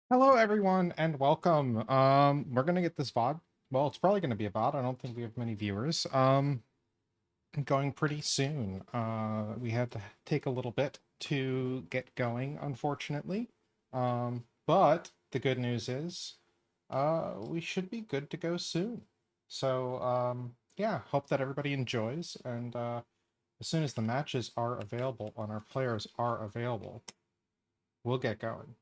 Hello, everyone, and welcome. We're gonna get this VOD. Well, it's probably gonna be a VOD. I don't think we have many viewers. Going pretty soon. We had to take a little bit to get going, unfortunately. But the good news is, we should be good to go soon. So, yeah, hope that everybody enjoys, and as soon as the matches are available and our players are available, we'll get going.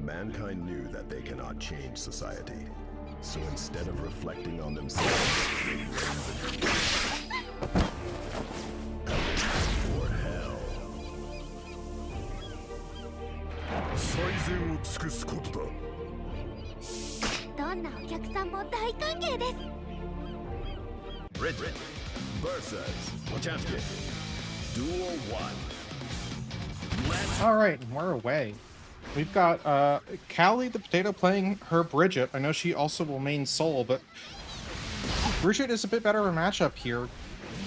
Mankind knew that they cannot change society. So instead of reflecting on themselves, they blamed the for hell. 最善を尽くすことだ。どんなお客さんも大歓迎です。Bridget versus Champion. Duel 1. All right, we're away. We've got Callie the Potato playing her Bridget. I know she also will main Soul, but Bridget is a bit better of a matchup here.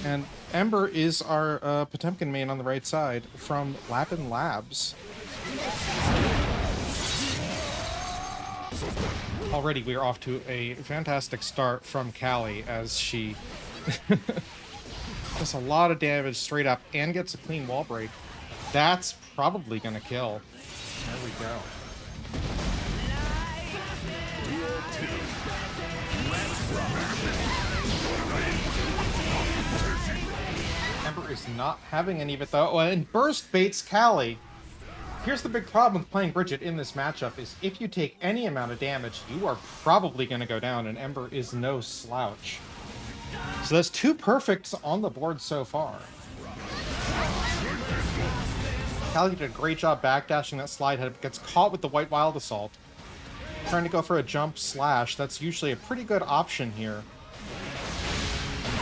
And Ember is our Potemkin main on the right side from Lapin Labs. Already we are off to a fantastic start from Callie as she does a lot of damage straight up and gets a clean wall break. That's probably going to kill. There we go. Ember is not having any of it though, and burst baits Callie. Here's the big problem with playing Bridget in this matchup is if you take any amount of damage, you are probably going to go down, and Ember is no slouch. So that's two perfects on the board so far. Callie did a great job backdashing that slide head, gets caught with the White Wild Assault. Trying to go for a jump slash, that's usually a pretty good option here.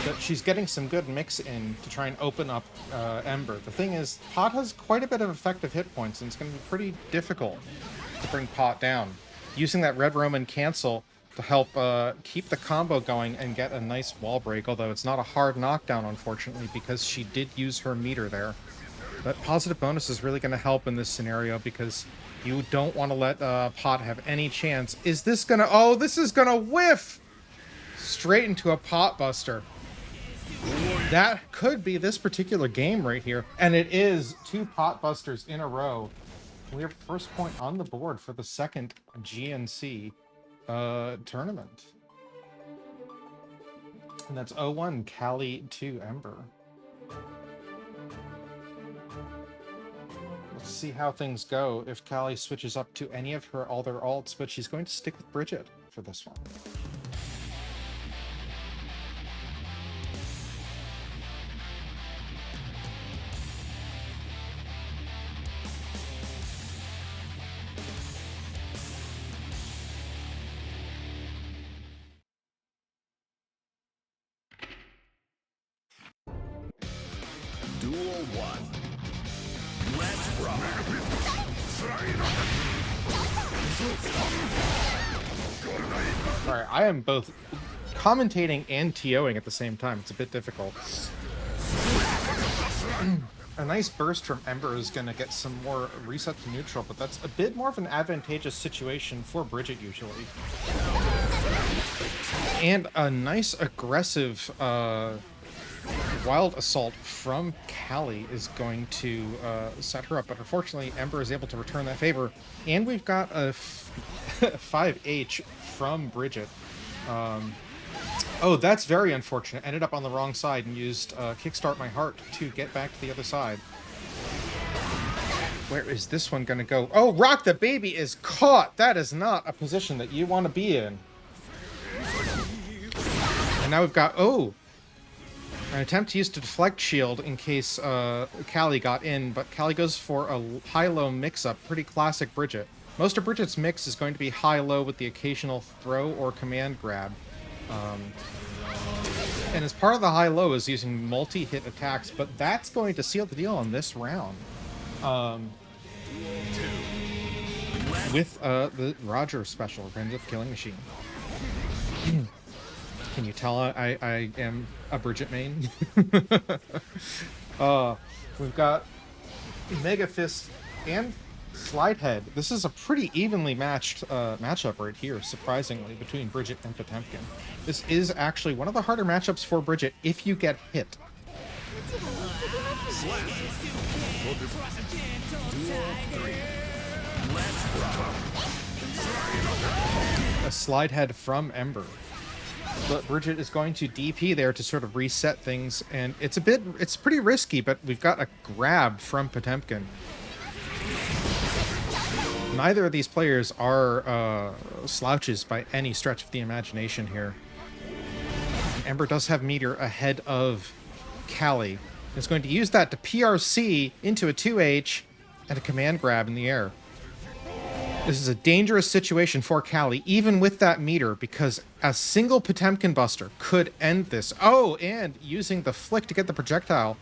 But she's getting some good mix in to try and open up Ember. The thing is, Pot has quite a bit of effective hit points, and it's going to be pretty difficult to bring Pot down. Using that Red Roman cancel to help keep the combo going and get a nice wall break, although it's not a hard knockdown, unfortunately, because she did use her meter there. But positive bonus is really going to help in this scenario because you don't want to let Pot have any chance. Is this going to... Oh, this is going to whiff! Straight into a Pot Buster. That could be this particular game right here. And it is two Pot Busters in a row. We have first point on the board for the second GNC tournament. And that's 0-1, Callie 2, Ember. Let's see how things go if Callie switches up to any of her other alts, but she's going to stick with Bridget for this one. Duel 1. Let's rock. Alright, I am both commentating and TOing at the same time. It's a bit difficult. A nice burst from Ember is going to get some more reset to neutral, but that's a bit more of an advantageous situation for Bridget usually. And a nice aggressive wild assault from Callie is going to set her up, but unfortunately Ember is able to return that favor, and we've got a 5H from Bridget. Oh, that's very unfortunate. Ended up on the wrong side and used Kickstart My Heart to get back to the other side. Where is this one going to go? Oh, Rock the Baby is caught! That is not a position that you want to be in. And now we've got, oh, an attempt to use to deflect shield in case Callie got in, but Callie goes for a high-low mix-up. Pretty classic Bridget. Most of Bridget's mix is going to be high-low with the occasional throw or command grab. And as part of the high-low is using multi-hit attacks, but that's going to seal the deal on this round. With the Roger special, Revenge of the Killing Machine. Can you tell I am a Bridget main? We've got Mega Fist and Slide Head. This is a pretty evenly matched matchup right here, surprisingly, between Bridget and Potemkin. This is actually one of the harder matchups for Bridget if you get hit. A Slide Head from Ember. But Bridget is going to DP there to sort of reset things, and it's pretty risky, but we've got a grab from Potemkin. Neither of these players are slouches by any stretch of the imagination here. And Ember does have meter ahead of Callie. It's going to use that to PRC into a 2H and a command grab in the air. This is a dangerous situation for Callie, even with that meter, because a single Potemkin Buster could end this. Oh, and using the flick to get the projectile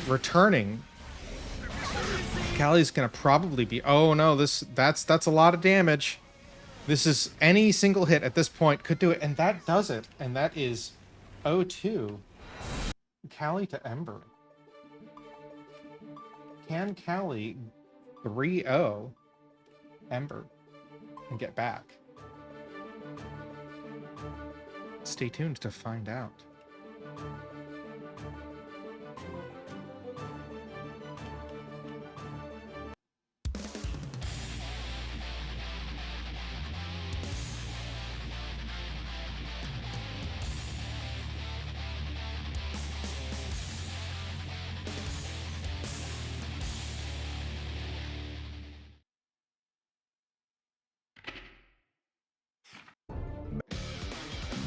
returning. Callie's gonna probably be, oh no, that's a lot of damage. This is any single hit at this point could do it, and that does it. And that is 0-2. Callie to Ember. Can Callie 3-0 Ember and get back? Stay tuned to find out.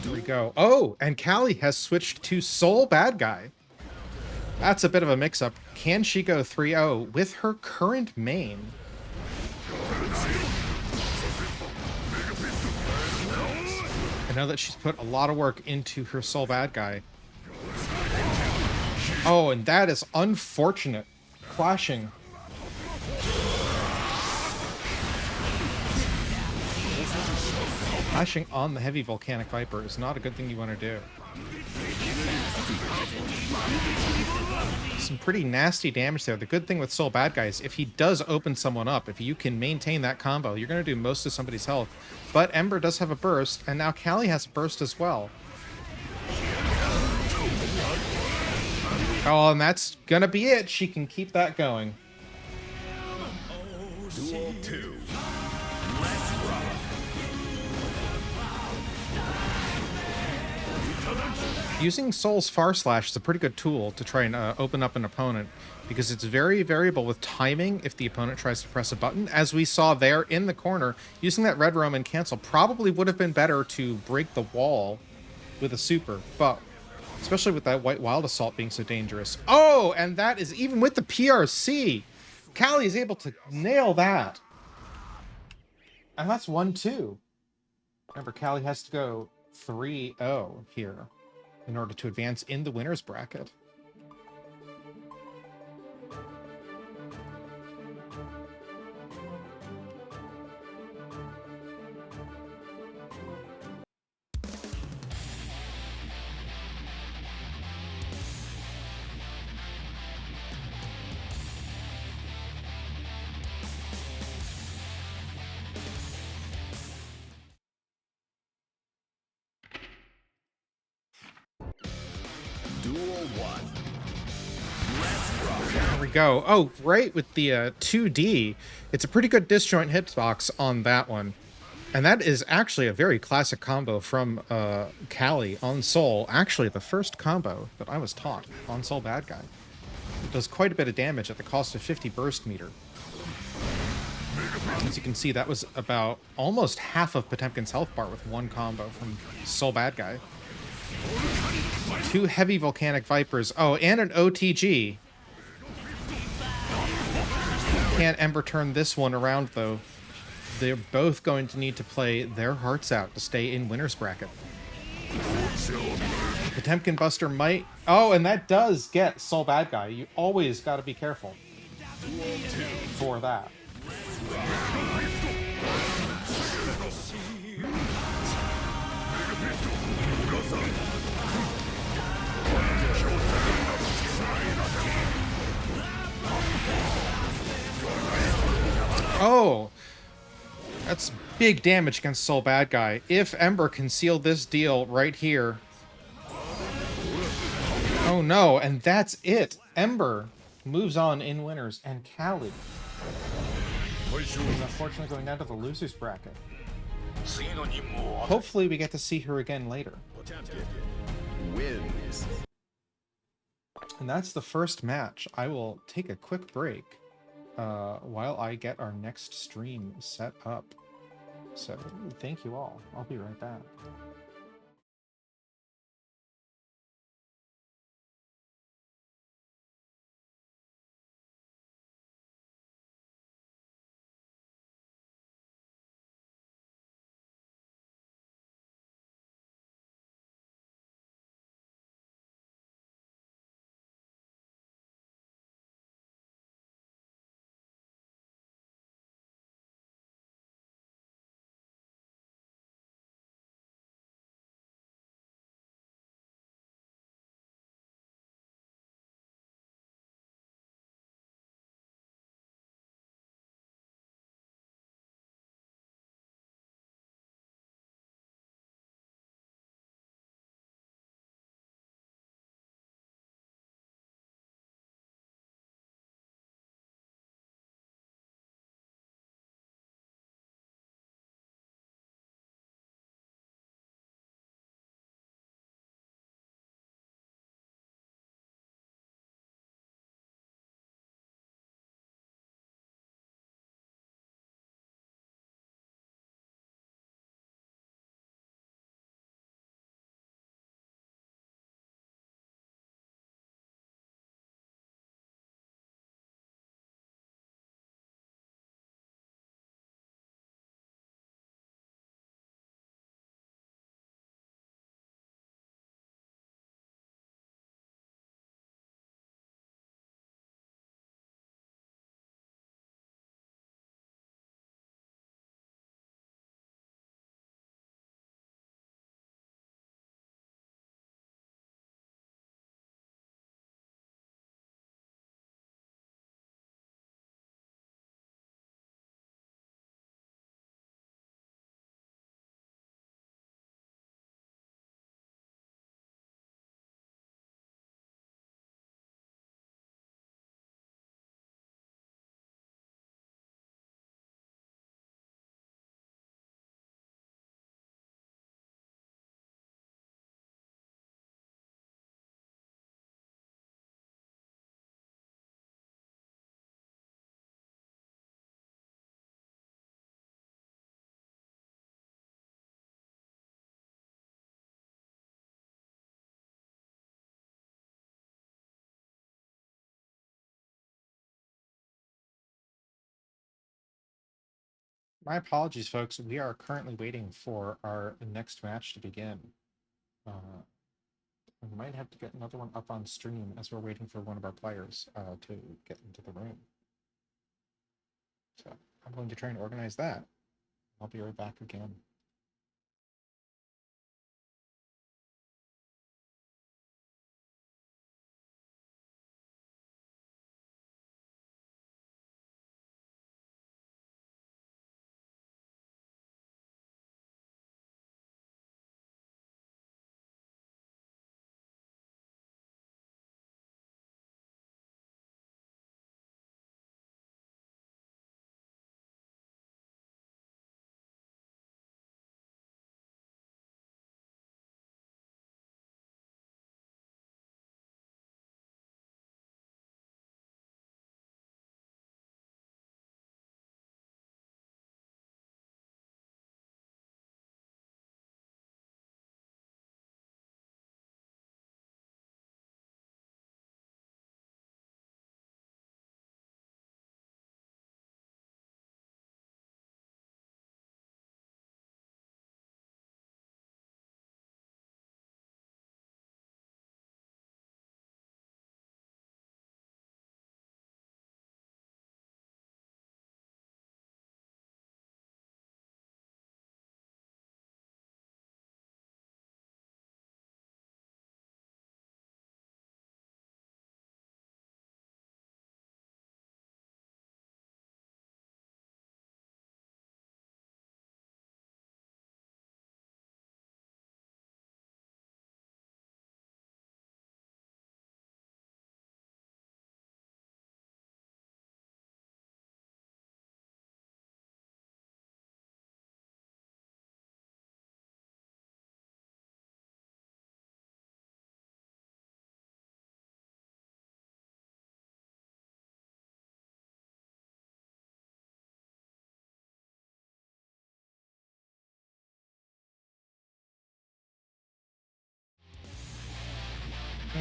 There we go. Oh, and Callie has switched to Soul Bad Guy. That's a bit of a mix-up. Can she go 3-0 with her current main? I know that she's put a lot of work into her Soul Bad Guy. Oh, and that is unfortunate. Clashing. Flashing on the heavy Volcanic Viper is not a good thing you want to do. Some pretty nasty damage there. The good thing with Soul Bad Guy is if he does open someone up, if you can maintain that combo, you're going to do most of somebody's health. But Ember does have a burst, and now Callie has a burst as well. Oh, and that's going to be it. She can keep that going. Duel 2. Using Soul's Far Slash is a pretty good tool to try and open up an opponent, because it's very variable with timing if the opponent tries to press a button. As we saw there in the corner, using that Red Roman cancel probably would have been better to break the wall with a super, but especially with that White Wild Assault being so dangerous. Oh, and that is even with the PRC. Callie is able to nail that. And that's 1-2. Remember, Callie has to go 3-0 here in order to advance in the winner's bracket. Duel 1. There we go. Oh, right, with the 2D, it's a pretty good disjoint hitbox on that one. And that is actually a very classic combo from Callie on Soul. Actually, the first combo that I was taught on Soul Bad Guy. It does quite a bit of damage at the cost of 50 burst meter. As you can see, that was about almost half of Potemkin's health bar with one combo from Soul Bad Guy. 2 heavy volcanic vipers. Oh, and an OTG. Can't Ember turn this one around, though. They're both going to need to play their hearts out to stay in winner's bracket. Potemkin Buster might... Oh, and that does get Soul Bad Guy. You always got to be careful for that. Oh, that's big damage against Soul Bad Guy. If Ember can seal this deal right here. Oh no, and that's it. Ember moves on in winners, and Callie is unfortunately going down to the losers bracket. Hopefully we get to see her again later. Wins. And that's the first match. I will take a quick break while I get our next stream set up. So thank you all. I'll be right back. My apologies, folks. We are currently waiting for our next match to begin. We might have to get another one up on stream as we're waiting for one of our players to get into the room. So I'm going to try and organize that. I'll be right back again.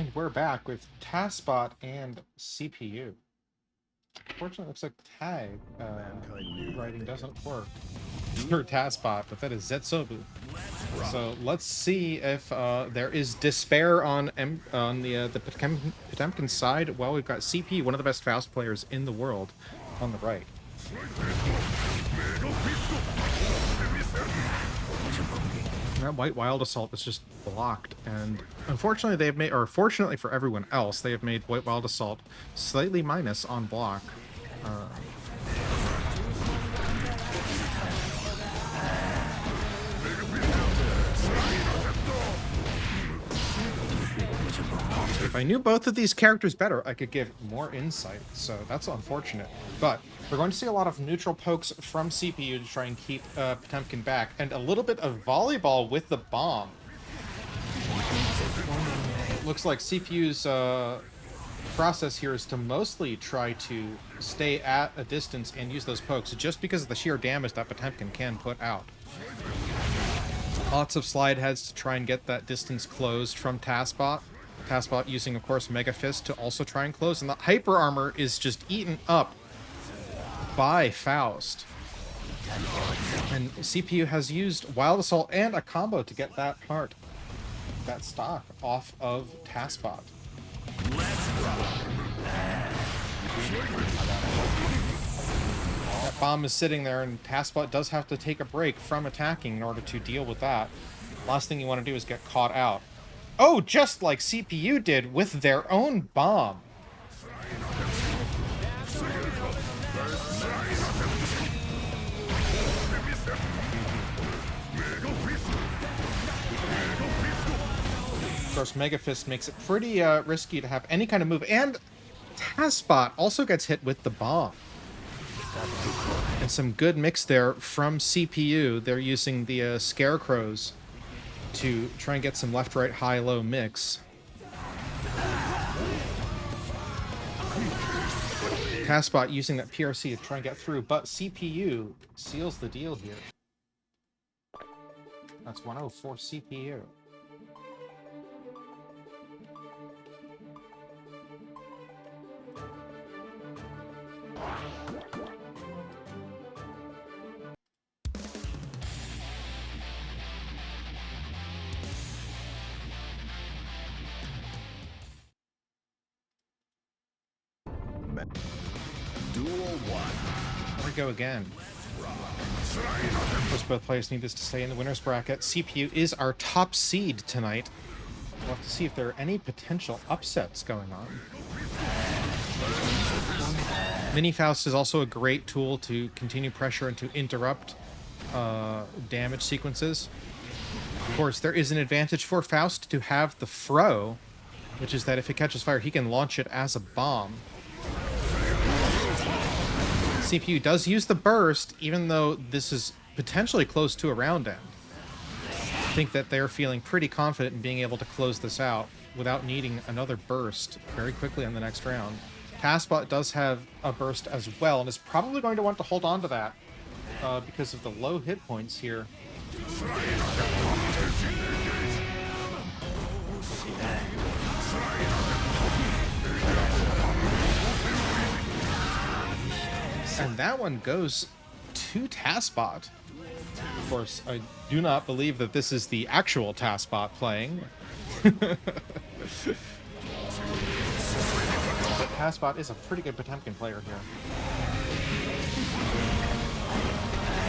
And we're back with Taskbot and CPU. Fortunately, it looks like tag writing doesn't work for Taskbot, but that is Zetsobu. So let's see if there is despair on the Potemkin side. Well, we've got CP, one of the best Faust players in the world, on the right. That White Wild Assault is just blocked, and unfortunately they've made, or fortunately for everyone else, they have made White Wild Assault slightly minus on block. If I knew both of these characters better, I could give more insight, so that's unfortunate. But we're going to see a lot of neutral pokes from CPU to try and keep Potemkin back, and a little bit of volleyball with the bomb. It looks like CPU's process here is to mostly try to stay at a distance and use those pokes, just because of the sheer damage that Potemkin can put out. Lots of slide heads to try and get that distance closed from Taskbot. Taskbot using, of course, Mega Fist to also try and close, and the Hyper Armor is just eaten up by Faust. And CPU has used Wild Assault and a combo to get that part, that stock, off of Taskbot. That bomb is sitting there, and Taskbot does have to take a break from attacking in order to deal with that. Last thing you want to do is get caught out. Oh, just like CPU did with their own bomb. Of course, Mega Fist makes it pretty risky to have any kind of move, and Taskbot also gets hit with the bomb. And some good mix there from CPU. They're using the Scarecrows to try and get some left, right, high, low mix. Taskbot using that PRC to try and get through, but CPU seals the deal here. That's 1-0 for CPU. Duel 1. Here we go again. Of course, both players need this to stay in the winner's bracket. CPU is our top seed tonight. We'll have to see if there are any potential upsets going on. Mini Faust is also a great tool to continue pressure and to interrupt damage sequences. Of course, there is an advantage for Faust to have the Fro, which is that if it catches fire, he can launch it as a bomb. CPU does use the burst, even though this is potentially close to a round end. I think that they're feeling pretty confident in being able to close this out without needing another burst very quickly on the next round. Taskbot does have a burst as well, and is probably going to want to hold on to that because of the low hit points here. And that one goes to Taskbot. Of course, I do not believe that this is the actual Taskbot playing. But Taskbot is a pretty good Potemkin player here.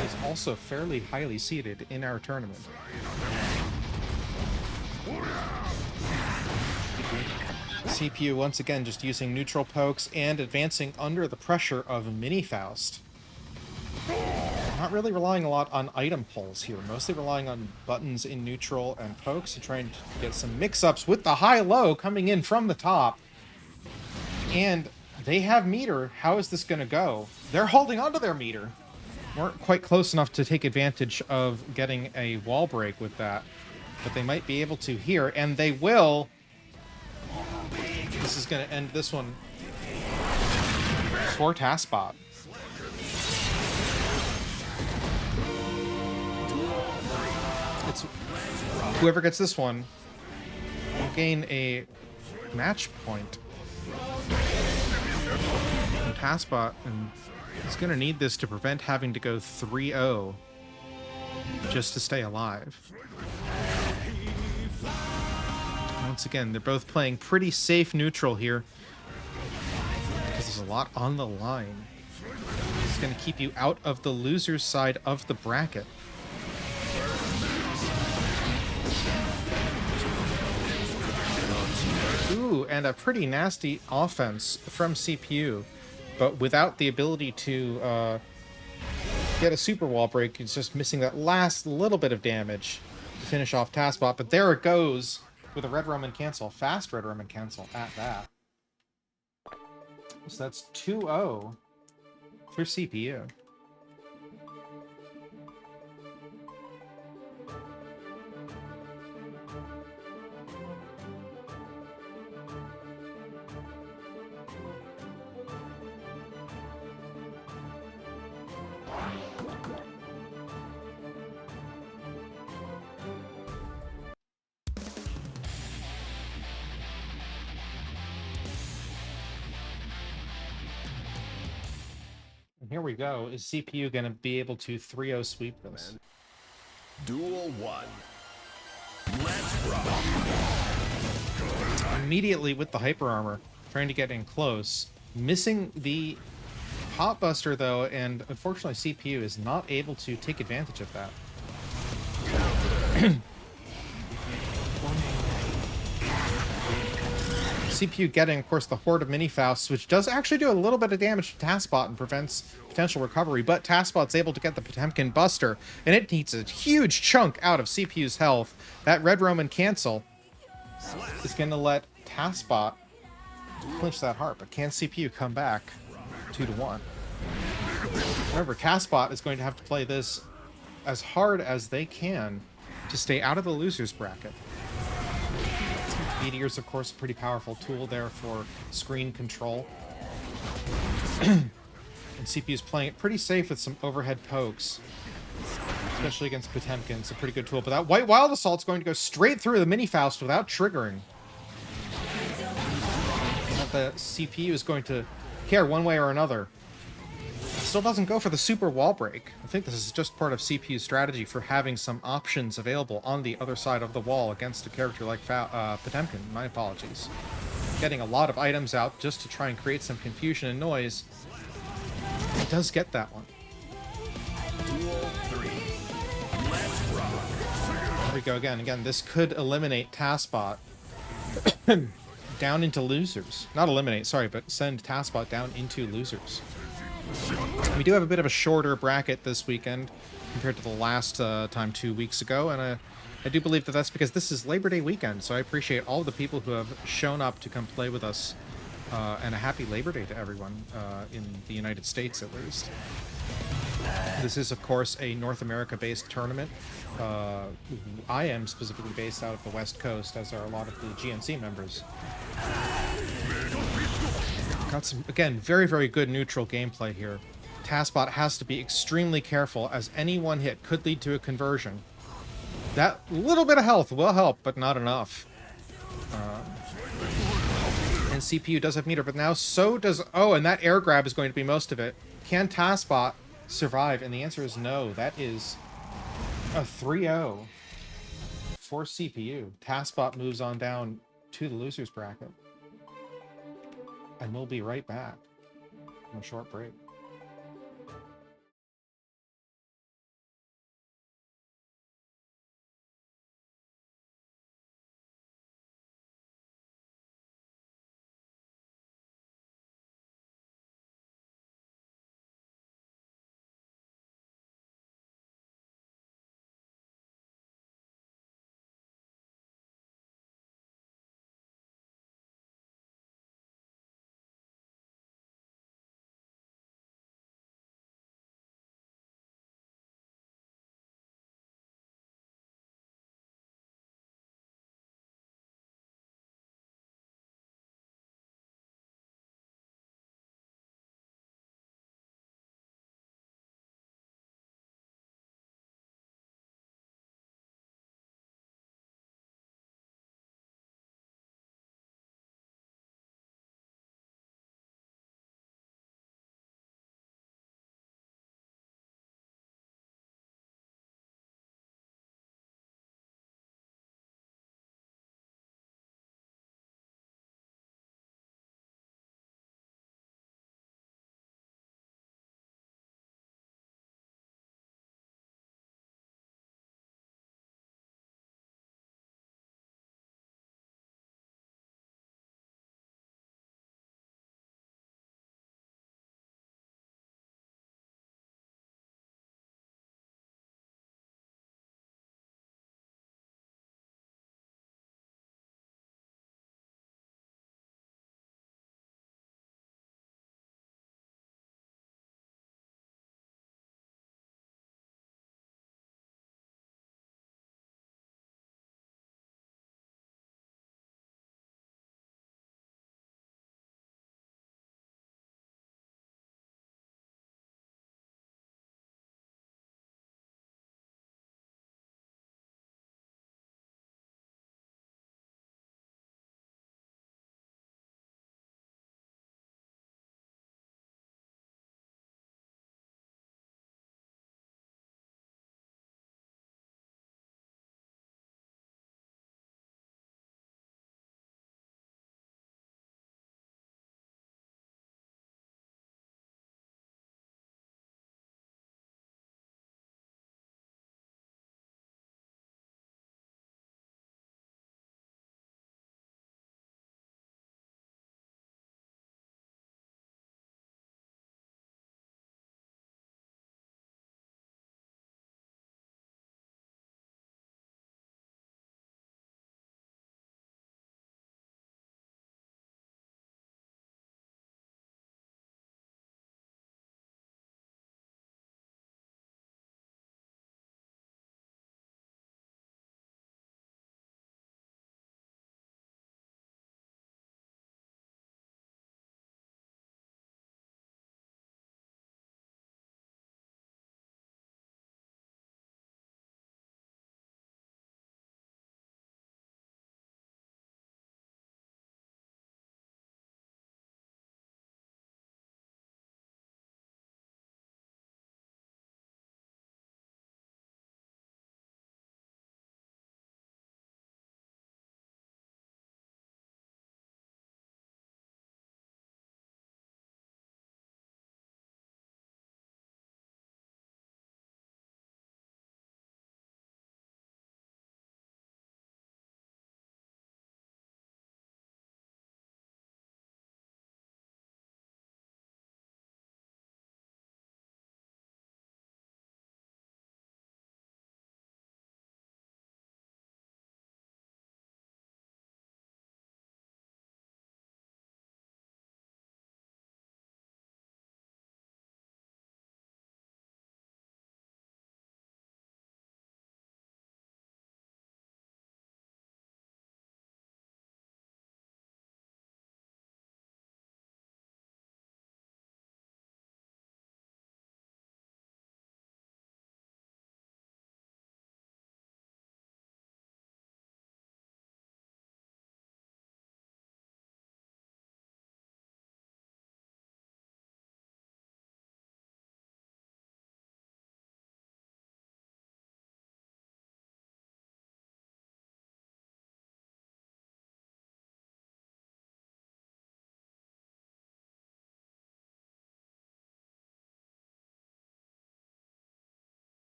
He's also fairly highly seeded in our tournament. CPU once again just using neutral pokes and advancing under the pressure of Mini Faust. Not really relying a lot on item pulls here, mostly relying on buttons in neutral and pokes and trying to get some mix-ups with the high-low coming in from the top. And they have meter. How is this going to go? They're holding onto their meter. Weren't quite close enough to take advantage of getting a wall break with that, but they might be able to here, and they will. This is going to end this one for Taskbot. It's whoever gets this one will gain a match point. And TASBot is going to need this to prevent having to go 3-0 just to stay alive. Once again, they're both playing pretty safe neutral here because there's a lot on the line. It's going to keep you out of the loser's side of the bracket. Ooh, and a pretty nasty offense from CPU, but without the ability to get a super wall break. It's just missing that last little bit of damage to finish off TASBot, but there it goes with a Red Roman cancel. Fast Red Roman cancel at that. So that's 2-0 for CPU. And here we go. Is CPU going to be able to 3-0 sweep this? Duel 1. Let's rock. Immediately with the hyper armor, trying to get in close. Missing the Hot Buster, though, and unfortunately CPU is not able to take advantage of that. CPU getting, of course, the Horde of Mini-Fausts, which does actually do a little bit of damage to TASBot and prevents potential recovery, but TASBot's able to get the Potemkin Buster, and it eats a huge chunk out of CPU's health. That Red Roman cancel is going to let TASBot clinch that heart, but can CPU come back 2-1? Remember, TASBot is going to have to play this as hard as they can to stay out of the loser's bracket. Meteor's, of course, a pretty powerful tool there for screen control. And CPU's playing it pretty safe with some overhead pokes, especially against Potemkin. It's a pretty good tool, but that White Wild Assault's going to go straight through the Mini-Faust without triggering. Not that the CPU is going to care one way or another. Still doesn't go for the super wall break. I think this is just part of CPU's strategy for having some options available on the other side of the wall against a character like Potemkin. My apologies. Getting a lot of items out just to try and create some confusion and noise. It does get that one. Duel 3. Let's rock. There we go again. Again, this could eliminate TASBot down into losers. Not eliminate, sorry, but send TASBot down into losers. We do have a bit of a shorter bracket this weekend compared to the last time 2 weeks ago, and I do believe that that's because this is Labor Day weekend, so I appreciate all the people who have shown up to come play with us, and a happy Labor Day to everyone in the United States, at least. This is, of course, a North America-based tournament. I am specifically based out of the West Coast, as are a lot of the GNC members. Got some, again, very, very good neutral gameplay here. TASBot has to be extremely careful, as any one hit could lead to a conversion. That little bit of health will help, but not enough. And CPU does have meter, but now so does... Oh, and that air grab is going to be most of it. Can TASBot survive? And the answer is no. That is a 3-0 for CPU. TASBot moves on down to the loser's bracket. And we'll be right back from a short break.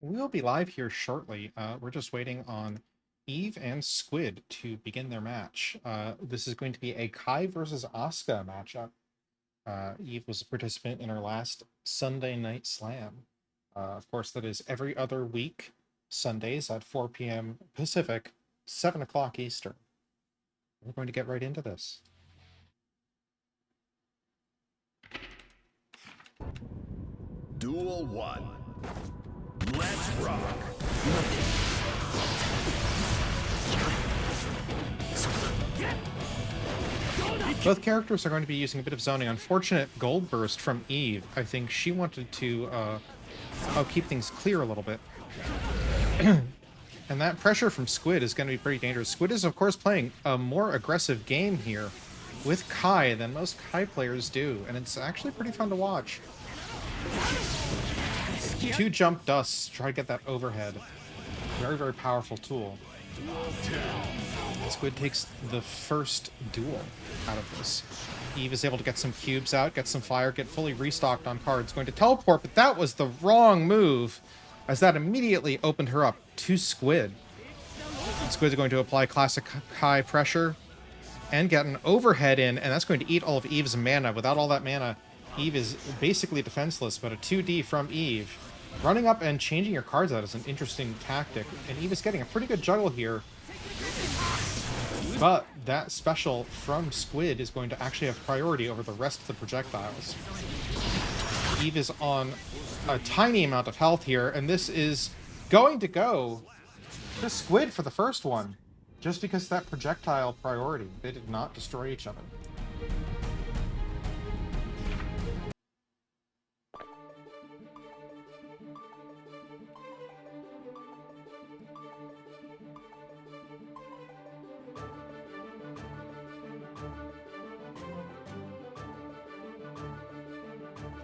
We'll be live here shortly. We're just waiting on Eve and Squid to begin their match. This is going to be a Kai versus Asuka matchup. Eve was a participant in our last Sunday Night Slam. Of course, that is every other week, Sundays at 4 p.m. Pacific, 7 o'clock Eastern. We're going to get right into this. Duel 1. Let's rock. Both characters are going to be using a bit of zoning. Unfortunate gold burst from Eve. I think she wanted to keep things clear a little bit. And that pressure from Squid is going to be pretty dangerous. Squid is, of course, playing a more aggressive game here with Kai than most Kai players do, and it's actually pretty fun to watch. 2 jump dusts, try to get that overhead. Very, very powerful tool. Squid takes the first duel out of this. Eve is able to get some cubes out, get some fire, get fully restocked on cards. Going to teleport, but that was the wrong move, as that immediately opened her up to Squid. Squid's going to apply classic high pressure and get an overhead in, and that's going to eat all of Eve's mana. Without all that mana, Eve is basically defenseless, but a 2D from Eve. Running up and changing your cards out is an interesting tactic, and Eve is getting a pretty good juggle here. But that special from Squid is going to actually have priority over the rest of the projectiles. Eve is on a tiny amount of health here, and this is going to go to Squid for the first one, just because of that projectile priority. They did not destroy each other.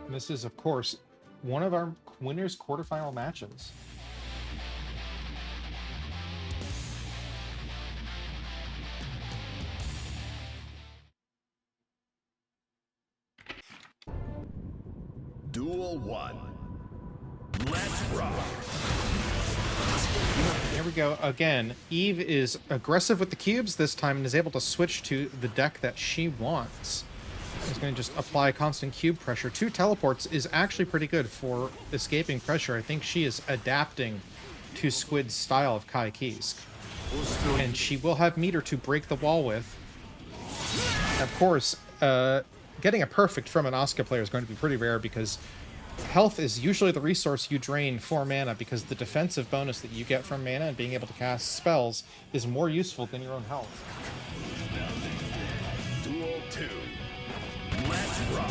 This is, of course, one of our winners' quarterfinal matches. Duel 1. Let's rock. Here we go again. Eve is aggressive with the cubes this time and is able to switch to the deck that she wants. Is going to just apply constant cube pressure. 2 teleports is actually pretty good for escaping pressure. I think she is adapting to Squid's style of Kai Kisk. And she will have meter to break the wall with. Of course, getting a perfect from an Asuka player is going to be pretty rare because health is usually the resource you drain for mana, because the defensive bonus that you get from mana and being able to cast spells is more useful than your own health. Duel 2. Let's rock.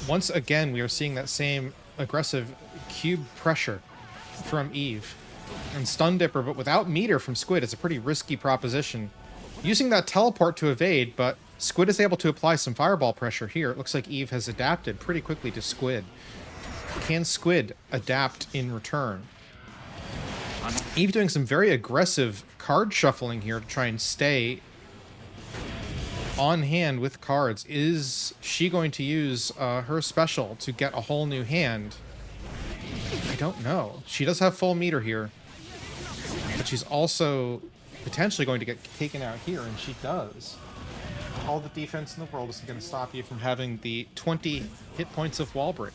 Once again, we are seeing that same aggressive cube pressure from Eve. And Stun Dipper, but without meter from Squid, is a pretty risky proposition. Using that teleport to evade, but Squid is able to apply some fireball pressure here. It looks like Eve has adapted pretty quickly to Squid. Can Squid adapt in return? Eve doing some very aggressive card shuffling here to try and stay on hand with cards. Is she going to use her special to get a whole new hand? I don't know. She does have full meter here, but she's also potentially going to get taken out here, and she does. All the defense in the world isn't going to stop you from having the 20 hit points of wall break.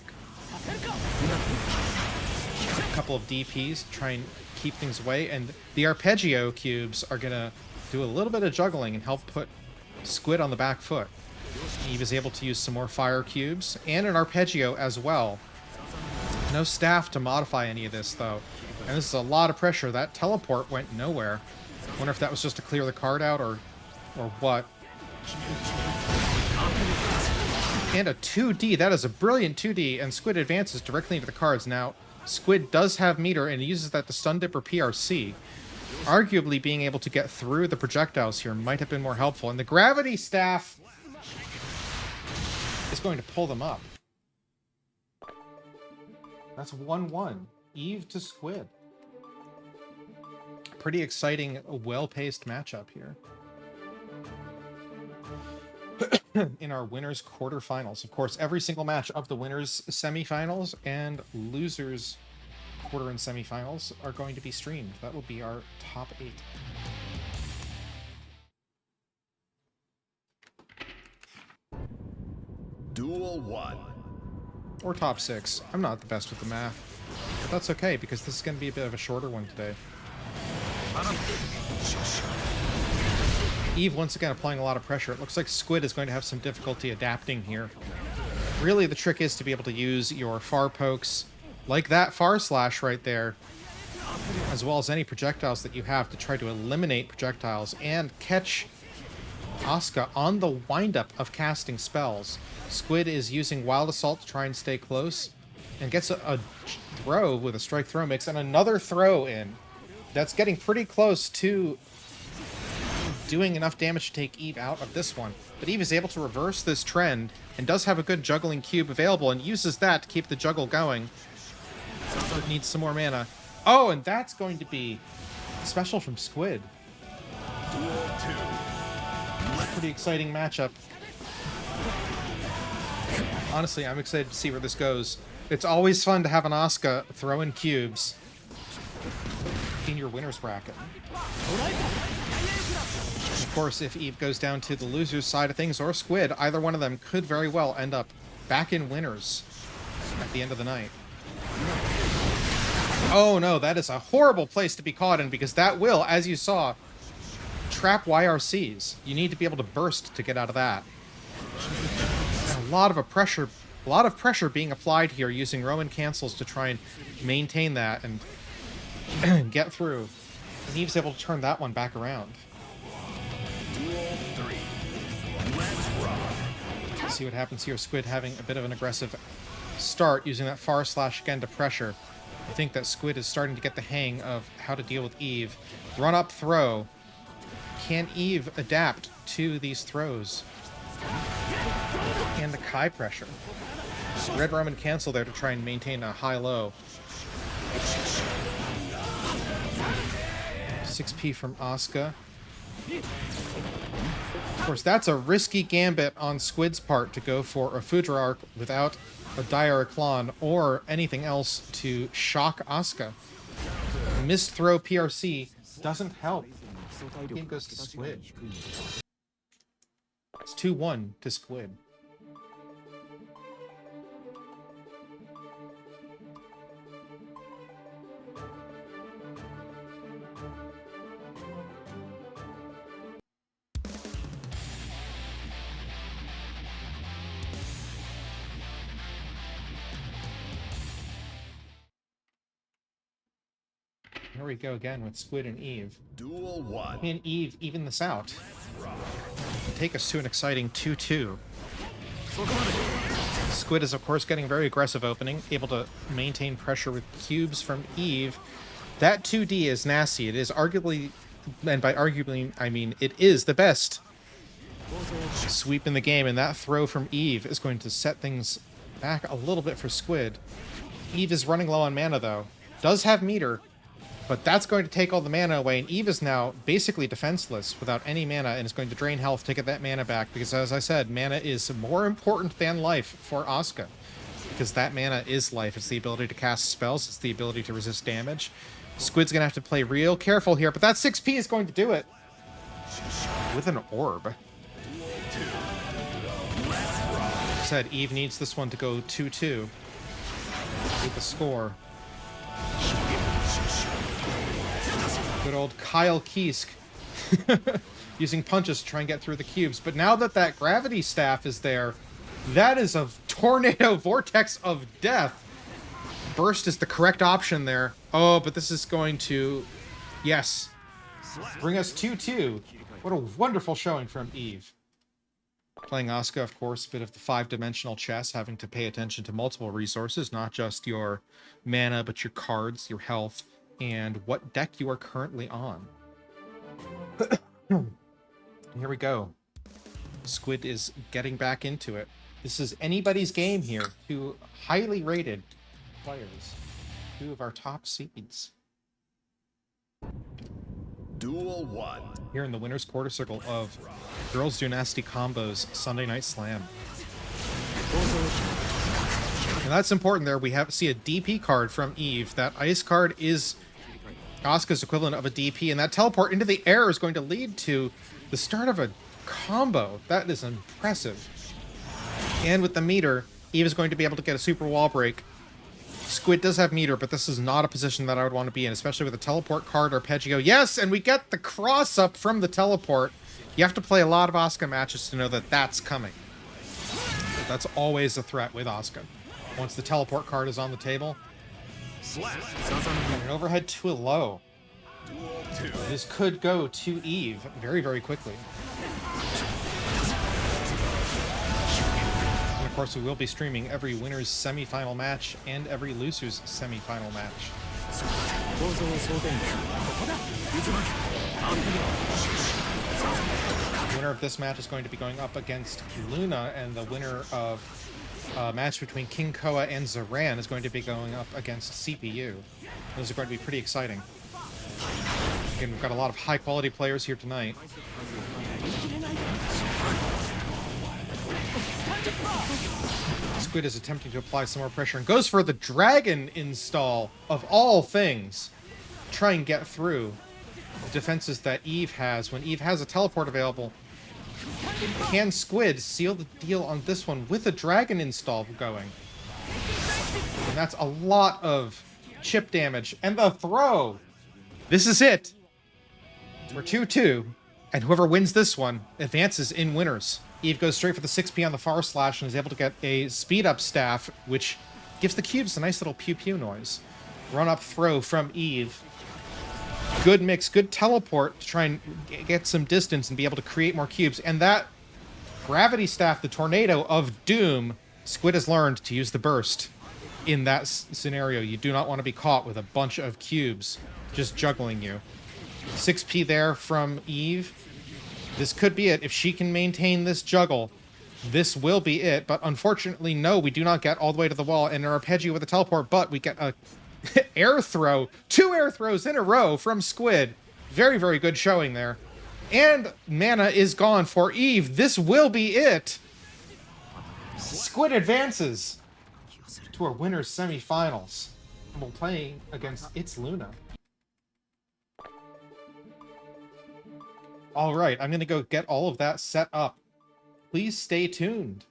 A couple of DPs try and keep things away, and the arpeggio cubes are going to do a little bit of juggling and help put Squid on the back foot. Eve is able to use some more fire cubes and an arpeggio as well. No staff to modify any of this, though. And this is a lot of pressure. That teleport went nowhere. Wonder if that was just to clear the card out or what. And a 2D. That is a brilliant 2D, and Squid advances directly into the cards. Now, Squid does have meter and uses that to Stun Dipper PRC. Arguably, being able to get through the projectiles here might have been more helpful. And the gravity staff is going to pull them up. That's 1-1. Eve to Squid. Pretty exciting, well-paced matchup here. in our winners quarterfinals. Of course, every single match of the winners semifinals and losers quarter and semifinals are going to be streamed. That will be our top 8. Duel 1. Or top 6. I'm not the best with the math, but that's okay because this is going to be a bit of a shorter one today. Eve once again applying a lot of pressure. It looks like Squid is going to have some difficulty adapting here. Really, the trick is to be able to use your far pokes, like that far slash right there, as well as any projectiles that you have to try to eliminate projectiles and catch Asuka on the windup of casting spells. Squid is using Wild Assault to try and stay close, and gets a throw with a strike throw mix, and another throw in. That's getting pretty close to doing enough damage to take Eve out of this one. But Eve is able to reverse this trend, and does have a good juggling cube available, and uses that to keep the juggle going. So it needs some more mana. Oh, and that's going to be special from Squid. Duel 2. Pretty exciting matchup. Honestly, I'm excited to see where this goes. It's always fun to have an Asuka throw in cubes in your winner's bracket. Of course, if Eve goes down to the loser's side of things, or Squid, either one of them could very well end up back in winners at the end of the night. Oh no, that is a horrible place to be caught in, because that will, as you saw, trap YRCs. You need to be able to burst to get out of that. And a lot of pressure being applied here using Roman cancels to try and maintain that and get through. And Eve's able to turn that one back around. Duel 3. Let's rock. Let's see what happens here. Squid having a bit of an aggressive start, using that far slash again to pressure. I think that Squid is starting to get the hang of how to deal with Eve. Run up throw. Can Eve adapt to these throws? And the Kai pressure. Red Roman cancel there to try and maintain a high-low. 6p from Asuka. Of course, that's a risky gambit on Squid's part to go for a Fudra Arc without a Diaraclon or anything else to shock Asuka. Missed throw PRC doesn't help. The game goes to Squid. It's 2-1 to Squid. Here we go again with Squid and Eve. Duel 1. Can Eve even this out? Take us to an exciting 2-2. Squid is, of course, getting a very aggressive opening, able to maintain pressure with cubes from Eve. That 2D is nasty. It is arguably, and by arguably, I mean it is the best sweep in the game, and that throw from Eve is going to set things back a little bit for Squid. Eve is running low on mana, though. Does have meter, but that's going to take all the mana away, and Eve is now basically defenseless without any mana, and is going to drain health to get that mana back, because as I said, mana is more important than life for Asuka. Because that mana is life. It's the ability to cast spells, it's the ability to resist damage. Squid's going to have to play real careful here, but that 6p is going to do it. With an orb. Said Eve needs this one to go 2-2. With the score. Good old Kyle Kiesk using punches to try and get through the cubes. But now that that gravity staff is there, that is a tornado vortex of death. Burst is the correct option there. Oh, but this is going to, yes, bring us 2-2. What a wonderful showing from Eve. Playing Asuka, of course, a bit of the 5-dimensional chess, having to pay attention to multiple resources, not just your mana, but your cards, your health, and what deck you are currently on. Here we go. Squid is getting back into it. This is anybody's game here. 2 highly rated players. 2 of our top seeds. Duel 1. Here in the winner's quarter circle of Girls Do Nasty Combos Sunday Night Slam. And that's important there. We see a DP card from Eve. That ice card is Asuka's equivalent of a DP, and that teleport into the air is going to lead to the start of a combo. That is impressive. And with the meter, Eve is going to be able to get a super wall break. Squid does have meter, but this is not a position that I would want to be in, especially with a teleport card arpeggio. Yes, and we get the cross up from the teleport. You have to play a lot of Asuka matches to know that that's coming. But that's always a threat with Asuka. Once the teleport card is on the table, and an overhead to a low. This could go to Eve very, very quickly. And of course, we will be streaming every winner's semifinal match and every loser's semifinal match. The winner of this match is going to be going up against Luna, and the winner of a match between King Koa and Zaran is going to be going up against CPU. Those are going to be pretty exciting. Again, we've got a lot of high-quality players here tonight. Squid is attempting to apply some more pressure and goes for the dragon install of all things. Try and get through the defenses that Eve has. When Eve has a teleport available, can Squid seal the deal on this one with a dragon install going? And that's a lot of chip damage. And the throw! This is it! We're 2-2, and whoever wins this one advances in winners. Eve goes straight for the 6P on the far slash and is able to get a speed-up staff, which gives the cubes a nice little pew-pew noise. Run-up throw from Eve. Good mix, good teleport to try and get some distance and be able to create more cubes. And that gravity staff, the tornado of doom, Squid has learned to use the burst in that scenario. You do not want to be caught with a bunch of cubes just juggling you. 6P there from Eve. This could be it. If she can maintain this juggle, this will be it. But unfortunately, no, we do not get all the way to the wall and an arpeggio with a teleport, but we get a air throw. 2 air throws in a row from Squid. Very, very good showing there. And mana is gone for Eve. This will be it. Squid advances to our winner's semifinals. We're playing against It's Luna. All right, I'm going to go get all of that set up. Please stay tuned.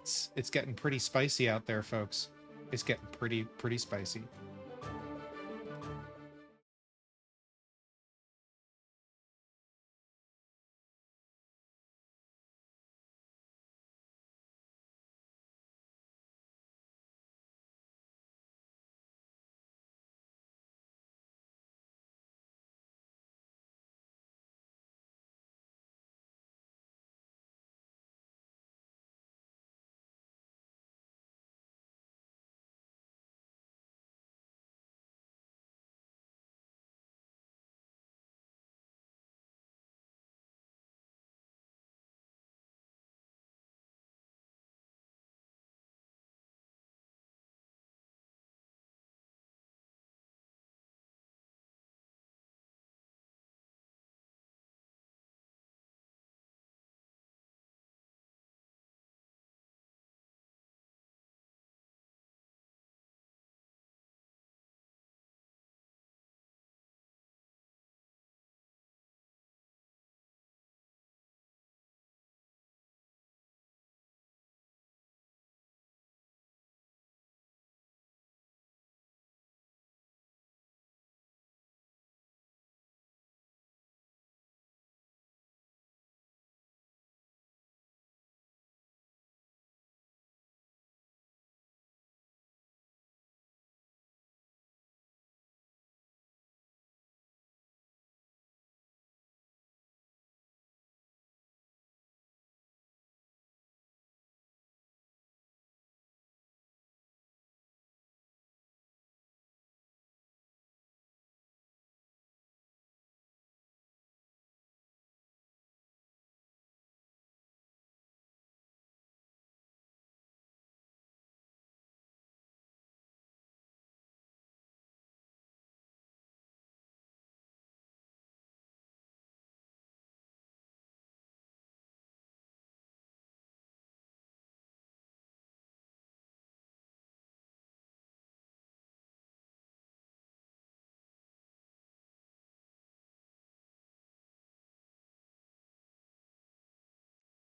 It's getting pretty spicy out there, folks. It's getting pretty spicy.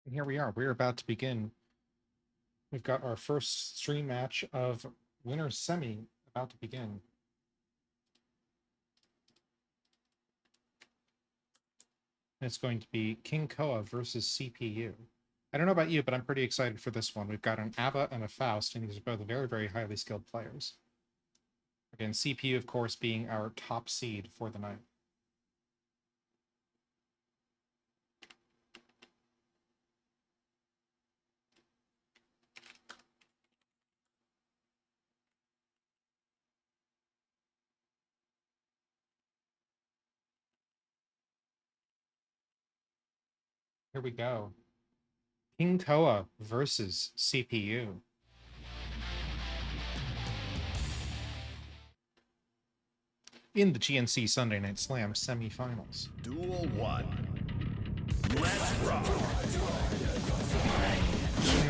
And here we are. We're about to begin. We've got our first stream match of winner semi about to begin. And it's going to be King Koa versus CPU. I don't know about you, but I'm pretty excited for this one. We've got an Abba and a Faust, and these are both very, very highly skilled players. Again, CPU, of course, being our top seed for the night. Here we go. King Koa versus CPU. In the GNC Sunday Night Slam semifinals. Duel 1. Let's rock.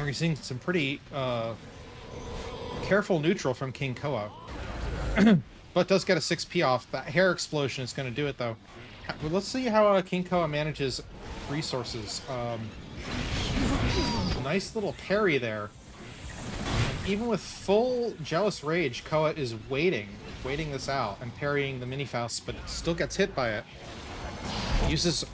We're seeing some pretty careful neutral from King Koa. But does get a 6p off. That hair explosion is going to do it, though. Well, let's see how King Koa manages resources. Nice little parry there. And even with full Jealous Rage, Koa is waiting this out and parrying the Mini Faust, but still gets hit by it. Uses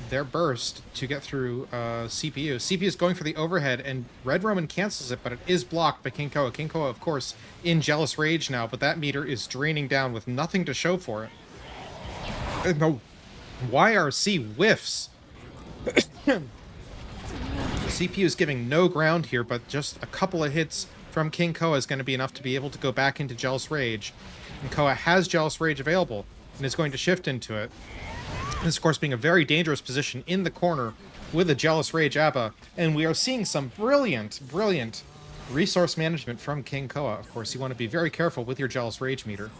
their burst to get through CPU. CPU is going for the overhead, and Red Roman cancels it, but it is blocked by King Koa. King Koa, of course, in Jealous Rage now, but that meter is draining down with nothing to show for it. And the YRC whiffs. CPU is giving no ground here, but just a couple of hits from King Koa is going to be enough to be able to go back into Jealous Rage. And Koa has Jealous Rage available and is going to shift into it. This, of course, being a very dangerous position in the corner with a Jealous Rage Abba. And we are seeing some brilliant, brilliant resource management from King Koa. Of course, you want to be very careful with your Jealous Rage meter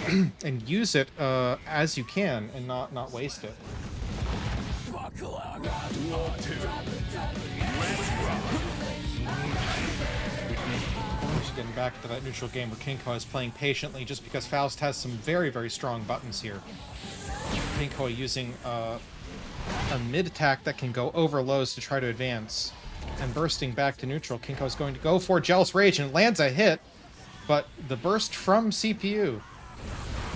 and use it as you can and not waste it. Duel 2. Let's rock. Just getting back to that neutral game where King Koa is playing patiently just because Faust has some very, very strong buttons here. King Koa using a mid attack that can go over lows to try to advance. And bursting back to neutral, King Koa is going to go for Jealous Rage and lands a hit. But the burst from CPU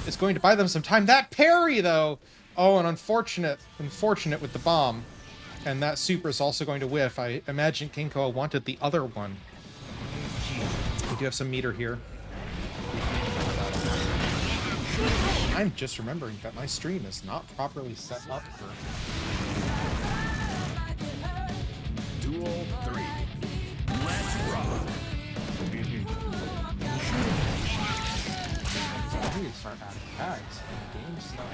is going to buy them some time. That parry, though! Oh, and unfortunate with the bomb. And that super is also going to whiff. I imagine King Koa wanted the other one. We do have some meter here. I'm just remembering that my stream is not properly set up for... Duel 3. Let's rock. I need to start adding tags in game stuff.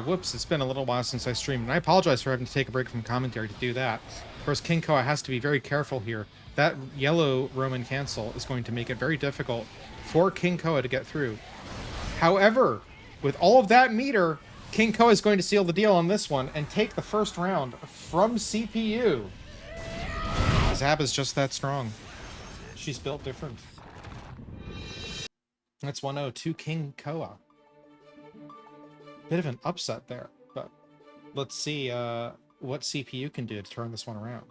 Whoops, it's been a little while since I streamed, and I apologize for having to take a break from commentary to do that. Of course, King Koa has to be very careful here. That yellow Roman cancel is going to make it very difficult for King Koa to get through. However, with all of that meter, King Koa is going to seal the deal on this one and take the first round from CPU. Zab is just that strong. She's built different. That's 1-0 to King Koa. Bit of an upset there, but let's see what CPU can do to turn this one around.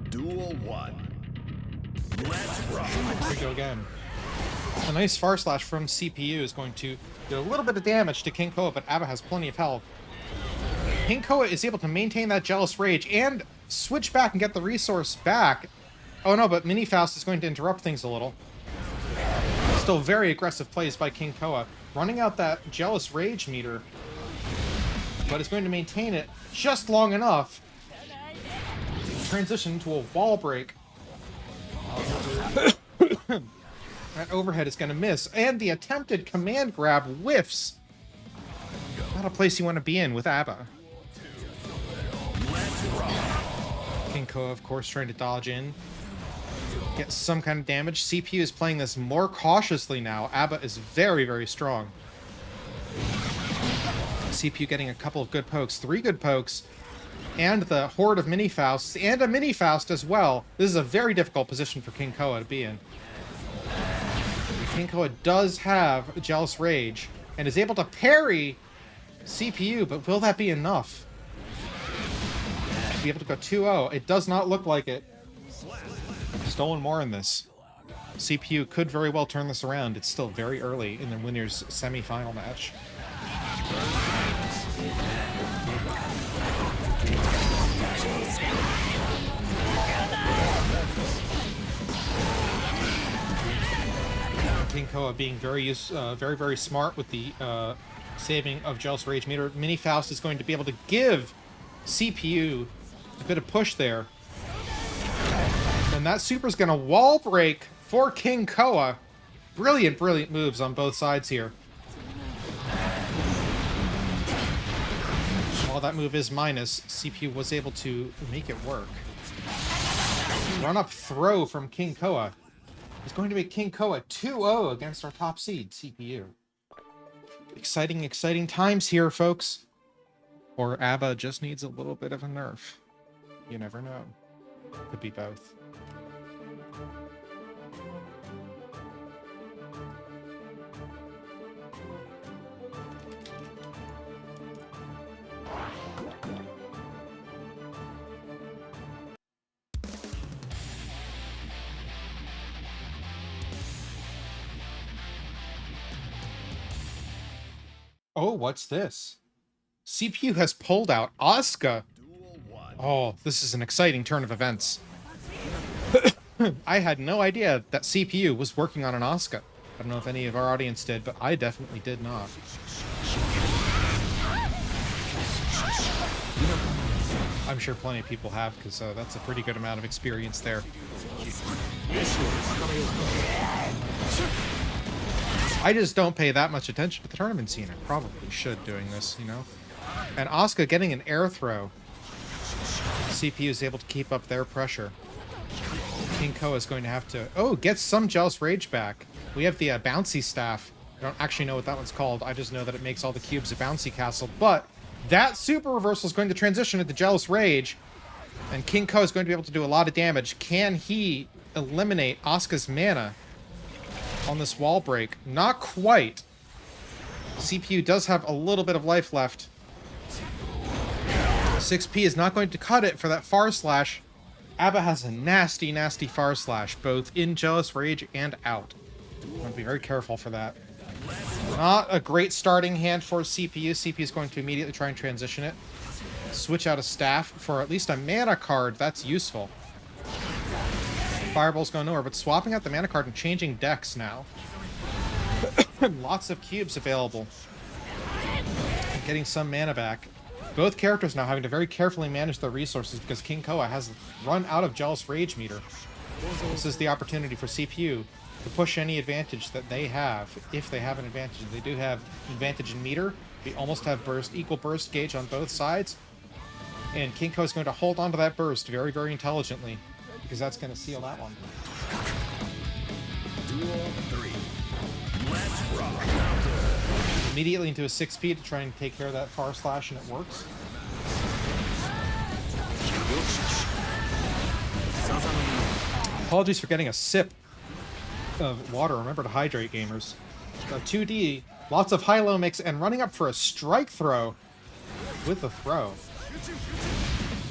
Duel 1. Let's rock. Here we go again. A nice far slash from CPU is going to do a little bit of damage to King Koa, but Abba has plenty of health. King Koa is able to maintain that Jealous Rage and switch back and get the resource back. Oh no, but Mini Faust is going to interrupt things a little. Still very aggressive plays by King Koa, running out that Jealous Rage meter, but is going to maintain it just long enough to transition to a wall break That overhead is going to miss. And the attempted command grab whiffs. Not a place you want to be in with ABBA. King Koa, of course, trying to dodge in. Get some kind of damage. CPU is playing this more cautiously now. ABBA is very, very strong. CPU getting a couple of good pokes. 3 good pokes. And the horde of mini Fausts. And a mini Faust as well. This is a very difficult position for King Koa to be in. King Koa does have Jealous Rage. And is able to parry CPU. But will that be enough? To be able to go 2-0. It does not look like it. Stolen more in this. CPU could very well turn this around. It's still very early in the winners semi-final match. King Koa being very smart with the saving of Jealous Rage meter. Mini Faust is going to be able to give CPU a bit of push there. And that super's going to wall break for King Koa. Brilliant, brilliant moves on both sides here. While that move is minus, CPU was able to make it work. Run up throw from King Koa is going to make King Koa 2-0 against our top seed, CPU. Exciting, exciting times here, folks. Or ABBA just needs a little bit of a nerf. You never know. Could be both. Oh, what's this? CPU has pulled out Asuka. Oh, this is an exciting turn of events. I had no idea that CPU was working on an Asuka. I don't know if any of our audience did, but I definitely did not. I'm sure plenty of people have, because that's a pretty good amount of experience there. I just don't pay that much attention to the tournament scene. I probably should doing this, you know? And Asuka getting an air throw. CPU is able to keep up their pressure. King Koa is going to have to... Oh, get some Jealous Rage back. We have the bouncy staff. I don't actually know what that one's called. I just know that it makes all the cubes a bouncy castle. But that super reversal is going to transition into Jealous Rage. And King Koa is going to be able to do a lot of damage. Can he eliminate Asuka's mana on this wall break? Not quite. CPU does have a little bit of life left. 6P is not going to cut it for that far slash. ABBA has a nasty, nasty far slash, both in Jealous Rage and out. I'm going to be very careful for that. Not a great starting hand for CPU. CPU is going to immediately try and transition it. Switch out a staff for at least a mana card. That's useful. Fireball's going nowhere, but swapping out the mana card and changing decks now. Lots of cubes available. And getting some mana back. Both characters now having to very carefully manage their resources because King Koa has run out of Jealous Rage meter. This is the opportunity for CPU to push any advantage that they have, if they have an advantage. They do have advantage in meter. We almost have equal burst gauge on both sides. And King Koa is going to hold on to that burst very, very intelligently, because that's going to seal that one. Duel 3. Let's rock. Immediately into a 6P to try and take care of that far slash, and it works. Apologies for getting a sip of water. Remember to hydrate, gamers. 2D, lots of high-low mix, and running up for a strike throw with the throw.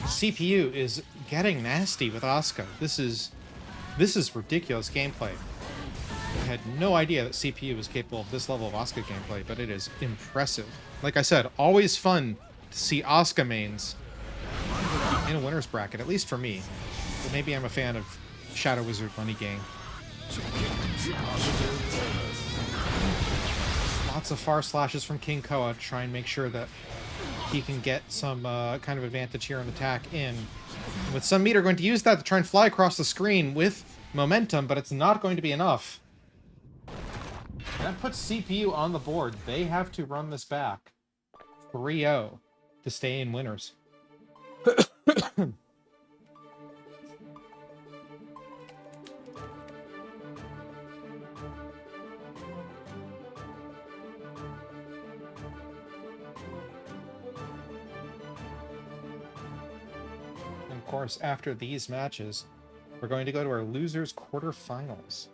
CPU is getting nasty with Asuka. This is ridiculous gameplay. I had no idea that CPU was capable of this level of Asuka gameplay, but it is impressive. Like I said, always fun to see Asuka mains in a winner's bracket, at least for me. But maybe I'm a fan of Shadow Wizard Money Gang. Lots of far slashes from King Koa to try and make sure that he can get some kind of advantage here on attack in. With some meter, going to use that to try and fly across the screen with momentum, but it's not going to be enough. And that puts CPU on the board. They have to run this back 3-0 to stay in winners. And of course, after these matches, we're going to go to our losers quarterfinals.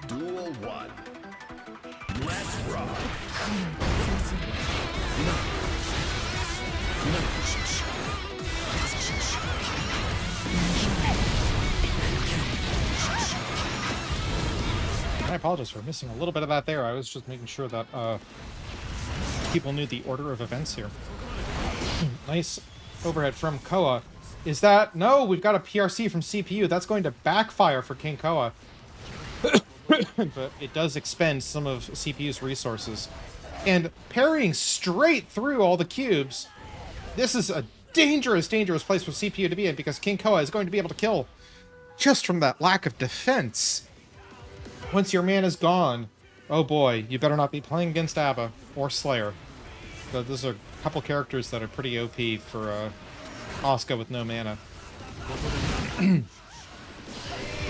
Duel 1. Let's rock. I apologize for missing a little bit of that there. I was just making sure that people knew the order of events here. Nice overhead from Koa. Is that... No, we've got a PRC from CPU. That's going to backfire for King Koa. But it does expend some of CPU's resources. And parrying straight through all the cubes, this is a dangerous, dangerous place for CPU to be in, because King Koa is going to be able to kill just from that lack of defense. Once your mana is gone, oh boy, you better not be playing against Abba or Slayer. But those are a couple characters that are pretty OP for Asuka with no mana.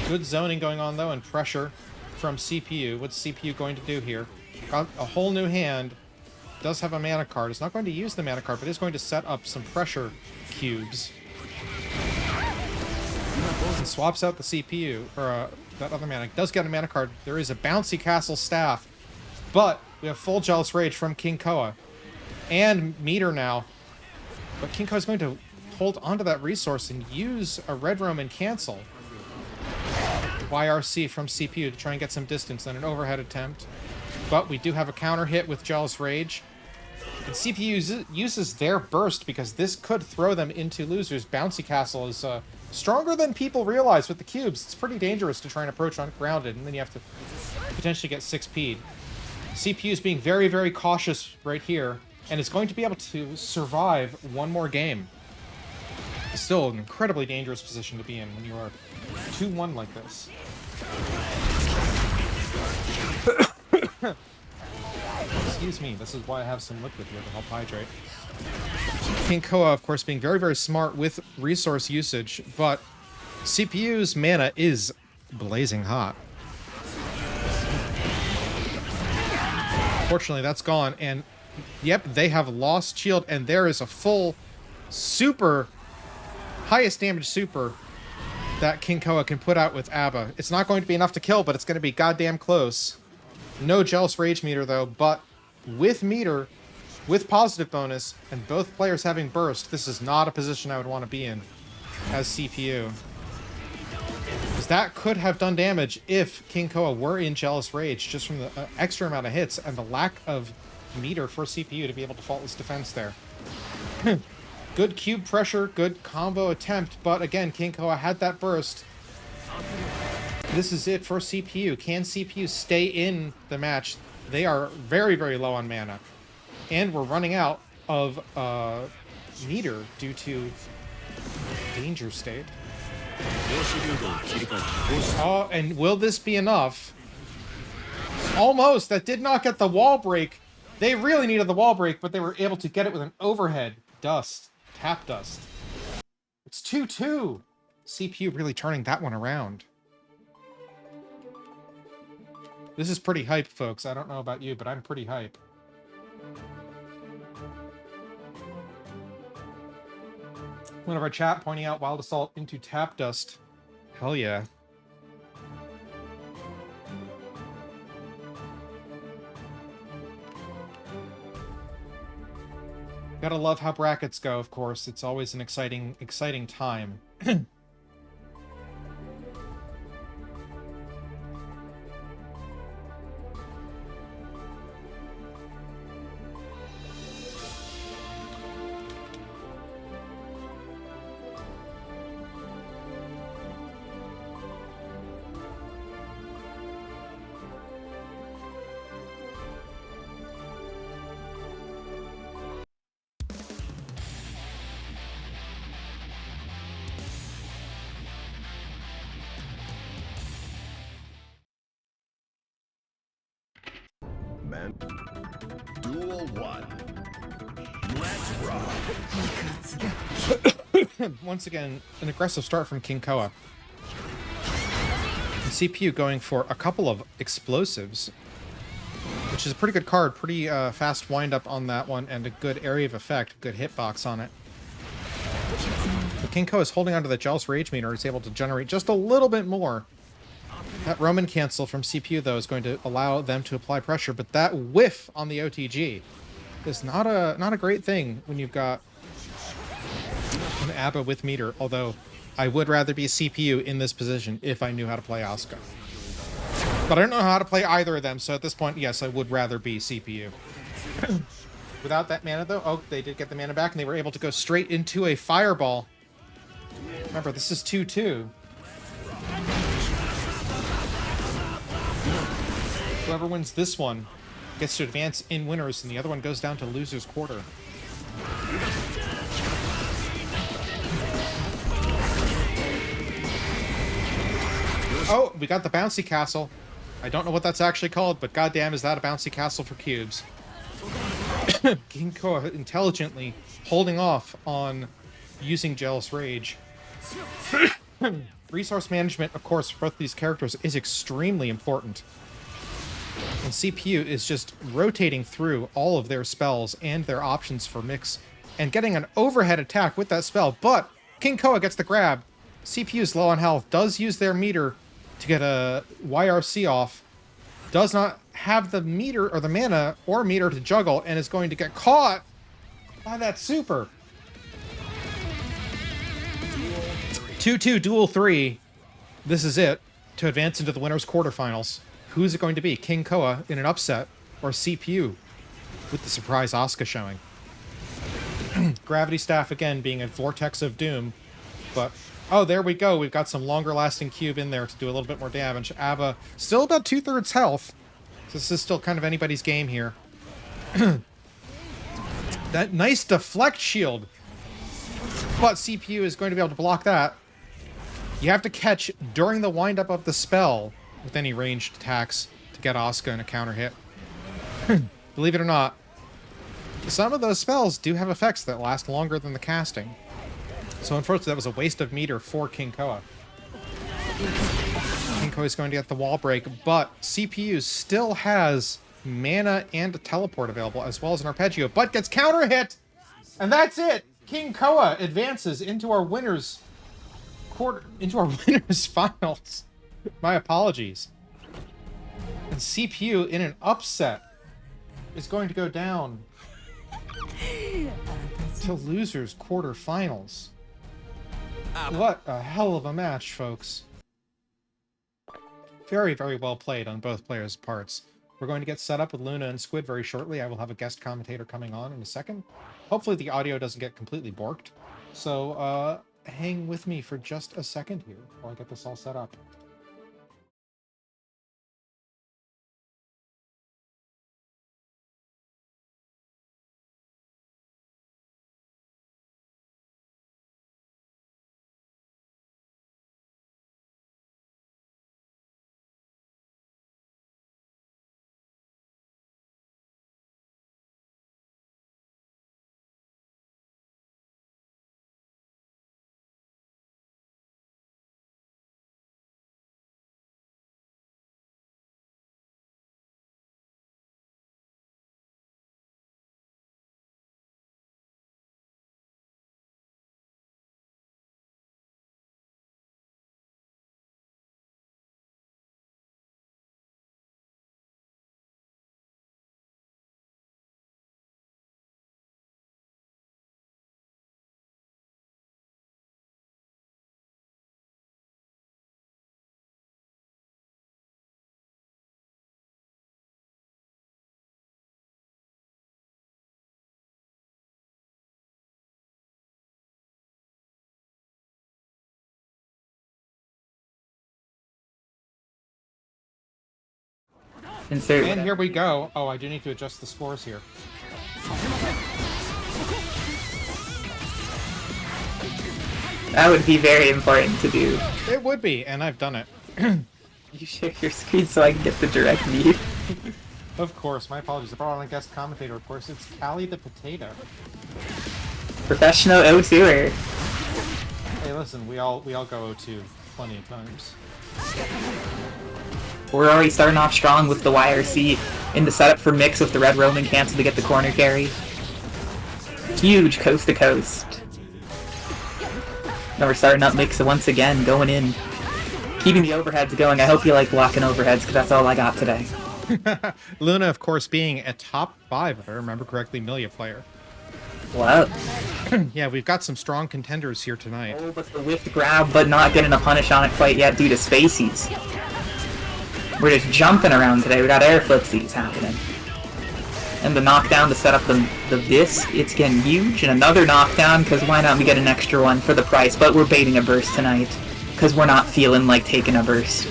Good zoning going on though, and pressure from CPU. What's CPU going to do here? Got a whole new hand. Does have a mana card. It's not going to use the mana card, but is going to set up some pressure cubes. And swaps out the CPU, or that other mana. Does get a mana card. There is a bouncy castle staff, but we have full Jealous Rage from King Koa. And meter now. But King Koa is going to hold onto that resource and use a Red Roam and cancel. YRC from CPU to try and get some distance, then an overhead attempt. But we do have a counter hit with Jealous Rage. And CPU uses their burst because this could throw them into losers. Bouncy Castle is stronger than people realize with the cubes. It's pretty dangerous to try and approach ungrounded, and then you have to potentially get 6P'd. CPU is being very, very cautious right here, and is going to be able to survive one more game. It's still an incredibly dangerous position to be in when you are 2-1 like this. Excuse me, this is why I have some liquid here to help hydrate. King Koa, of course, being very, very smart with resource usage, but CPU's mana is blazing hot. Fortunately, that's gone, and yep, they have lost shield, and there is a full super, highest damage super that King Koa can put out with Abba. It's not going to be enough to kill, but it's going to be goddamn close. No Jealous Rage meter, though, but with meter, with positive bonus, and both players having burst, this is not a position I would want to be in as CPU. Because that could have done damage if King Koa were in Jealous Rage, just from the extra amount of hits and the lack of meter for CPU to be able to faultless defense there. Good cube pressure, good combo attempt, but again, King Koa had that burst. This is it for CPU. Can CPU stay in the match? They are very, very low on mana. And we're running out of meter due to danger state. Oh, and will this be enough? Almost. That did not get the wall break. They really needed the wall break, but they were able to get it with an overhead. Dust. Tap dust. It's 2-2. CPU really turning that one around. This is pretty hype, folks. I don't know about you, but I'm pretty hype. One of our chat pointing out Wild Assault into Tap Dust. Hell yeah. Gotta love how brackets go, of course. It's always an exciting time. command. Duel 1. Let's rock. Once again, an aggressive start from King Koa. The CPU going for a couple of explosives, which is a pretty good card. Pretty fast wind-up on that one, and a good area of effect, good hitbox on it. But King Koa is holding onto the Jealous Rage meter. He's able to generate just a little bit more. That Roman cancel from CPU, though, is going to allow them to apply pressure, but that whiff on the OTG is not a great thing when you've got an ABBA with meter, although I would rather be CPU in this position if I knew how to play Asuka. But I don't know how to play either of them, so at this point, yes, I would rather be CPU. Without that mana, though, oh, they did get the mana back, and they were able to go straight into a fireball. Remember, this is 2-2. Whoever wins this one gets to advance in winners, and the other one goes down to loser's quarter. Oh, we got the bouncy castle. I don't know what that's actually called, but goddamn, is that a bouncy castle for cubes. King Koa intelligently holding off on using Jealous Rage. Resource management, of course, for both these characters is extremely important. And CPU is just rotating through all of their spells and their options for mix and getting an overhead attack with that spell, but King Koa gets the grab. CPU is low on health, does use their meter to get a YRC off, does not have the meter or the mana or meter to juggle, and is going to get caught by that super. 2-2 Duel 3. This is it to advance into the winner's quarterfinals. Who's it going to be? King Koa in an upset, or CPU with the surprise Asuka showing? Gravity Staff again being a vortex of doom, but oh, there we go. We've got some longer lasting cube in there to do a little bit more damage. ABBA still about 2/3 health. So this is still kind of anybody's game here. That nice deflect shield, but CPU is going to be able to block that. You have to catch during the windup of the spell with any ranged attacks to get Asuka in a counter hit. Believe it or not, some of those spells do have effects that last longer than the casting. So unfortunately, that was a waste of meter for King Koa. King Koa is going to get the wall break, but CPU still has mana and a teleport available, as well as an arpeggio, but gets counter hit! And that's it! King Koa advances into our winners finals. My apologies. And CPU in an upset is going to go down to losers quarterfinals. What a hell of a match, folks. Very, very well played on both players' parts. We're going to get set up with Luna and Squid very shortly. I will have a guest commentator coming on in a second. Hopefully the audio doesn't get completely borked. So, hang with me for just a second here while I get this all set up. Insert. And here we go. Oh, I do need to adjust the scores here. That would be very important to do. It would be, and I've done it. You share your screen so I can get the direct view. Of course, my apologies. I brought on a guest commentator, of course. It's Callie the Potato. Professional O2er. Hey, listen, we all go O2 plenty of times. We're already starting off strong with the YRC in the setup for Mix with the red Roman cancel to get the corner carry. Huge coast to coast. Now we're starting up Mix once again, going in. Keeping the overheads going. I hope you like blocking overheads, because that's all I got today. Luna, of course, being a top 5, if I remember correctly, Milia player. What? Yeah, we've got some strong contenders here tonight. Oh, but the whiffed grab, but not getting a punish on it quite yet due to spacies. We're just jumping around today. We got air flitsies happening. And the knockdown to set up the this, it's getting huge. And another knockdown, because why not we get an extra one for the price? But we're baiting a burst tonight, because we're not feeling like taking a burst.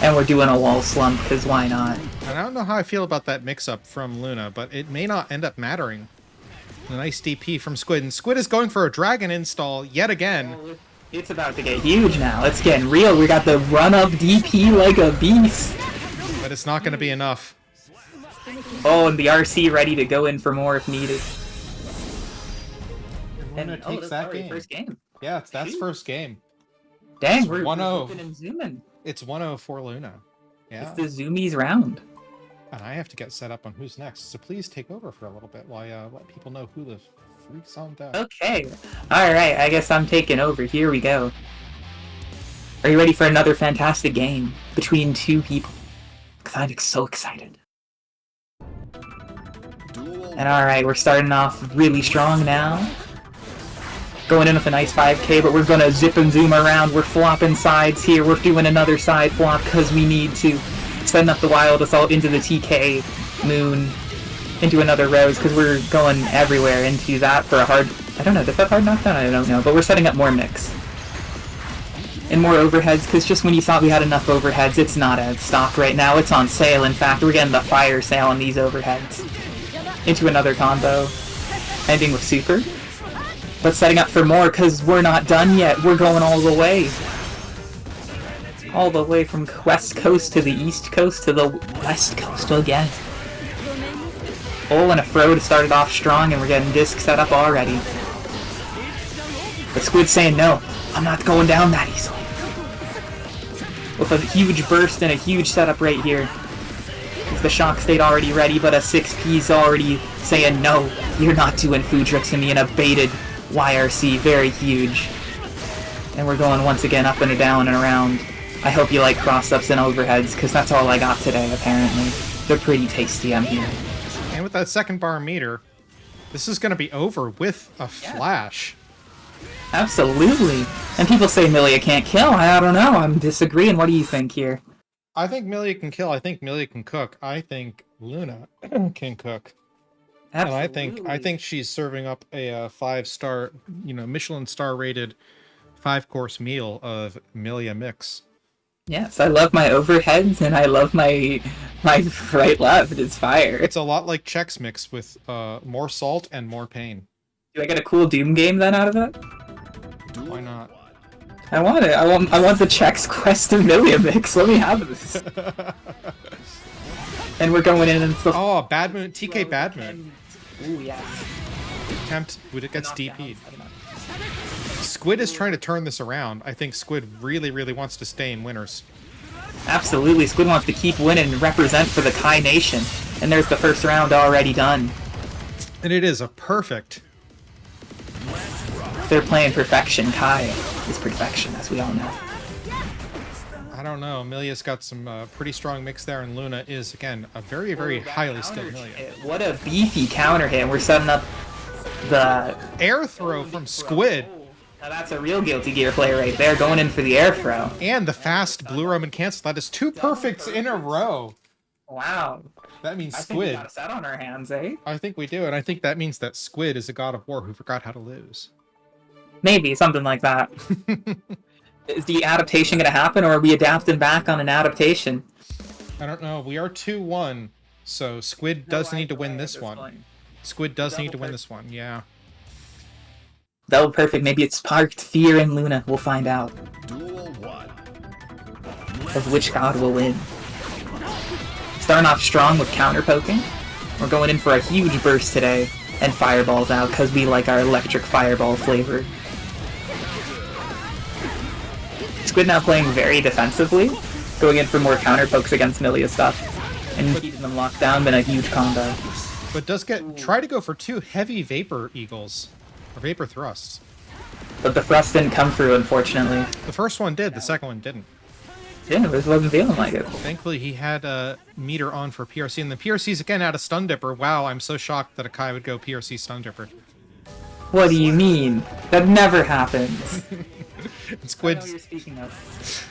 And we're doing a wall slump, because why not? And I don't know how I feel about that mix-up from Luna, but it may not end up mattering. A nice DP from Squid, and Squid is going for a dragon install yet again. It's about to get huge now. It's getting real. We got the run-up DP like a beast. But it's not going to be enough. Oh, and the RC ready to go in for more if needed. And Luna takes that game. First game. Yeah, that's first game. Dang, It's we're 1-0. zooming and zooming. It's 1-0 for Luna. Yeah. It's the zoomies round. And I have to get set up on who's next, so please take over for a little bit while I let people know who the freak's on deck. Okay. Alright, I guess I'm taking over. Here we go. Are you ready for another fantastic game between two people? Because I'm so excited. And alright, we're starting off really strong now. Going in with a nice 5k, but we're gonna zip and zoom around. We're flopping sides here. We're doing another side flop because we need to. Setting up the Wild Assault into the TK Moon, into another Rose, because we're going everywhere into that for a hard... I don't know, does that hard knockdown? I don't know, but we're setting up more Mix. And more overheads, because just when you thought we had enough overheads, it's not at stock right now. It's on sale, in fact. We're getting the fire sale on these overheads. Into another combo. Ending with Super. But setting up for more, because we're not done yet. We're going all the way. All the way from West Coast to the East Coast to the West Coast again. Oh, and a Frode started off strong, and we're getting disc set up already. But Squid's saying, no, I'm not going down that easily. With a huge burst and a huge setup right here. With the shock state already ready, but a 6P's already saying, no, you're not doing food tricks to me, and a baited YRC, very huge. And we're going once again up and down and around. I hope you like cross-ups and overheads, because that's all I got today, apparently. They're pretty tasty, I'm here. And with that second bar meter, this is going to be over with a flash. Absolutely. And people say Milia can't kill. I don't know. I'm disagreeing. What do you think here? I think Milia can kill. I think Milia can cook. I think Luna can cook. Absolutely. And I think she's serving up a 5-star, Michelin star rated 5-course meal of Milia mix. Yes, I love my overheads and I love my right left. It's fire. It's a lot like Chex Mix with more salt and more pain. Do I get a cool Doom game then out of it? Why not? I want it. I want the Chex Quest of Milia mix. Let me have this. And we're going in and oh, Bad Moon, TK Bad Moon. Ooh, yes. Attempt when it gets DP'd. Squid is trying to turn this around. I think Squid really, really wants to stay in winners. Absolutely. Squid wants to keep winning and represent for the Kai Nation. And there's the first round already done. And it is a perfect. If they're playing perfection, Kai is perfection, as we all know. I don't know. Milia's got some pretty strong mix there, and Luna is, again, a very, very highly skilled Milia. What a beefy counter hit. We're setting up the... Air throw from Squid. Now that's a real Guilty Gear play right there, going in for the air throw. And the fast Blue Roman cancel. That is 2 perfects in a row. Wow. That means I think Squid. we got a set on our hands, eh? I think we do, and I think that means that Squid is a god of war who forgot how to lose. Maybe, something like that. Is the adaptation going to happen, or are we adapting back on an adaptation? I don't know. We are 2-1, so Squid does need to win this one. Squid does need to win this one, yeah. Double perfect. Maybe it sparked fear in Luna. We'll find out. Duel 1. Of which god will win. starting off strong with counter poking. We're going in for a huge burst today, and fireballs out because we like our electric fireball flavor. Squid now playing very defensively, going in for more counter pokes against Milia stuff, and keeping them locked down. Been a huge combo. But does try to go for 2 heavy Vapor Eagles, or Vapor Thrusts. But the thrust didn't come through, unfortunately. The first one did, the second one didn't. Yeah, it wasn't feeling like it. Thankfully, he had a meter on for PRC, and the PRC's again out of Stun Dipper. Wow, I'm so shocked that Akai would go PRC Stun Dipper. What do you mean? That never happens. Squid. I know you're speaking of.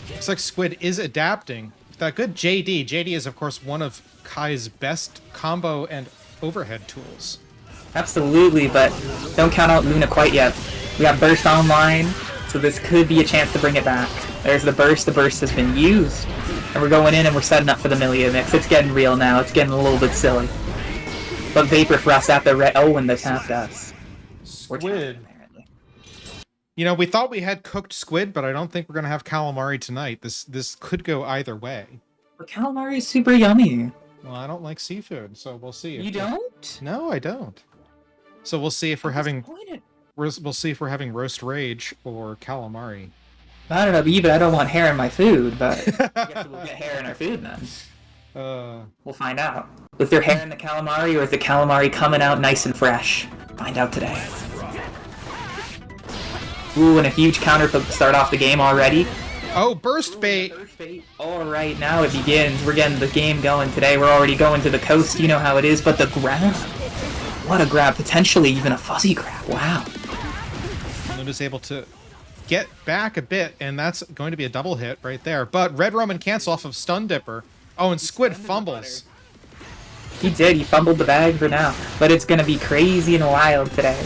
Looks like Squid is adapting. That good JD. JD is, of course, one of Kai's best combo and overhead tools. Absolutely, but don't count out Luna quite yet. We got Burst online, so this could be a chance to bring it back. There's the Burst has been used. And we're going in and we're setting up for the Milia mix. It's getting real now, it's getting a little bit silly. But Vapor Thrust at the and the tap dust. Squid. You know, we thought we had cooked squid, but I don't think we're going to have calamari tonight. This could go either way. But calamari is super yummy. Well, I don't like seafood, so we'll see. You don't? No, I don't. So we'll see if we're having we'll see if we're having roast rage or calamari. I don't know, but I don't want hair in my food, but I guess we'll get hair in our food then. We'll find out. Was there hair in the calamari, or is the calamari coming out nice and fresh? Find out today. Ooh, and a huge counter to start off the game already. Oh, burst bait! Alright, now it begins. We're getting the game going today. We're already going to the coast, you know how it is, but the grab? What a grab, potentially even a fuzzy grab, wow. Luna's able to get back a bit, and that's going to be a double hit right there. But Red Roman cancel off of Stun Dipper. Oh, and Squid fumbles. He did, he fumbled the bag for now, but it's gonna be crazy and wild today.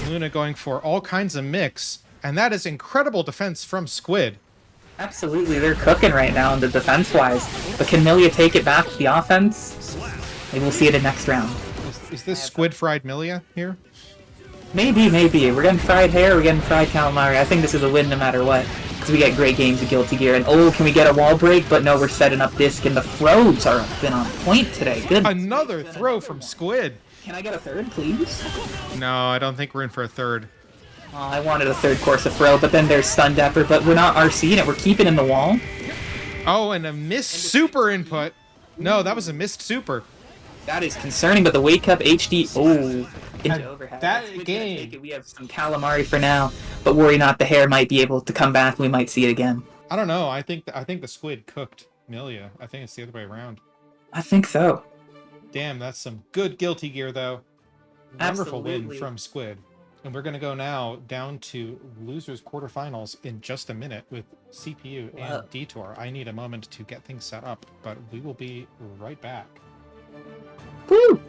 Luna going for all kinds of mix, and that is incredible defense from Squid. Absolutely, they're cooking right now in the defense-wise. But can Milia take it back to the offense? Maybe we'll see it in next round. Is this Squid fried Milia here? Maybe. We're getting fried hair, we're getting fried calamari. I think this is a win no matter what. Because we get great games of Guilty Gear. And oh, can we get a wall break? But no, we're setting up disc, and the throws are been on point today. Good. Another throw from Squid. Can I get a third, please? No, I don't think we're in for a third. Oh, I wanted a third course of throw, but then there's Stun Dapper, but we're not RCing it, we're keeping in the wall. Oh, and a missed super input. No, that was a missed super. That is concerning, but the Wake Up HD, into overhead. That game. We have some calamari for now, but worry not, the hair might be able to come back, we might see it again. I don't know, I think the Squid cooked Milia. I think it's the other way around. I think so. Damn, that's some good Guilty Gear, though. Wonderful win from Squid. And we're going to go now down to losers quarterfinals in just a minute with CPU and Detour. I need a moment to get things set up, but we will be right back. Woo!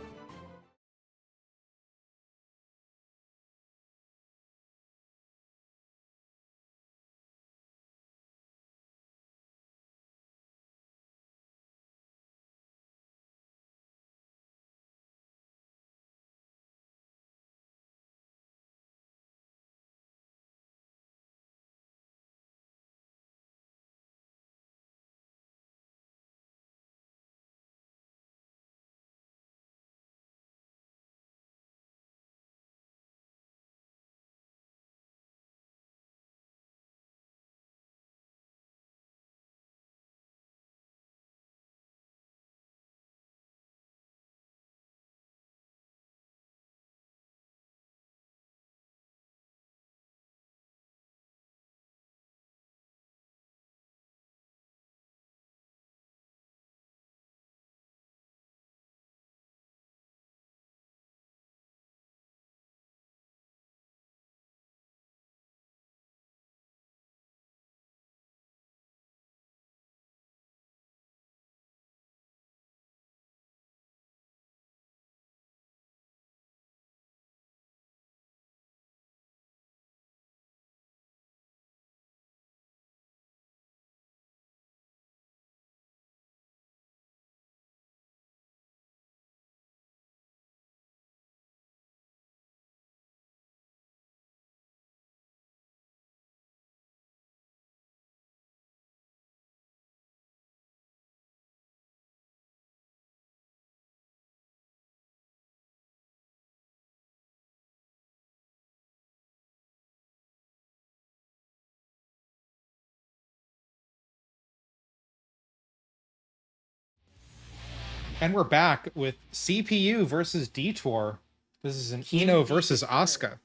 And we're back with CPU versus Detour. This is an Ino versus Asuka.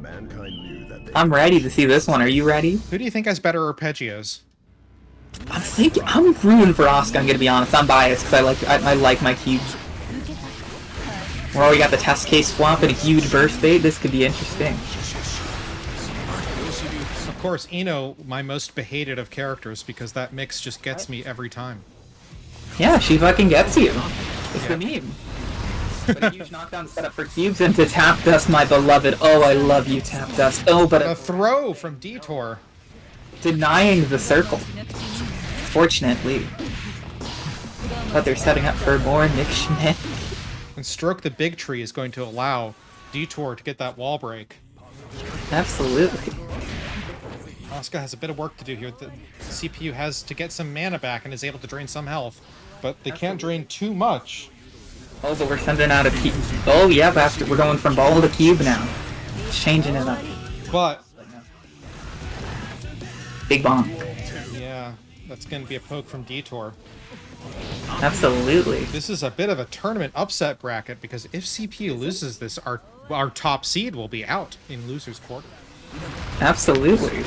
Mankind knew that they I'm ready to see this one. Are you ready? Who do you think has better arpeggios? I'm rooting for Asuka. I'm gonna be honest. I'm biased because I like my cubes. We're already got the test case flop and a huge burst bait. This could be interesting. Of course, Ino, my most hated of characters, because that mix just gets me every time. Yeah, she fucking gets you. It's the meme. But a huge knockdown set up for cubes into Tap Dust, my beloved. Oh, I love you, Tap Dust. Oh, but A throw from Detour. denying the circle. Fortunately. But they're setting up for more Nick Schmidt. And Stroke the Big Tree is going to allow Detour to get that wall break. Absolutely. Asuka has a bit of work to do here. The CPU has to get some mana back and is able to drain some health, but they can't drain too much. Oh, but we're sending out a cube. Oh, yep, after we're going from ball to cube now. Changing it up. But, Big bonk. yeah, that's going to be a poke from Detour. Absolutely. This is a bit of a tournament upset bracket, because if CPU loses this, our top seed will be out in loser's quarter. Absolutely.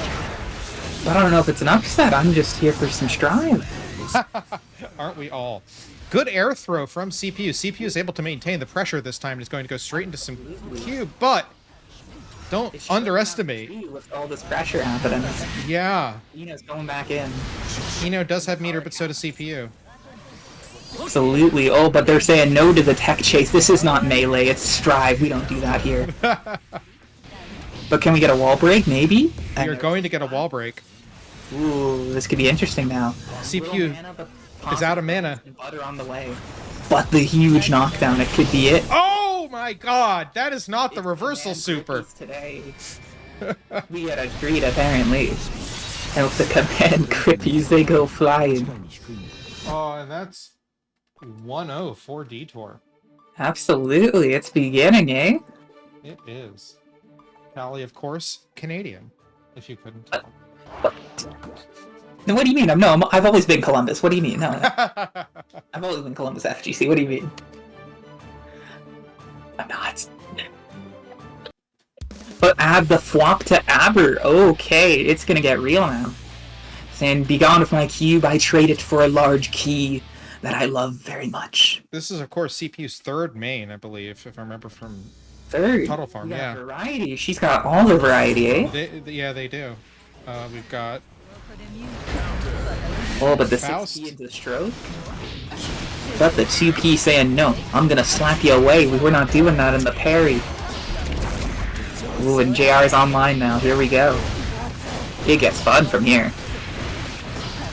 But I don't know if it's an upset. I'm just here for some strive. Aren't we all? Good air throw from CPU. CPU is able to maintain the pressure this time and is going to go straight into some cube, but don't underestimate. With all this pressure happening. Yeah. Ino's going back in. Ino does have meter, but so does CPU. Absolutely. Oh, but they're saying no to the tech chase. This is not melee, it's strive. We don't do that here. But can we get a wall break? Maybe? You're going to get a wall break. Ooh, this could be interesting now. CPU is out of mana. Butter on the way. But the huge knockdown, it could be it. Oh my god, that is not the reversal super. Today. We had agreed, apparently. And with the command grippies, they go flying. Oh, and that's 1-0 for Detour. Absolutely, it's beginning, eh? It is. Callie, of course, Canadian, if you couldn't tell. No, what do you mean? I've always been Columbus. What do you mean? No. I've always been Columbus FGC. What do you mean? I'm not. But add the flop to Aber. Okay, it's gonna get real now. And be gone with my cube. I trade it for a large key that I love very much. This is, of course, CPU's third main, I believe, if I remember from Third. Tuttle Farm. We got Yeah. variety. She's got all the variety, eh? Yeah, they do. We've got Oh, but the Faust. 6P into stroke? But the 2P saying, no, I'm gonna slap you away. We're not doing that in the parry. Ooh, and JR's online now. Here we go. It gets fun from here.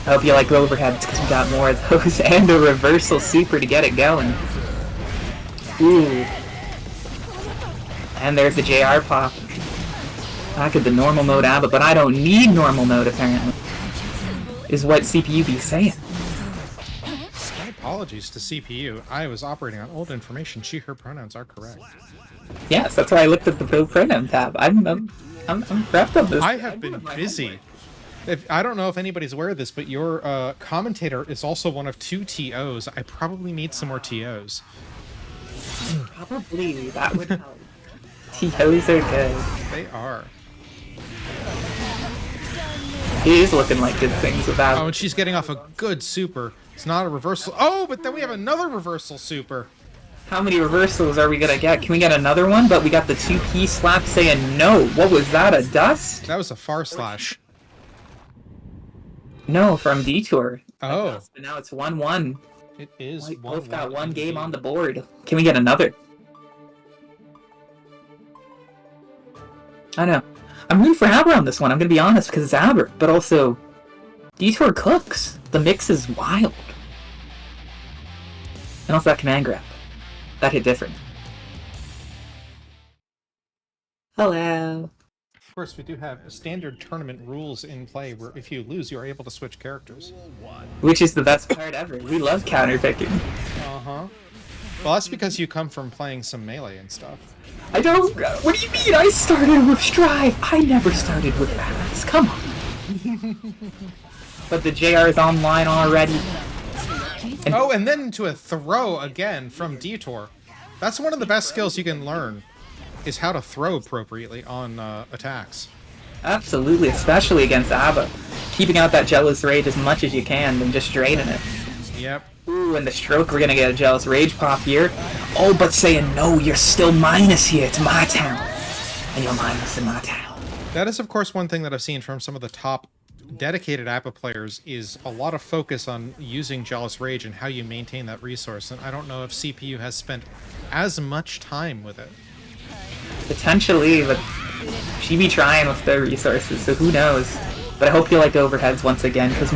I hope you like overheads, because we got more of those, and a reversal super to get it going. Ooh. And there's the JR pop. Back at the normal mode ABBA, but I don't need normal mode, apparently. Is what CPU be saying. my apologies to CPU. I was operating on old information. She, her pronouns are correct. Yes, that's why I looked at the pronoun tab. I'm prepped on this. I have been busy. I don't know if anybody's aware of this, but your commentator is also one of 2 TOs. I probably need some more TOs. Probably that would help. TOs are good. They are. It is looking like good things without. Oh, and she's getting off a good super. It's not a reversal. Oh, but then we have another reversal super. How many reversals are we gonna get? Can we get another one? But we got the 2P slap saying no. What was that? A dust? That was a far slash. No, from Detour. Oh. But now it's 1-1. It is We one. both got one game on the board. Can we get another? I know. I'm rooting for Aber on this one, I'm gonna be honest, because it's Aber. But also, Detour cooks. The mix is wild. And also that command grab. That hit different. Hello. Of course, we do have standard tournament rules in play where if you lose, you are able to switch characters. Which is the best part ever. We love counterpicking. Uh-huh. Well, that's because you come from playing some melee and stuff. I don't... What do you mean? I started with Strive. I never started with Max. Come on. But the JR is online already. Oh, and then into a throw again from Detour. That's one of the best skills you can learn, is how to throw appropriately on attacks. Absolutely, especially against Abba. Keeping out that Jealous Rage as much as you can and just draining it. Yep. Ooh, and the stroke, we're gonna get a Jealous Rage pop here. Oh, but saying no, you're still minus here. It's my town. And you're minus in my town. That is, of course, one thing that I've seen from some of the top dedicated APA players is a lot of focus on using Jealous Rage and how you maintain that resource. And I don't know if CPU has spent as much time with it. Potentially, but she be trying with the resources, so who knows. But I hope you like overheads once again, because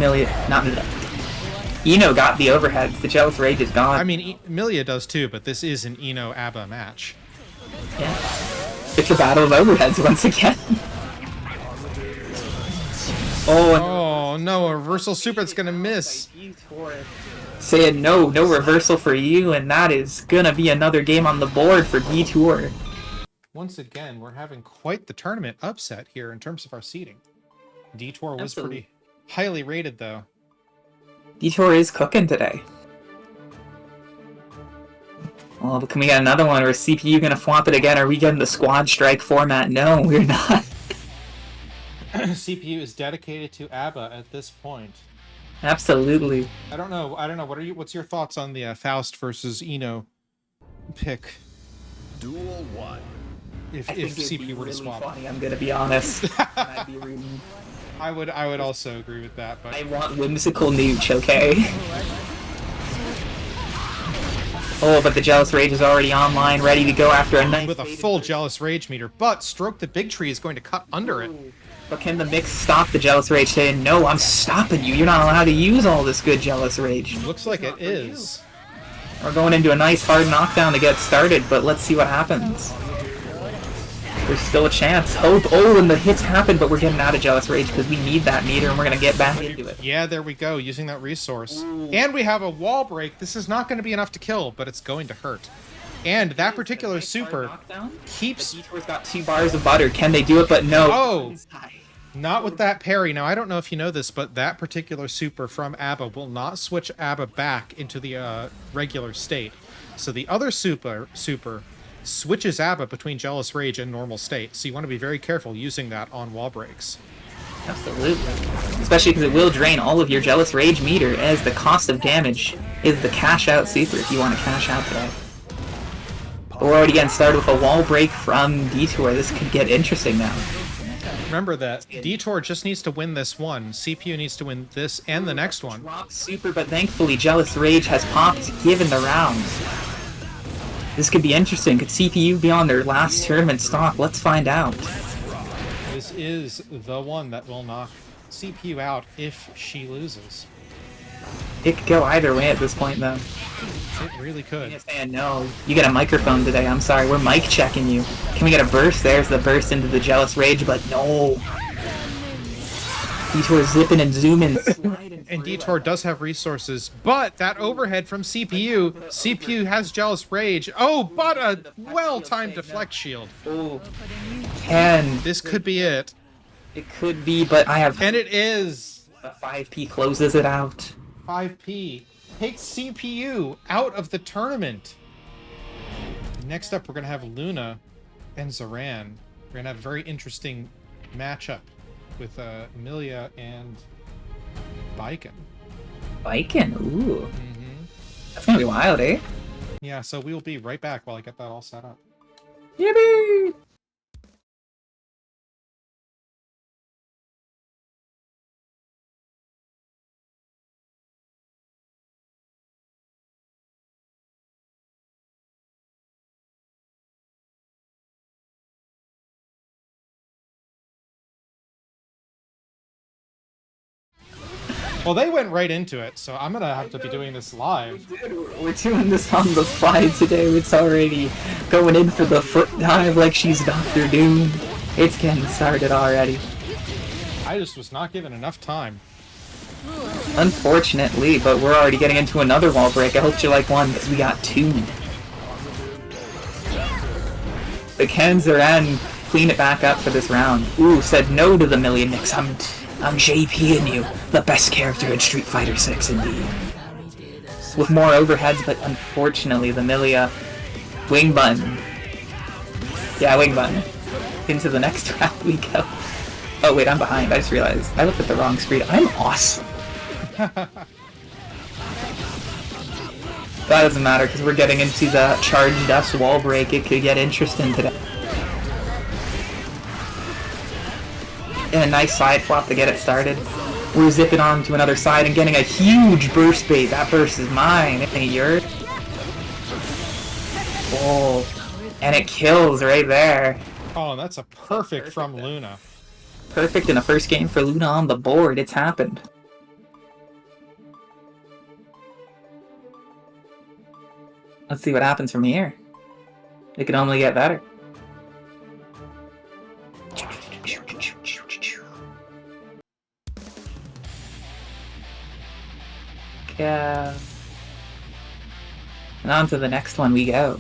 Eno got the overheads. The Jealous Rage is gone. I mean, Milia does too, but this is an Eno-ABBA match. Yeah. It's a battle of overheads once again. Oh, no, a reversal super, it's gonna miss. Saying no reversal for you, and that is gonna be another game on the board for Detour. Once again, we're having quite the tournament upset here in terms of our seeding. Detour was pretty highly rated, though. Detour is cooking today. Oh, but can we get another one, or is CPU gonna flop it again? Are we getting the squad strike format? No, we're not. CPU is dedicated to ABBA at this point. Absolutely. I don't know. What's your thoughts on the Faust versus Eno pick? Duel 1. If I think CPU were to swap, funny, I'm gonna be honest. I'd be reading. I would also agree with that. But I want whimsical nooch, okay? Oh, but the Jealous Rage is already online, ready to go after a nice... with a full Jealous Rage meter, but Stroke the Big Tree is going to cut under it. But can the mix stop the Jealous Rage, saying, no, I'm stopping you, you're not allowed to use all this good Jealous Rage? Looks like it is. We're going into a nice hard knockdown to get started, but let's see what happens. There's still a chance. Hope. Oh, and the hits happen, but we're getting out of Jealous Rage because we need that meter and we're going to get back into it. Yeah, there we go, using that resource. And we have a wall break. This is not going to be enough to kill, but it's going to hurt. And that particular super keeps... Detour's got 2 bars of butter. Can they do it? But no. Oh! Not with that parry. Now, I don't know if you know this, but that particular super from ABBA will not switch ABBA back into the regular state. So the other super switches ABBA between Jealous Rage and normal state. So you want to be very careful using that on wall breaks. Absolutely. Especially because it will drain all of your Jealous Rage meter, as the cost of damage is the cash out super if you want to cash out today. But we're already getting started with a wall break from Detour. This could get interesting now. Remember that Detour just needs to win this one. CPU needs to win this and the next one. Drop super, but thankfully Jealous Rage has popped, given the rounds. This could be interesting. Could CPU be on their last tournament stock? Let's find out. This is the one that will knock CPU out if she loses. It could go either way at this point, though. It really could. You're saying no. You get a microphone today. I'm sorry. We're mic checking you. Can we get a burst? There's the burst into the Jealous Rage, but no. Detour zipping and zooming. And Detour does have resources, but that overhead from CPU has Jealous Rage. Oh, but a well-timed deflect shield. Oh. This could be it. It could be, but I have... And it is. A 5P closes it out. 5P takes CPU out of the tournament. Next up, we're going to have Luna and Zoran. We're going to have a very interesting matchup with Milia and Baiken. Baiken? Ooh. That's going to be wild, eh? Yeah, so we will be right back while I get that all set up. Yippee! Well, they went right into it, so I'm gonna have to be doing this live. We're doing this on the fly today. It's already going in for the foot dive like she's Dr. Doom. It's getting started already. I just was not given enough time. Unfortunately, but we're already getting into another wall break. I hope you like one, because we got 2. The Ken Zoran clean it back up for this round. Ooh, said no to the million mix. I'm JP and you, the best character in Street Fighter 6 indeed. with more overheads, but unfortunately the Milia wing button. Yeah, wing button. Into the next round we go. Oh wait, I'm behind. I just realized. I looked at the wrong screen. I'm awesome. That doesn't matter because we're getting into the charged dust wall break. It could get interesting today. And a nice side flop to get it started. We're zipping on to another side and getting a huge burst bait. That burst is mine. It ain't yours. Oh, and it kills right there. Oh, that's a perfect from Luna. Perfect in the first game for Luna on the board. It's happened. Let's see what happens from here. It can only get better. Yeah. And on to the next one we go.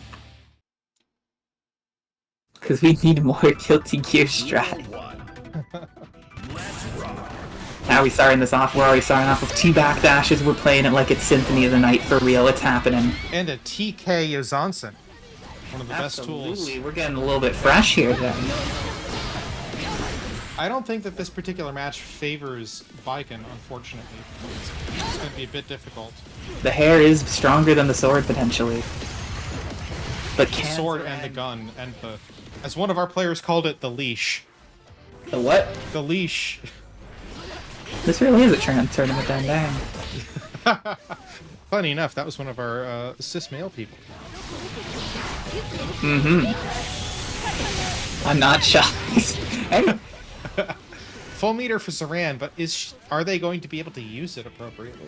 Because we need more Guilty Gear strat. How are we starting this off? We're already starting off with 2 backdashes. We're playing it like it's Symphony of the Night for real. It's happening. And a TK Yozansen. One of the best tools. Absolutely. We're getting a little bit fresh here then. I don't think that this particular match favors Viken, unfortunately. It's going to be a bit difficult. The hair is stronger than the sword, potentially. But The sword and the gun and the... As one of our players called it, the leash. The what? The leash. This really is a trans tournament then, dang. Funny enough, that was one of our cis male people. Mm-hmm. I'm not shocked. Hey. Full meter for Zoran, but are they going to be able to use it appropriately?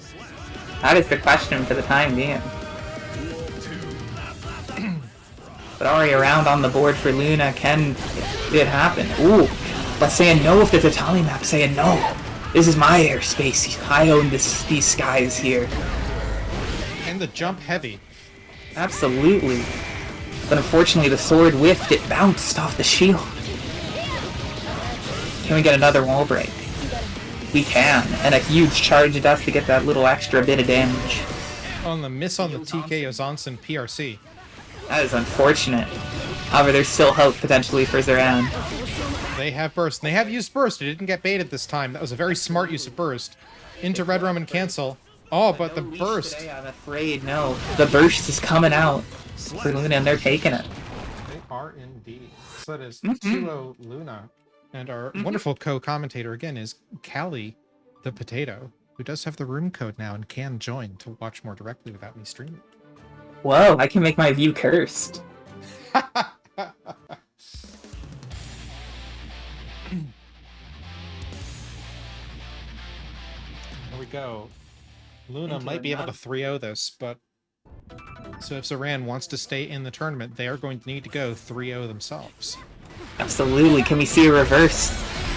That is the question for the time being. But already around on the board for Luna, can it happen? Ooh, but saying no with the tatami map, saying no. This is my airspace. I own these skies here. And the jump heavy. Absolutely. But unfortunately the sword whiffed, it bounced off the shield. Can we get another wall break? We can, and a huge charge of dust to get that little extra bit of damage. On the miss on the TK Yozansen PRC. That is unfortunate. However, there's still hope potentially for Zoran. They have burst, and they have used burst. It didn't get baited this time. That was a very smart use of burst. Into Red Rum and cancel. Oh, but the burst. Today, I'm afraid, no. The burst is coming out for Luna, and they're taking it. They are indeed. So that is 2-0 Luna. And our wonderful co-commentator, again, is Callie the Potato, who does have the room code now and can join to watch more directly without me streaming. Whoa, I can make my view cursed. There we go. Luna might be able to 3-0 this, but... So if Zoran wants to stay in the tournament, they are going to need to go 3-0 themselves. Absolutely. Can we see a reverse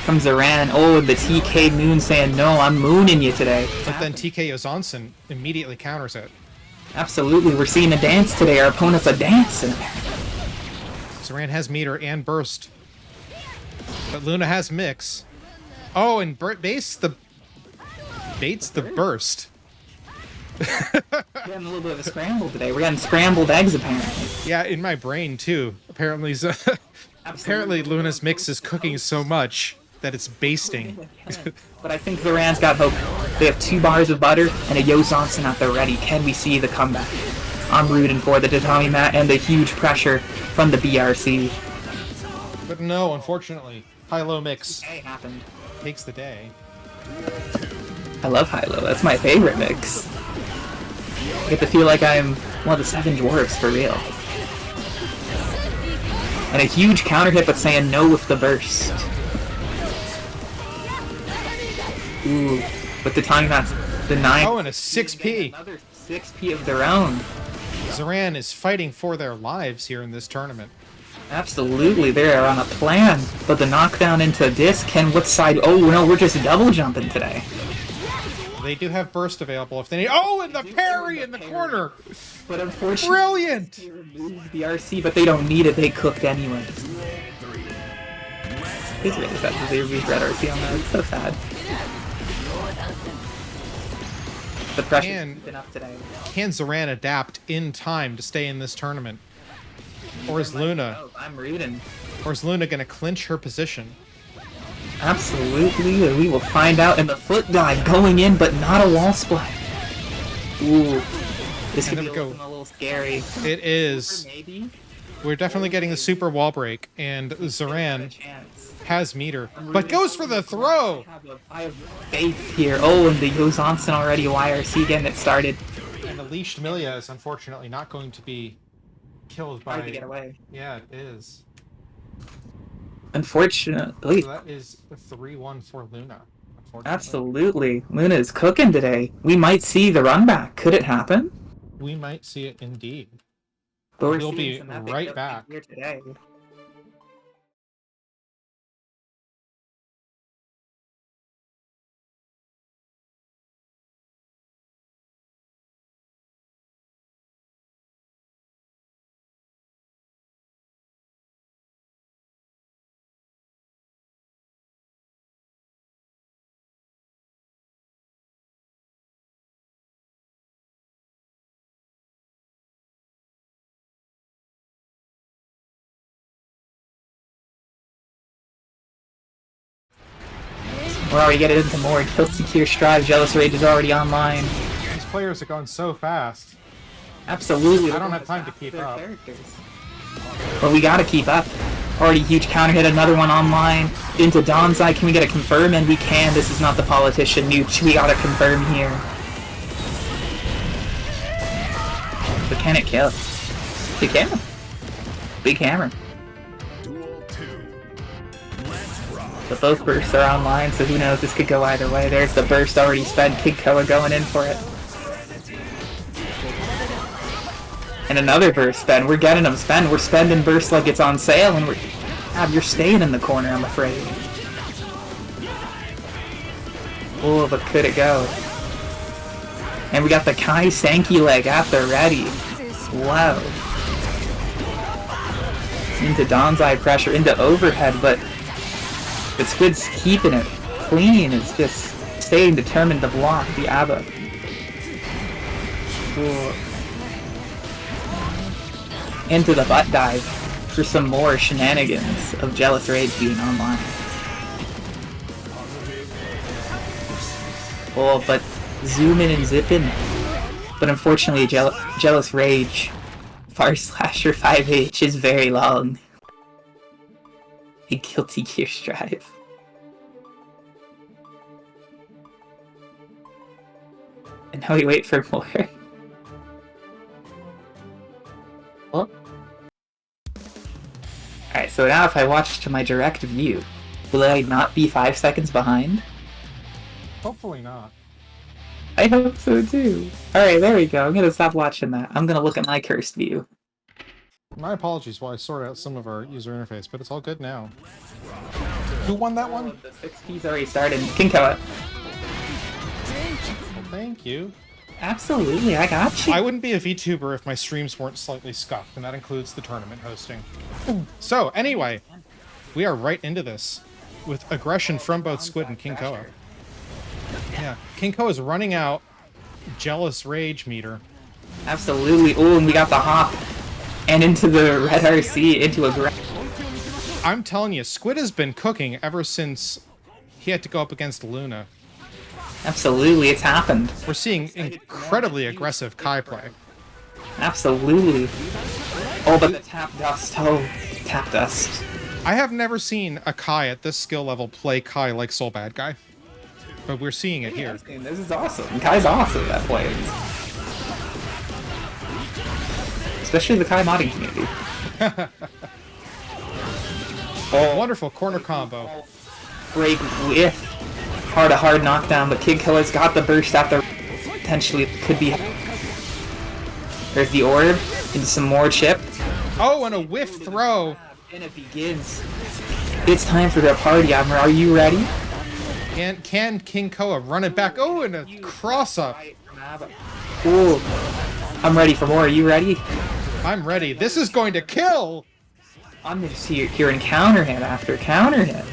from Zoran? Oh, the TK Moon saying, no, I'm mooning you today. But then TK Yozansen immediately counters it. Absolutely. We're seeing a dance today. Our opponent's a dancing. Zoran has meter and burst. But Luna has mix. Oh, and baits the burst. We're getting a little bit of a scramble today. We're getting scrambled eggs, apparently. Yeah, in my brain, too. Apparently, apparently Luna's mix is cooking so much that it's basting. But I think Zoran's got hope. They have 2 bars of butter and a Yozansen at the ready. Can we see the comeback? I'm rooting for the tatami mat and the huge pressure from the BRC. But no, unfortunately, high-low mix Happened. takes the day. I love high-low. That's my favorite mix. I get to feel like I'm one of the 7 dwarves for real. And a huge counter hit, but saying no with the burst. Ooh, but the time that's the 9. Oh, and a 6P. Another 6P of their own. Zoran is fighting for their lives here in this tournament. Absolutely, they are on a plan. But the knockdown into disc, can what side? Oh no, we're just double jumping today. They do have burst available if they need. Oh, and the parry in the corner. But unfortunately, Brilliant. they removed the RC, but they don't need it. They cooked anyways. It's really sad that they removed that RC on that. It's so sad. The pressure's Can- keeping up today. Can Zoran adapt in time to stay in this tournament? Or is Luna Oh, I'm rooting. gonna clinch her position? Absolutely, we will find out. In the foot dive going in, but not a wall splat. Ooh, this could And be there we looking a little scary. It is. Maybe. We're definitely getting the super wall break, and Zoran Chance. has meter, but goes for the throw! I have faith here. Oh, and the Yozansen already YRC getting it started. And the leashed Milia is unfortunately not going to be killed by... Hard to get away. Yeah, it is. Unfortunately. So that is 3-1 for Luna. Unfortunately. Absolutely. Luna is cooking today. We might see the run back. Could it happen? We might see it indeed. But we're We'll seeing be some epic right stuff back. here today. We're already getting into more. Kill Secure Strive. Jealous Rage is already online. These players are going so fast. Absolutely. I don't have time to keep up. But we gotta keep up. Already huge counter hit, another one online. Into Donzai, can we get a confirm? And we can. This is not the politician nooch. We gotta confirm here. But can it kill? It can. Big hammer. Duel 2. Let's rock. But both bursts are online, so who knows, this could go either way. There's the burst already spent, Kid Koa going in for it. And another burst spend, we're getting them spend, we're spending burst like it's on sale, and you're staying in the corner, I'm afraid. Oh, but could it go? And we got the Kai Sankey leg at the ready. Wow. Into Donzai pressure, into overhead, but the Squid's keeping it clean. It's just staying determined to block the ABBA. Cool. Into the butt dive for some more shenanigans of Jealous Rage being online. Oh, but zoom in and zip in. But unfortunately, Jealous Rage Far Slasher 5H is very long. A Guilty Gear Strive. And now we wait for more. Well. Alright, so now if I watch to my direct view, will I not be 5 seconds behind? Hopefully not. I hope so too. Alright, there we go. I'm gonna stop watching that. I'm gonna look at my cursed view. My apologies while I sort out some of our user interface, but it's all good now. Who won that one? The 6P's already started. King Koa. Well, thank you. Absolutely, I got you. I wouldn't be a VTuber if my streams weren't slightly scuffed, and that includes the tournament hosting. So, anyway, we are right into this, with aggression from both Squid and King Koa. Yeah, King Koa is running out Jealous Rage meter. Absolutely. Oh, and we got the hop. And into the red RC, into a I'm telling you, Squid has been cooking ever since he had to go up against Luna. Absolutely, it's happened. We're seeing incredibly aggressive Kai play. Absolutely. Oh, but the tap dust. Oh, tap dust. I have never seen a Kai at this skill level play Kai like Soul Bad Guy. But we're seeing it here. This is awesome. Kai's awesome at playing. Especially the Kai modding community. Oh, wonderful corner combo. Break with hard knockdown, but Kid Koa's got the burst at the potentially could be. There's the orb into some more chip. Oh, and a whiff throw. And it begins. It's time for the party, Admiral. Are you ready? Can King Koa run it back? Oh, and a cross up. Ooh. I'm ready for more. Are you ready? I'm ready. This is going to kill. I'm just hearing counter hit after counter hit.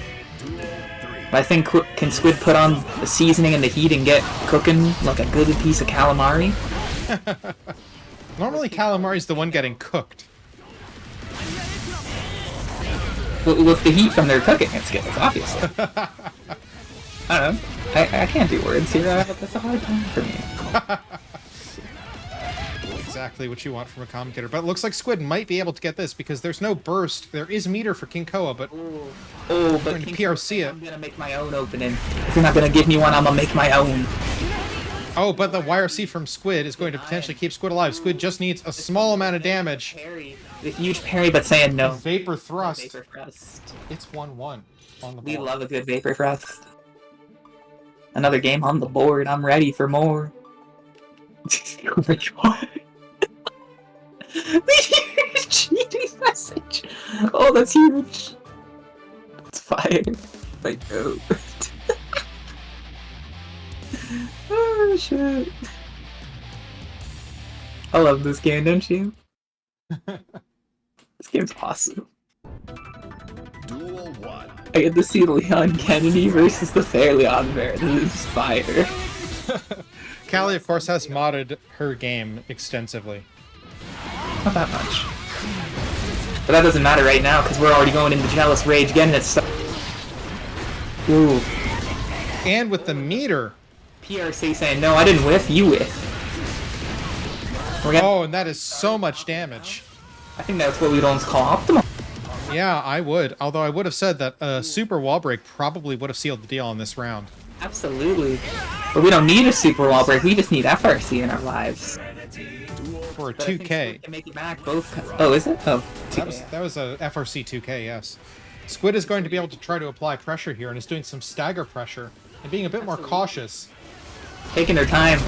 But I think can Squid put on the seasoning and the heat and get cooking like a good piece of calamari? Normally calamari's the one getting cooked. Well, with the heat from their cooking, it's good, obviously. I don't know. I can't do words here. That's a hard time for me. Exactly what you want from a commentator. But it looks like Squid might be able to get this because there's no burst. There is meter for King Koa, but but going to PRC it. I'm gonna make my own opening. If you're not gonna give me one, I'm gonna make my own. Oh, but the YRC from Squid is going to potentially keep Squid alive. Squid just needs a small amount of damage. Parry. The huge parry, but saying no. Vapor thrust. Vapor thrust. It's 1-1 on the board. We love a good vapor thrust. Another game on the board. I'm ready for more. Oh my god. The huge cheating message. Oh, that's huge. It's fire. My goat. Oh shit. I love this game, don't you? This game's awesome. Duel 1. I get to see Leon Kennedy versus the Fair Leon Bear. This is fire. Callie, of course, has modded her game extensively. Not that much. But that doesn't matter right now, because we're already going into Jealous Rage, getting it stuck. Ooh. And with the meter. PRC saying, no, I didn't whiff, you whiff. Oh, and that is so much damage. I think that's what we'd almost call optimal. Yeah, I would. Although I would have said that a super wall break probably would have sealed the deal on this round. Absolutely. But we don't need a super wall break, we just need FRC in our lives. For a But 2K. can make it back both. Oh, is it? Oh, 2K. That was a FRC 2K, yes. Squid is going to be able to try to apply pressure here and is doing some stagger pressure and being a bit more cautious. Taking their time.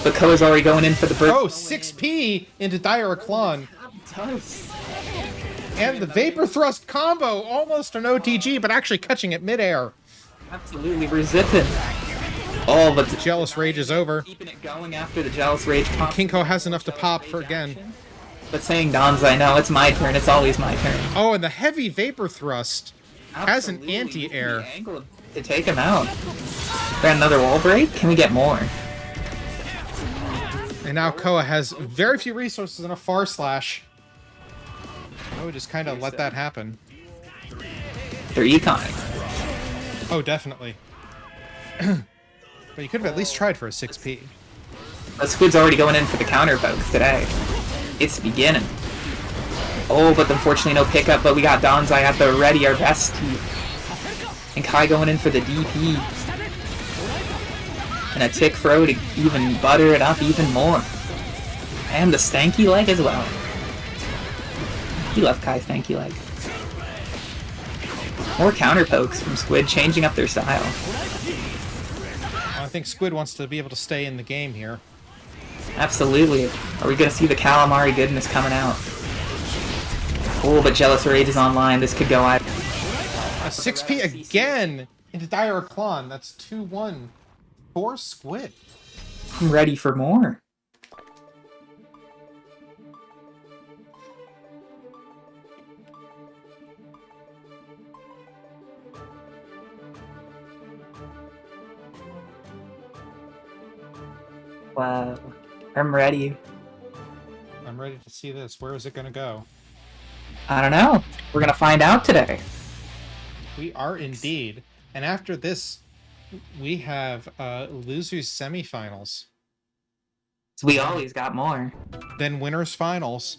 But Koa's already going in for the burst. Oh, 6P into Dire Eclon. And the Vapor Thrust combo, almost an OTG, but actually catching it midair. Absolutely, we're zipping. Oh, but The Jealous Rage is over. keeping it going after the Jealous Rage pop. King Ko has enough to pop for again. But saying Donzai, no, it's my turn. It's always my turn. Oh, and the heavy Vapor Thrust has an Absolutely. anti-air. The angle to take him out. Got another wall break? Can we get more? And now Koa has very few resources and a far slash. I would just kind of let that happen. They're econing. Oh, definitely. But you could have at least tried for a 6P. But Squid's already going in for the counter pokes today. It's beginning. Oh, but unfortunately no pickup, but we got Donzai at the ready, our best team. And Kai going in for the DP. And a tick throw to even butter it up even more. And the stanky leg as well. You love Kai's stanky leg. More counter pokes from Squid, changing up their style. I think Squid wants to be able to stay in the game here. Absolutely. Are we gonna see the calamari goodness coming out? Oh, but Jealous Rage is online. This could go out. A 6P again into Dire Eclon. That's 2-1 for Squid. I'm ready for more. Wow. I'm ready. I'm ready to see this. Where is it going to go? I don't know. We're gonna find out today. We are indeed. And after this, we have losers semifinals. So we always got more. Then winners finals.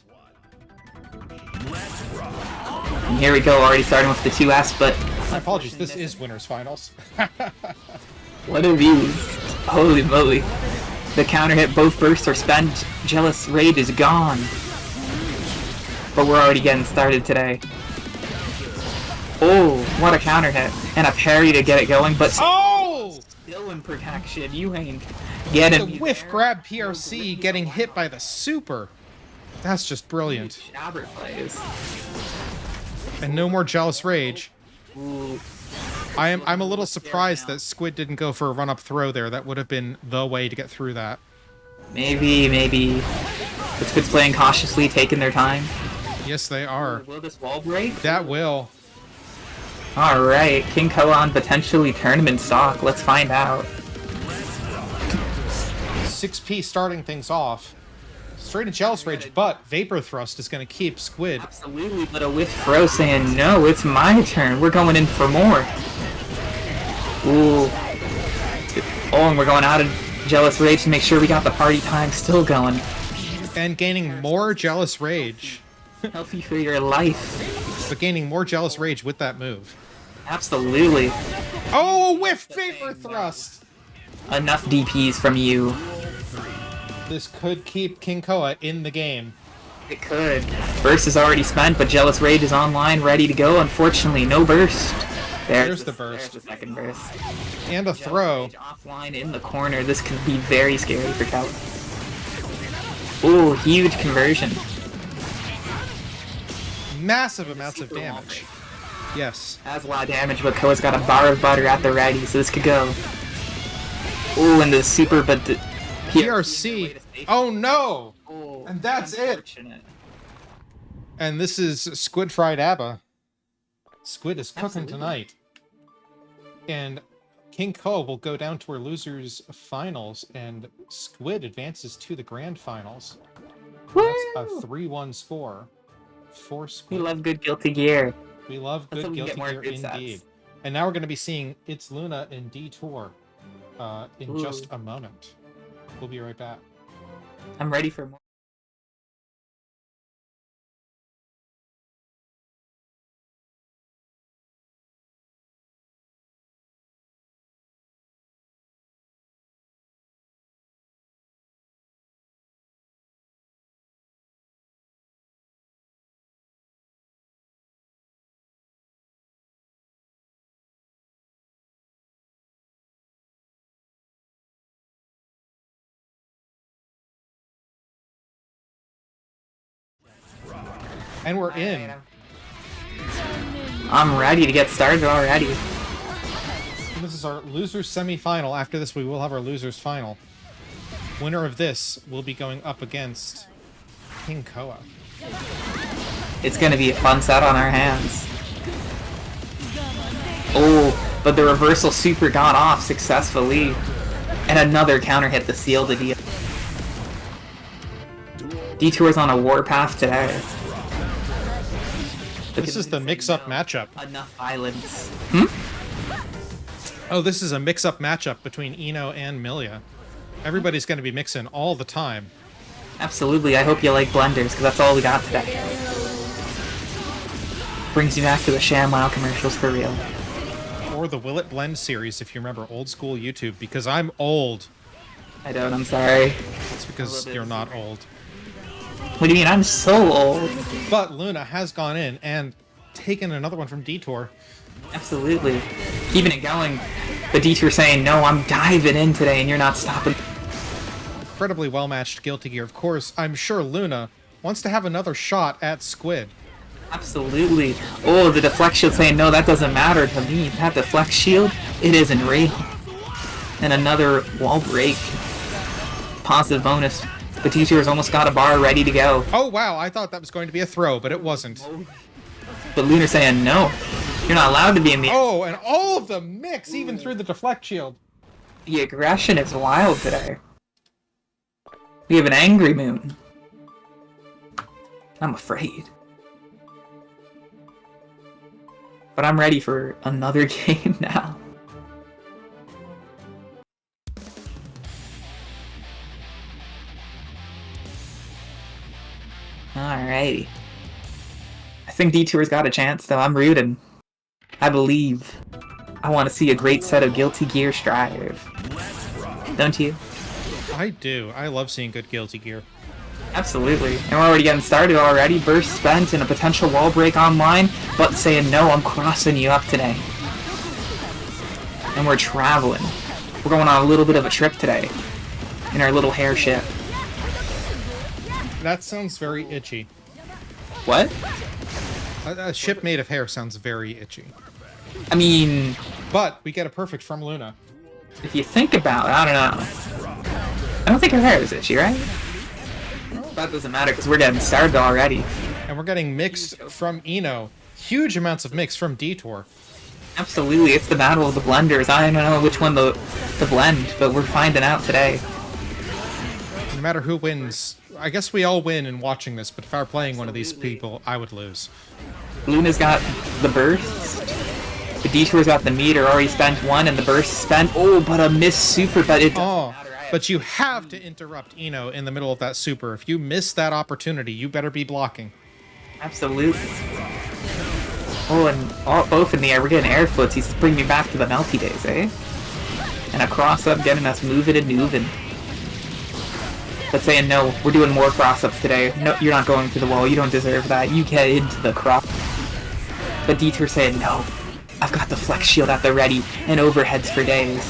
And here we go, already starting with the 2S, but... My apologies, this is winners finals. What are these? Holy moly. The counter hit, both bursts are spent. Jealous Rage is gone. But we're already getting started today. Oh, what a counter hit. And a parry to get it going, but Oh! still in protection. You ain't getting The me whiff there. grab PRC getting hit by the super. That's just brilliant. Jabber plays. And no more Jealous Rage. Ooh. I'm a little surprised that Squid didn't go for a run-up throw there. That would have been the way to get through that. Maybe. But Squid's playing cautiously, taking their time. Yes, they are. Will this wall break? That will. Alright, King Koan potentially tournament stock. Let's find out. 6P starting things off. Straight to Jealous Rage, but Vapor Thrust is going to keep Squid. Absolutely, but a Whiff Throw saying, no, it's my turn. We're going in for more. Ooh. Oh, and we're going out of Jealous Rage to make sure we got the party time still going. And gaining more Jealous Rage. Healthy for your life. But gaining more Jealous Rage with that move. Absolutely. Oh, Whiff Vapor Thrust! Enough DPs from you. This could keep King Koa in the game. It could. Burst is already spent, but Jealous Rage is online, ready to go. Unfortunately, no burst. There's the burst. There's the second burst. And a throw. Offline in the corner. This could be very scary for Koa. Ooh, huge conversion. Massive amounts of damage. Yes. Has a lot of damage, but Koa's got a bar of butter at the ready, so this could go. Ooh, and the super, but the PRC. Oh no! Ooh, And that's it. unfortunate. And this is Squid Fried ABBA. Squid is cooking Absolutely. tonight. And King Koa will go down to our losers finals, and Squid advances to the grand finals. That's a 3-1 score for We Squid. love good Guilty Gear. We love That's good how we get Guilty more Gear good sets. indeed. And now we're going to be seeing It's Luna in Detour in just Ooh. a moment. We'll be right back. I'm ready for more. And we're in. I'm ready to get started already. And this is our losers semi-final. After this, we will have our losers final. Winner of this will be going up against King Koa. It's gonna be a fun set on our hands. Oh, but the reversal super got off successfully. And another counter hit to seal the deal. Detour's on a warpath today. This is the mix-up matchup. Enough violence. Oh, this is a mix-up matchup between Eno and Milia. Everybody's going to be mixing all the time. Absolutely, I hope you like blenders, because that's all we got today. Brings you back to the ShamWow commercials for real. Or the Will It Blend series, if you remember old school YouTube, because I'm old. I don't, I'm sorry. It's because you're not old. What do you mean? I'm so old. But Luna has gone in and taken another one from Detour. Absolutely. Keeping it going. But Detour saying, no, I'm diving in today and you're not stopping. Incredibly well-matched Guilty Gear. Of course, I'm sure Luna wants to have another shot at Squid. Absolutely. Oh, the deflect shield saying, no, that doesn't matter to me. That deflect shield, it isn't real. And another wall break. Positive bonus. But Detour's almost got a bar ready to go. Oh, wow, I thought that was going to be a throw, but it wasn't. But Lunar saying, no, you're not allowed to be in the... Oh, and all of the mix, even through the deflect shield. The aggression is wild today. We have an angry moon. I'm afraid. But I'm ready for another game now. Alrighty. I think Detour's got a chance, though. I'm rooting. I believe. I want to see a great set of Guilty Gear strive. Don't you? I do. I love seeing good Guilty Gear. Absolutely. And we're already getting started already. Burst spent and a potential wall break online, but saying, no, I'm crossing you up today. And we're traveling. We're going on a little bit of a trip today. In our little hair ship. That sounds very itchy. What? A ship made of hair sounds very itchy. I mean, But we get a perfect from Luna. if you think about it, I don't know. I don't think her hair is itchy, right? That doesn't matter because we're getting started already. And we're getting mixed from Eno. Huge amounts of mix from Detour. Absolutely, it's the battle of the blenders. I don't know which one to blend, but we're finding out today. No matter who wins, I guess we all win in watching this, but if I were playing one of these people, I would lose. Luna's got the burst. The Detour's got the meter, already spent one, and the burst spent. Oh, but a missed super, but it doesn't matter. But you have to interrupt Eno in the middle of that super. If you miss that opportunity, you better be blocking. Absolutely. Oh, and both in the air. We're getting air footsies to bring me back to the melty days, eh? And a cross-up getting us moving and moving. But saying, no, we're doing more cross-ups today. No, you're not going for the wall. You don't deserve that. You get into the crop. But Detour saying, no. I've got the flex shield at the ready and overheads for days.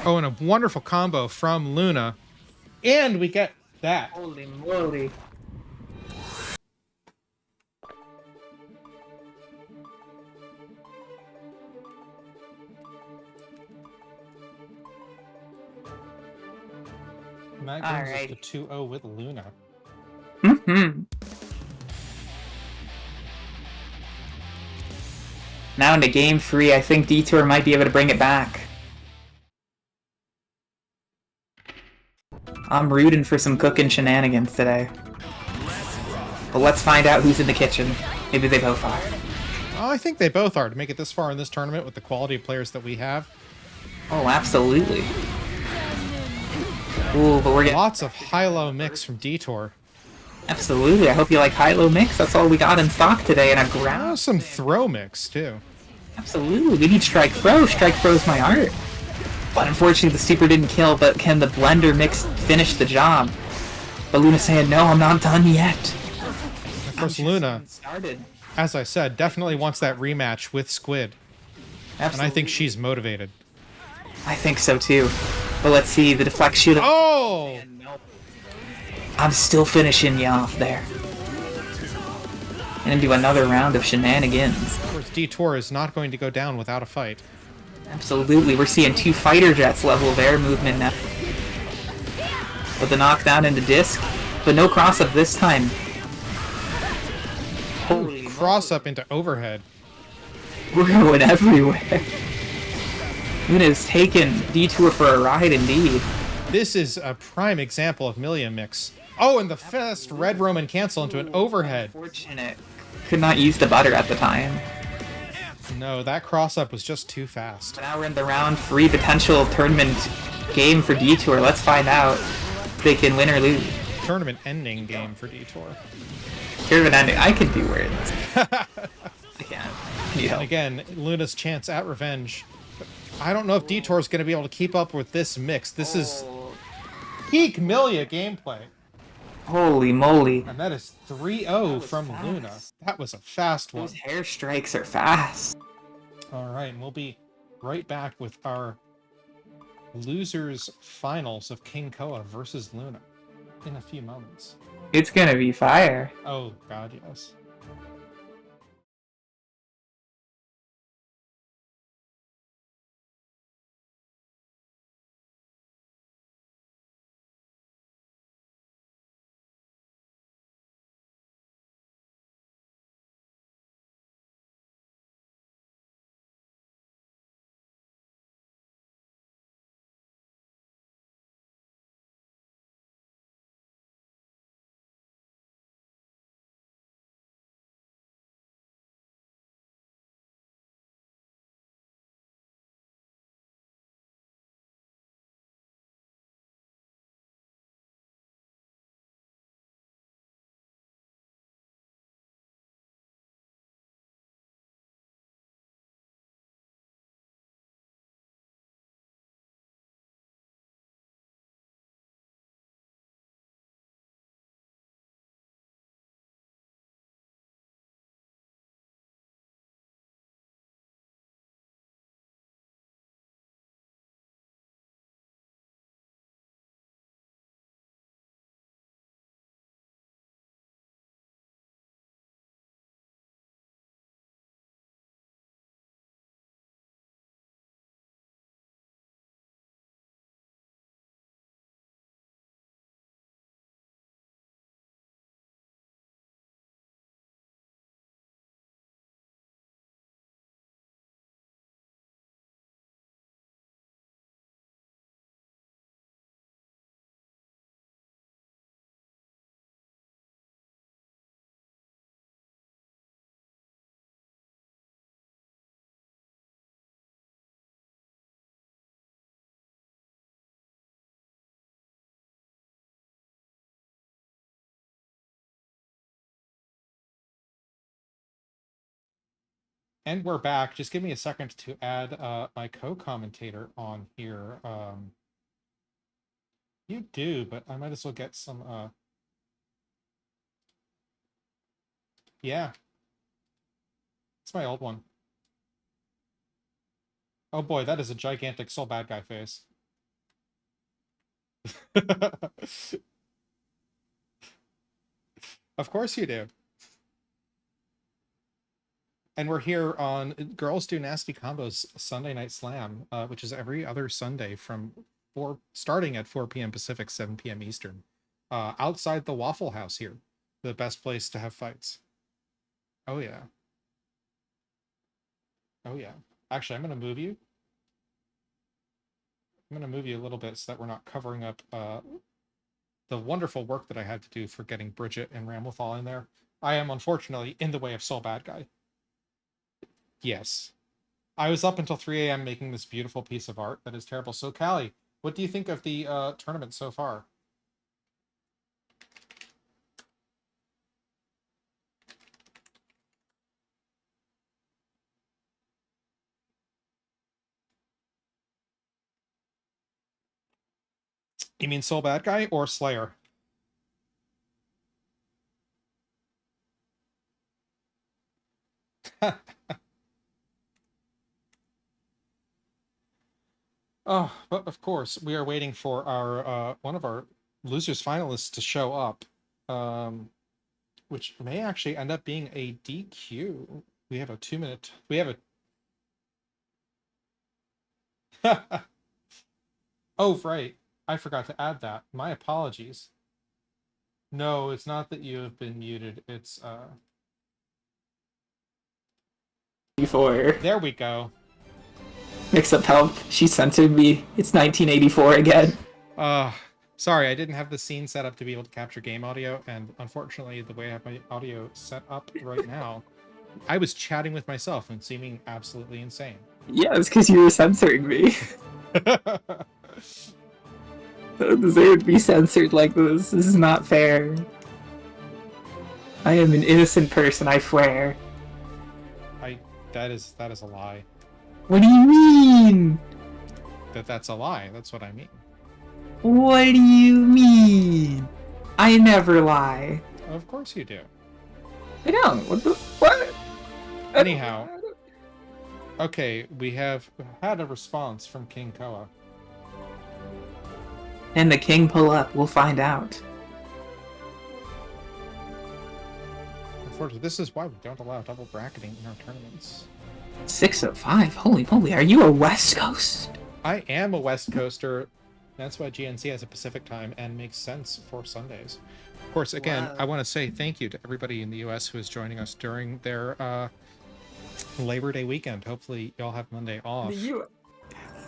Oh, and a wonderful combo from Luna. And we get that. Holy moly. And that brings us to 2-0 with Luna. Now into game 3, I think Detour might be able to bring it back. I'm rooting for some cooking shenanigans today. But let's find out who's in the kitchen. Maybe they both are. Oh, I think they both are to make it this far in this tournament with the quality of players that we have. Oh, absolutely. Ooh, but we're getting lots of high-low mix from Detour. Absolutely. I hope you like high-low mix. That's all we got in stock today, and a ground. Some throw mix too. Absolutely. We need strike throw. Strike throw's my art. But unfortunately, the super didn't kill. But can the blender mix finish the job? But Luna saying, "No, I'm not done yet." Of course, Luna, as I said, definitely wants that rematch with Squid. Absolutely. And I think she's motivated. I think so too. But let's see the deflect shoot. Oh! I'm still finishing you off there. And into another round of shenanigans. Of course, Detour is not going to go down without a fight. Absolutely. We're seeing 2 fighter jets level of air movement now. But the knockdown into disc. But no cross up this time. Holy cross up into overhead. We're going everywhere. Luna's taken Detour for a ride indeed. This is a prime example of Milia mix. Oh, and the fast Red Roman cancel into an overhead. Unfortunate. Could not use the butter at the time. No, that cross-up was just too fast. Now we're in the round 3 potential tournament game for Detour. Let's find out if they can win or lose. Tournament ending game for Detour. Tournament ending. I can do words. I can't. And again, Luna's chance at revenge. But I don't know if Detour is going to be able to keep up with this mix. This is peak Milia gameplay. Holy moly. And that is 3-0 from fast. Luna. That was a fast one. Those hair strikes are fast. Alright, and we'll be right back with our losers finals of King Koa versus Luna in a few moments. It's gonna be fire. Oh god, yes. And we're back. Just give me a second to add my co-commentator on here. You do, but I might as well get some... Yeah. It's my old one. Oh boy, that is a gigantic soul bad guy face. Of course you do. And we're here on Girls Do Nasty Combos Sunday Night Slam, which is every other Sunday from starting at 4 p.m. Pacific, 7 p.m. Eastern, outside the Waffle House here, the best place to have fights. Oh yeah. Oh yeah. Actually, I'm gonna move you. I'm gonna move you a little bit so that we're not covering up the wonderful work that I had to do for getting Bridget and Ramlethal in there. I am unfortunately in the way of Soul Bad Guy. Yes. I was up until 3 a.m. making this beautiful piece of art that is terrible. So, Callie, what do you think of the tournament so far? You mean Soul Bad Guy or Slayer? Oh, but of course, we are waiting for our one of our losers finalists to show up, which may actually end up being a DQ. We have a 2-minute. We have a. Oh, right. I forgot to add that. My apologies. No, it's not that you have been muted. It's Before. There we go. Mix-up help. She censored me. It's 1984 again. Sorry, I didn't have the scene set up to be able to capture game audio, and unfortunately, the way I have my audio set up right now, I was chatting with myself and seeming absolutely insane. Yeah, it's because you were censoring me. I don't deserve to be censored like this. This is not fair. I am an innocent person, I swear. That is a lie. What do you mean? That's a lie. That's what I mean. What do you mean? I never lie. Of course you do. I don't. What? Anyhow. Okay, we have had a response from King Koa. And the king pull up. We'll find out. Unfortunately, this is why we don't allow double bracketing in our tournaments. 605. Holy moly, are you a West Coast? I am a West Coaster. That's why GNC has a Pacific time and makes sense for Sundays. Of course, again, Wow. I want to say thank you to everybody in the US who is joining us during their Labor Day weekend. Hopefully, y'all have Monday off.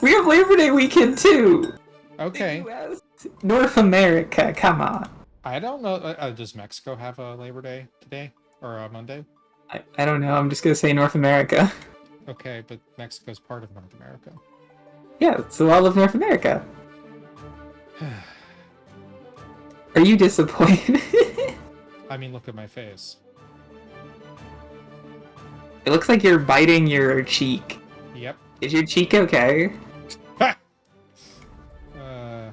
We have Labor Day weekend too. Okay. The US. North America, come on. I don't know. Does Mexico have a Labor Day today or a Monday? I don't know. I'm just gonna say North America. Okay, but Mexico's part of North America. Yeah, so all of North America. Are you disappointed? I mean, look at my face. It looks like you're biting your cheek. Yep. Is your cheek okay? No.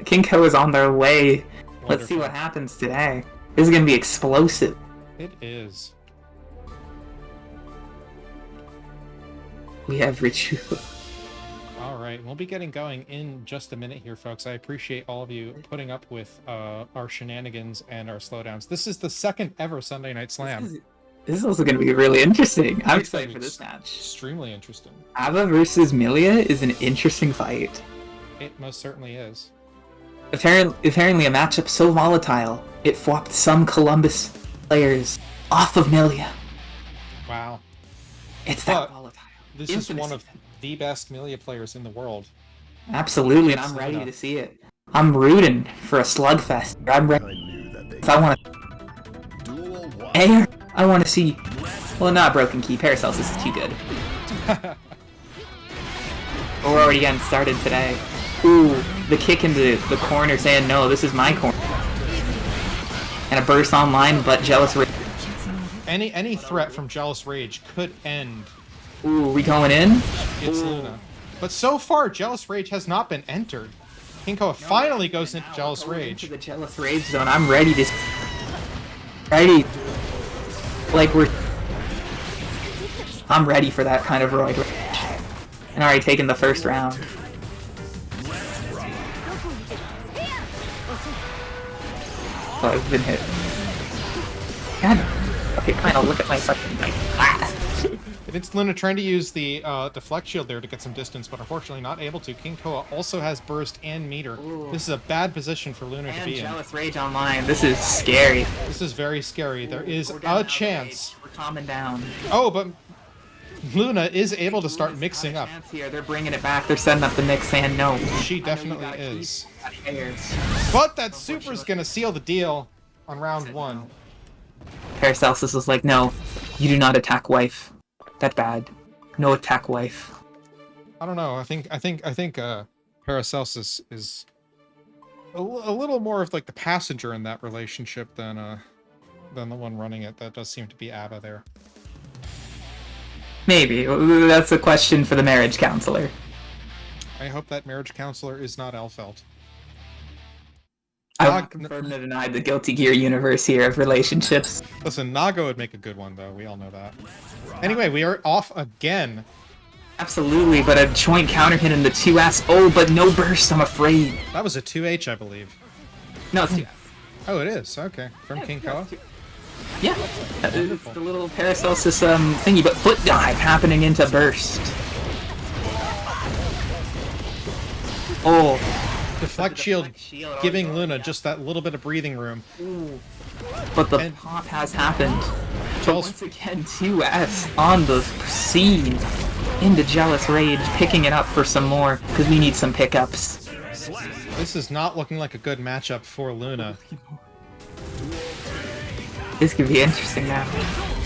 King Ko is on their way. Wonderful. Let's see what happens today. This is gonna be explosive. It is. We have ritual. All right, we'll be getting going in just a minute here, folks. I appreciate all of you putting up with our shenanigans and our slowdowns. This is the second ever Sunday Night Slam. This is also going to be really interesting. I'm It's gonna excited be for this match. Extremely interesting. Ava versus Milia is an interesting fight. It most certainly is. Apparently a matchup so volatile, it flopped some Columbus players off of Milia. Wow. It's But that volatile. This is one of the best Milia players in the world. Absolutely, and I'm Slow ready down. to see it. I'm rooting for a slugfest. I'm ready. I knew that they I want to duel one. air. I want to see. Well, not Broken Key. Paracelsus is too good. We're already getting started today. Ooh, the kick into the corner saying, no, this is my corner. And a burst online, but Jealous Any threat from Jealous Rage could end. Ooh, we going in? It's Luna. But so far, Jealous Rage has not been entered. King Koa finally goes into Jealous Rage. Into the Jealous Rage zone. I'm ready to... Ready. Like, I'm ready for that kind of roid rage. And already taken the first round. Oh, I've been hit. God. Okay, fine, I'll look at my fucking... It's Luna trying to use the deflect shield there to get some distance, but unfortunately not able to. King Koa also has burst and meter. Ooh. This is a bad position for Luna to be in. Jealous Rage online. This is scary. This is very scary. There is a chance. We're calming down. Oh, but Luna is able to start mixing up. Here. They're bringing it back. They're setting up the mix and no. She definitely is. But that super's gonna seal the deal on round 1. Paracelsus is like, no, you do not attack wife. That bad. No attack wife. I don't know. I think Paracelsus is a little more of like the passenger in that relationship than the one running it. That does seem to be Abba there. Maybe. That's a question for the marriage counselor. I hope that marriage counselor is not Elfelt. I won't confirm or deny the Guilty Gear universe here of relationships. Listen, Nago would make a good one, though. We all know that. Anyway, we are off again. Absolutely, but a joint counter hit in the 2S. Oh, but no burst, I'm afraid. That was a 2H, I believe. No, it's 2S. Oh, it is? Okay. From King Koa? Yeah. It's the little Paracelsus thingy, but foot dive happening into burst. Oh. Deflect shield giving Luna just that little bit of breathing room. Ooh. But the pop has happened. But once again, 2S on the scene. Into Jealous Rage, picking it up for some more, because we need some pickups. This is not looking like a good matchup for Luna. This could be interesting now.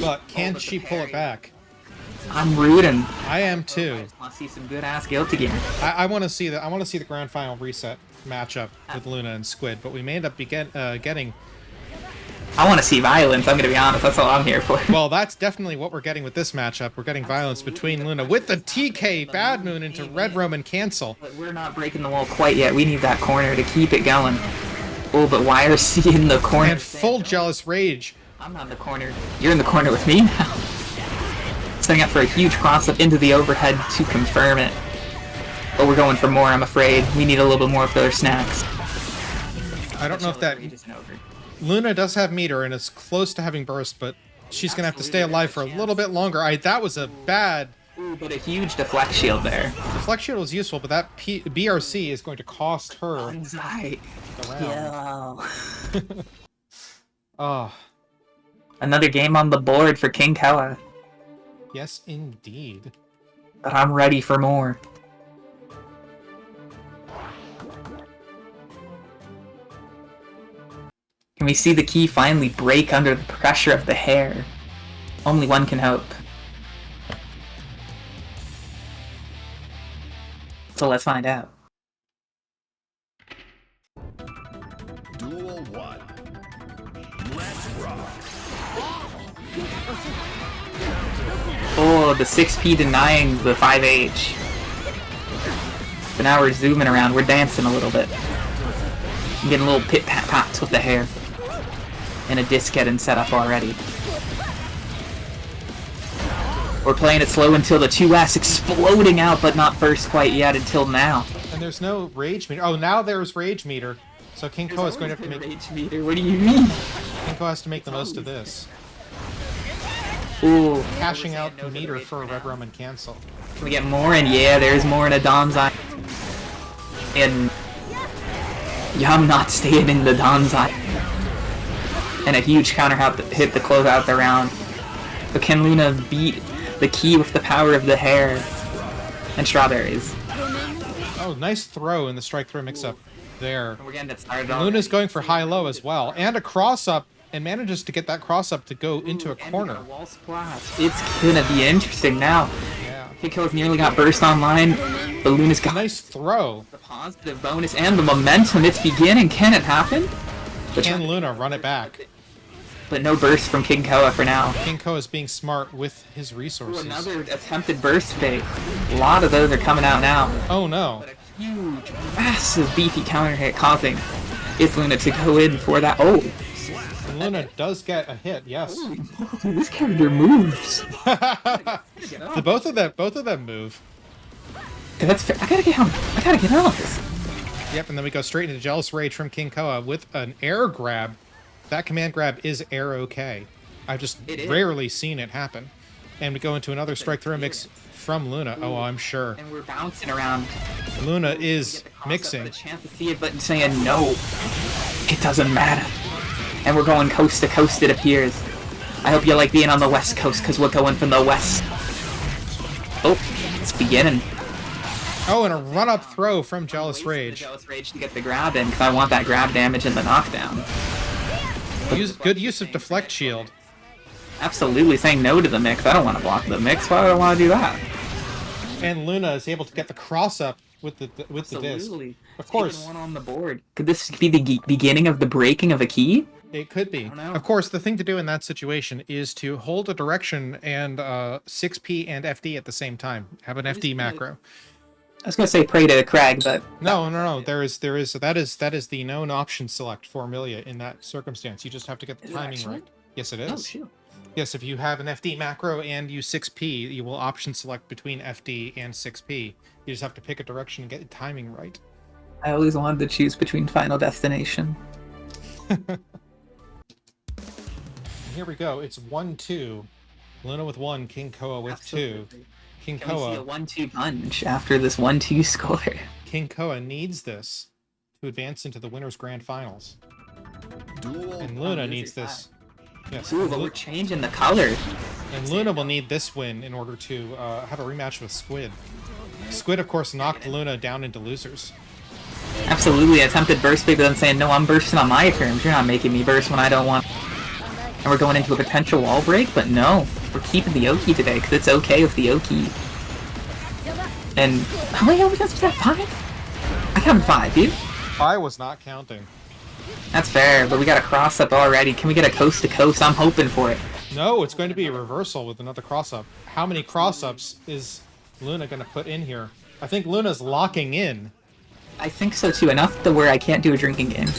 But can she pull it back? I'm rooting. I am too. I just want to see some good ass Guilty Gear. I want to see the grand final reset matchup with Luna and Squid, but we may end up getting. I want to see violence. I'm gonna be honest. That's all I'm here for. Well, that's definitely what we're getting with this matchup. We're getting violence between Luna with the TK Bad Moon into Red Roman cancel. But we're not breaking the wall quite yet. We need that corner to keep it going. Oh, but YRC in the corner. And full Jealous Rage. I'm not in the corner. You're in the corner with me now. Setting up for a huge cross-up into the overhead to confirm it. But we're going for more, I'm afraid. We need a little bit more of their snacks. I don't know if that... Luna does have meter and is close to having burst, but she's going to have to stay alive for a little bit longer. That was a bad... Ooh, but a huge deflect shield there. Deflect shield was useful, but that BRC is going to cost her Anxiety. the round. Oh. Another game on the board for King Koa. Yes, indeed. But I'm ready for more. Can we see the key finally break under the pressure of the hair? Only one can hope. So let's find out. Duel 1. Let's rock. Oh, the 6P denying the 5H. But now we're zooming around, we're dancing a little bit. I'm getting little pit-pat-pats with the hair. And a disc getting set up already. We're playing it slow until the 2S exploding out, but not burst quite yet until now. And there's no rage meter. Oh, now there's rage meter. So King Koa is going to have to make... Rage meter, what do you mean? King Koa has to make the most of this. Ooh. Cashing out the meter for a Red Roman cancel. Can we get more? And yeah, there's more in a Donzai. And... yeah, I'm not staying in the Donzai. And a huge counter hit to close out the round. But can Luna beat the key with the power of the hair? And strawberries. Oh, nice throw in the strike throw mix-up there. We're getting it started. Luna's going for high-low as well. And a cross-up, and manages to get that cross-up to go into a corner. It's gonna be interesting now. Yeah. Kiko's nearly got burst online, but Luna's got nice throw. The positive bonus and the momentum. It's beginning. Can it happen? Can Luna run it back? But no burst from King Koa for now. King Koa is being smart with his Ooh, resources. another attempted burst fake. A lot of those are coming out now. Oh no. But a huge, massive, beefy counter hit causing Luna to go in for that. Oh! And Luna does get a hit, yes. Holy, this character moves. Both of them move. That's fair. I gotta get out of this. Yep, and then we go straight into Jealous Rage from King Koa with an air grab. That command grab is air okay. I've just rarely seen it happen. And we go into another strike throw mix from Luna. Oh, I'm sure. And we're bouncing around. Luna is mixing. A chance to see it, but saying no. It doesn't matter. And we're going coast to coast, it appears. I hope you like being on the west coast, because we're going from the west. Oh, it's beginning. Oh, and a run-up throw from Jealous Rage. Jealous Rage to get the grab in, because I want that grab damage and the knockdown. Good use of Deflect Shield. Absolutely saying no to the mix. I don't want to block the mix. Why would I want to do that? And Luna is able to get the cross-up with the disc. Of course. One on the board. Could this be the beginning of the breaking of a key? It could be. Of course, the thing to do in that situation is to hold a direction and 6P and FD at the same time. Have an FD macro. I was gonna say pray to Crag, but no. That is the known option select for Amelia in that circumstance. You just have to get the timing right. Yes, it is. Oh, shoot. Yes, if you have an FD macro and use 6P, you will option select between FD and 6P. You just have to pick a direction and get the timing right. I always wanted to choose between Final Destination. Here we go. It's 1-2. Luna with 1, King Koa with Absolutely. 2. King Can Koa. we see a 1-2 punch after this 1-2 score? King Koa needs this to advance into the winner's grand finals. And Luna needs this. Yes. Ooh, but we're changing the color. And Luna will need this win in order to have a rematch with Squid. Squid, of course, knocked Luna down into losers. Absolutely, attempted burst big, but then saying, no, I'm bursting on my terms. You're not making me burst when I don't want. And we're going into a potential wall break, but no. We're keeping the Oki today, because it's okay with the Oki. And how many overtimes was that? 5? I counted 5, dude. I was not counting. That's fair, but we got a cross-up already. Can we get a coast-to-coast? I'm hoping for it. No, it's going to be a reversal with another cross-up. How many cross-ups is Luna going to put in here? I think Luna's locking in. I think so too, enough to where I can't do a drinking game.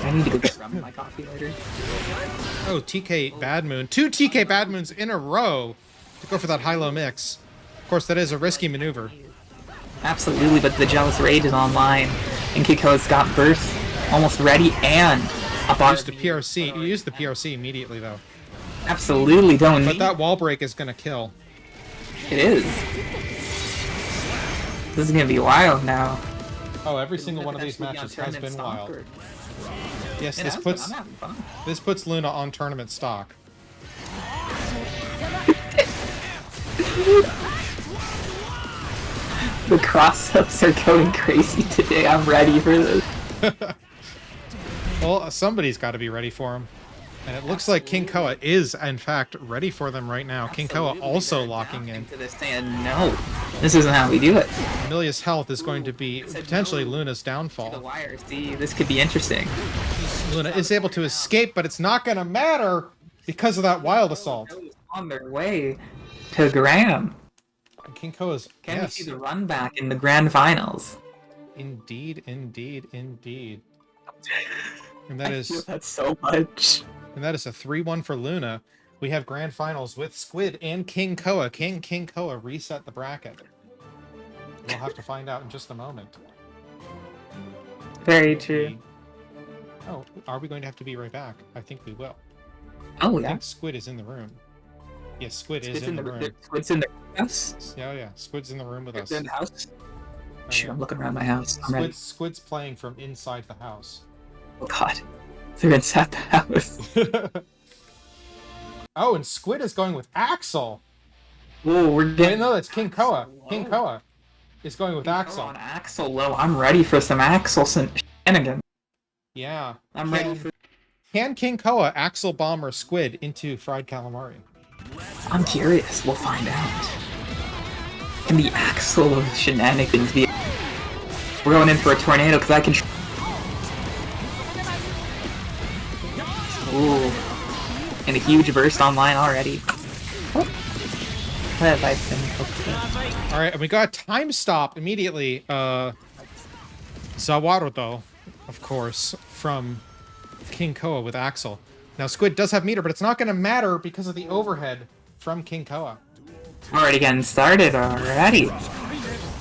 I need to go get rum in my coffee later. Oh, TK Bad Moon. 2 TK Bad Moons in a row to go for that high-low mix. Of course, that is a risky maneuver. Absolutely, but the Jealous Rage is online, and Kiko's got burst almost ready, and a bar. Used the PRC. You used the PRC immediately, though. Absolutely don't But need. that wall break is going to kill. It is. This is gonna be wild now. Oh, every single one of these matches has been wild. Yes, this puts Luna on tournament stock. The cross-ups are going crazy today. I'm ready for this. Well, somebody's got to be ready for him. And it looks like King Koa is, in fact, ready for them right now. King Koa also locking in. To this, saying, no, this isn't how we do it. Amelia's health is going to be potentially Luna's The downfall. wire. See, this could be interesting. Luna is able to escape, but it's not going to matter because of that wild assault. On their way to Graham. King Koa's, Can we yes. see the run back in the grand finals? Indeed, indeed, indeed. And that I is... feel that so much. And that is a 3-1 for Luna. We have grand finals with Squid and King Koa. Can King Koa reset the bracket? We'll have to find out in just a moment. Very true. Oh, are we going to have to be right back? I think we will. Oh I yeah. think Squid is in the room. Yes, Squid is in the room. Squid's in the house. Yeah, yeah. Squid's in the room with us. Squid's in the house. Oh, Shoot, yeah. I'm looking around my house. I'm ready. Squid's playing from inside the house. Oh god. They're inside the house. Oh, and Squid is going with Axel. Whoa, we're Wait, getting no, that's King Koa. King Koa is going with Axel. on Axel low. I'm ready for some Axel shenanigans. Yeah. I'm ready for. Can King Koa Axel bomb or Squid into fried calamari? I'm curious. We'll find out. Can the Axel shenanigans be? We're going in for a tornado because I can. Ooh. And a huge burst online already. What have I been... All right, and we got a time stop immediately. Zawarudo, of course, from King Koa with Axel. Now, Squid does have meter, but it's not going to matter because of the overhead from King Koa. Already getting started already.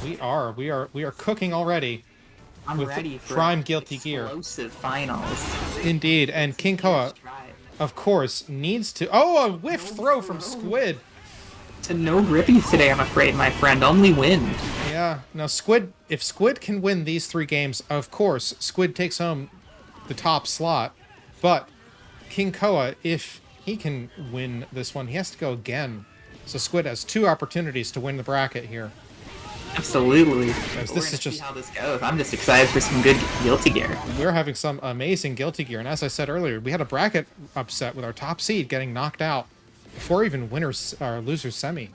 We are cooking already. I'm with ready for prime Guilty Gear. Explosive finals. Indeed, and King Koa, of course, needs to... Oh, a whiff throw from Squid. To no grippies today, I'm afraid, my friend. Only wind. Yeah. Now, Squid, if Squid can win these 3 games, of course, Squid takes home the top slot. But King Koa, if he can win this one, he has to go again. So Squid has 2 opportunities to win the bracket here. Absolutely. This is just... see how this goes. I'm just excited for some good Guilty Gear. We're having some amazing Guilty Gear, and as I said earlier, we had a bracket upset with our top seed getting knocked out before even winners or losers semi.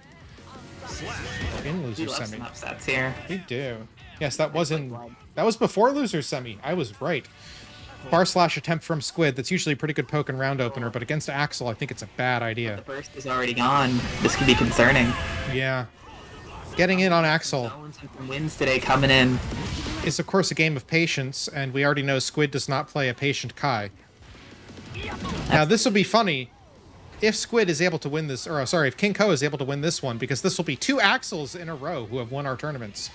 Or in losers Some semi. upsets here. We do. Yes, that was before losers semi. I was right. Bar slash attempt from Squid. That's usually a pretty good poke and round opener, but against Axel, I think it's a bad idea. The burst is already gone. This could be concerning. Yeah. Getting in on Axel Wins today coming in. is, of course, a game of patience, and we already know Squid does not play a patient Kai. Now, this will be funny if Squid is able to win this, or sorry, if King Koa is able to win this one, because this will be 2 Axels in a row who have won our tournaments.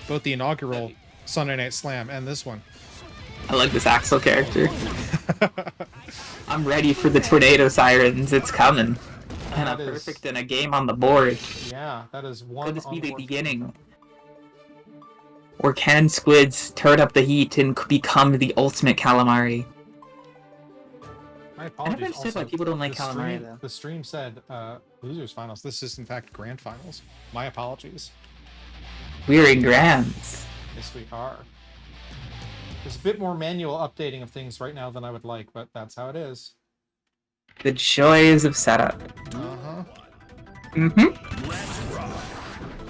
Both the inaugural Sunday Night Slam and this one. I like this Axel character. I'm ready for the Tornado Sirens. It's coming. And a perfect in a game on the board. Yeah, that is one. Could this be the beginning? Or can Squids turn up the heat and become the ultimate calamari? My I apologies. never understood why people don't like calamari, though. The stream said losers finals. This is in fact grand finals. My apologies. We're in grands. Yes, we are. There's a bit more manual updating of things right now than I would like, but that's how it is. The joys of setup. Uh-huh.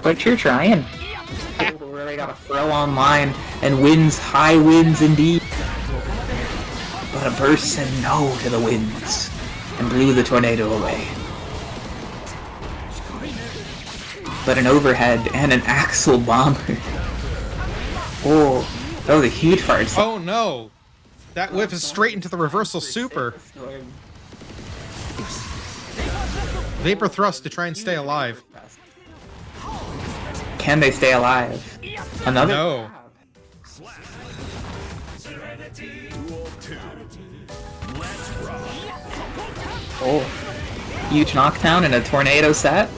But you're trying. People really gotta throw online and wins, high wins indeed. But a burst said no to the winds and blew the tornado away. But an overhead and an Axel bomber. Oh, that was a huge fire. Oh no! That whiff is straight into the reversal super. Vapor thrust to try and stay alive. Can they stay alive? Another? No. Oh. Huge knockdown and a tornado set?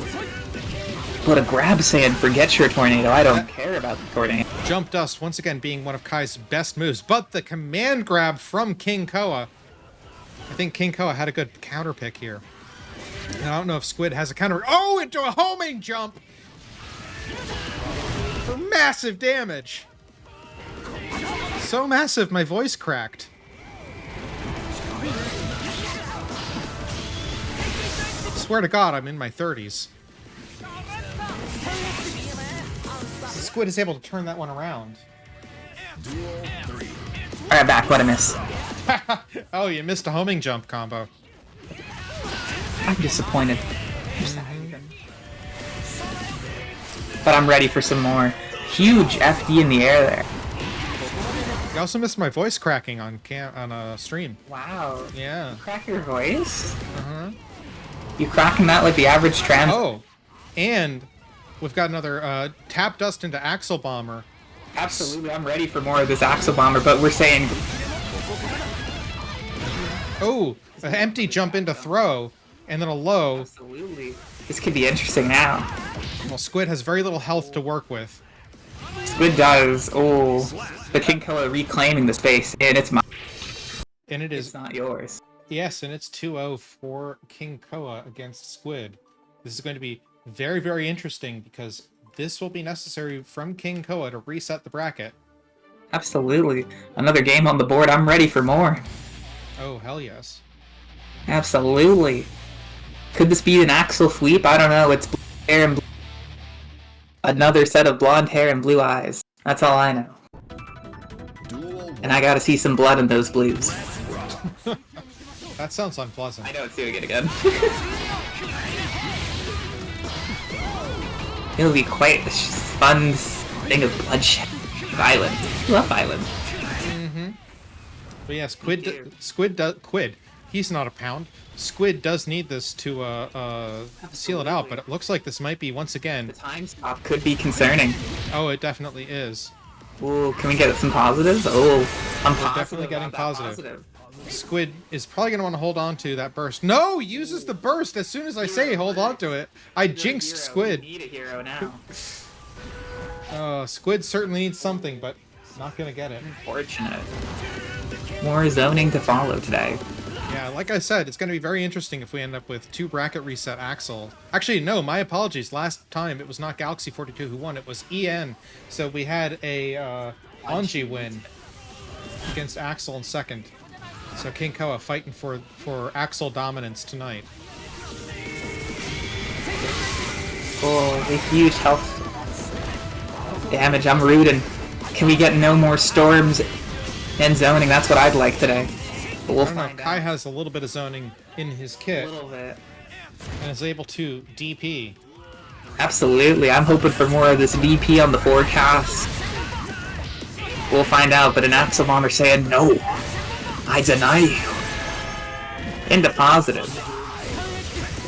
But a grab sand forgets your tornado. I don't care about the tornado. Jump dust once again being one of Kai's best moves, but the command grab from King Koa. I think King Koa had a good counter pick here. And I don't know if Squid has a counter. Oh, into a homing jump! For massive damage. So massive, my voice cracked. Swear to God, I'm in my 30s. Squid is able to turn that one around. Alright, back. What a miss. Oh, you missed a homing jump combo. I'm disappointed. But I'm ready for some more. Huge FD in the air there. You also missed my voice cracking on a stream. Wow. Yeah. You crack your voice? Uh-huh. You cracking that like the average trans? Oh, and we've got another tap dust into Axel Bomber. Absolutely, I'm ready for more of this Axel Bomber, but we're saying... Oh, an empty jump into throw, and then a low. Absolutely. This could be interesting now. Well, Squid has very little health to work with. Squid does. Oh, the King Koa reclaiming the space, and it's mine. And it is... It's not yours. Yes, and it's 2-0 for King Koa against Squid. This is going to be very, very interesting because this will be necessary from King Koa to reset the bracket. Absolutely. Another game on the board. I'm ready for more. Oh, hell yes. Absolutely. Could this be an Axel sweep? I don't know. It's blue hair and another set of blonde hair and blue eyes. That's all I know. And I gotta see some blood in those blues. That sounds unpleasant. I know it's doing it again. It'll be quite a fun thing of bloodshed. Violent. Love violent. Mm-hmm. But yeah, Squid. He's not a pound. Squid does need this to seal it out, but it looks like this might be once again. The time stop could be concerning. Oh, it definitely is. Ooh, can we get some positives? Oh, I'm We're definitely getting positive. Squid is probably going to want to hold on to that burst. No, uses the burst as soon as I say hold on to it. I jinxed Squid. We need a hero now. Squid certainly needs something, but not going to get it. Unfortunate. More zoning to follow today. Yeah, like I said, it's going to be very interesting if we end up with 2 bracket reset Axel. Actually, no, my apologies. Last time it was not Galaxy 42 who won, it was EN. So we had a Anji win against Axel in second. So King Koa fighting for Axel dominance tonight. Oh, the huge health damage. I'm rooting. Can we get no more storms and zoning? That's what I'd like today. But we'll find Kai out. has a little bit of zoning in his kit A little bit. and is able to DP. Absolutely. I'm hoping for more of this DP on the forecast. We'll find out, but an Axel Bomber saying, no, I deny you. Into positive.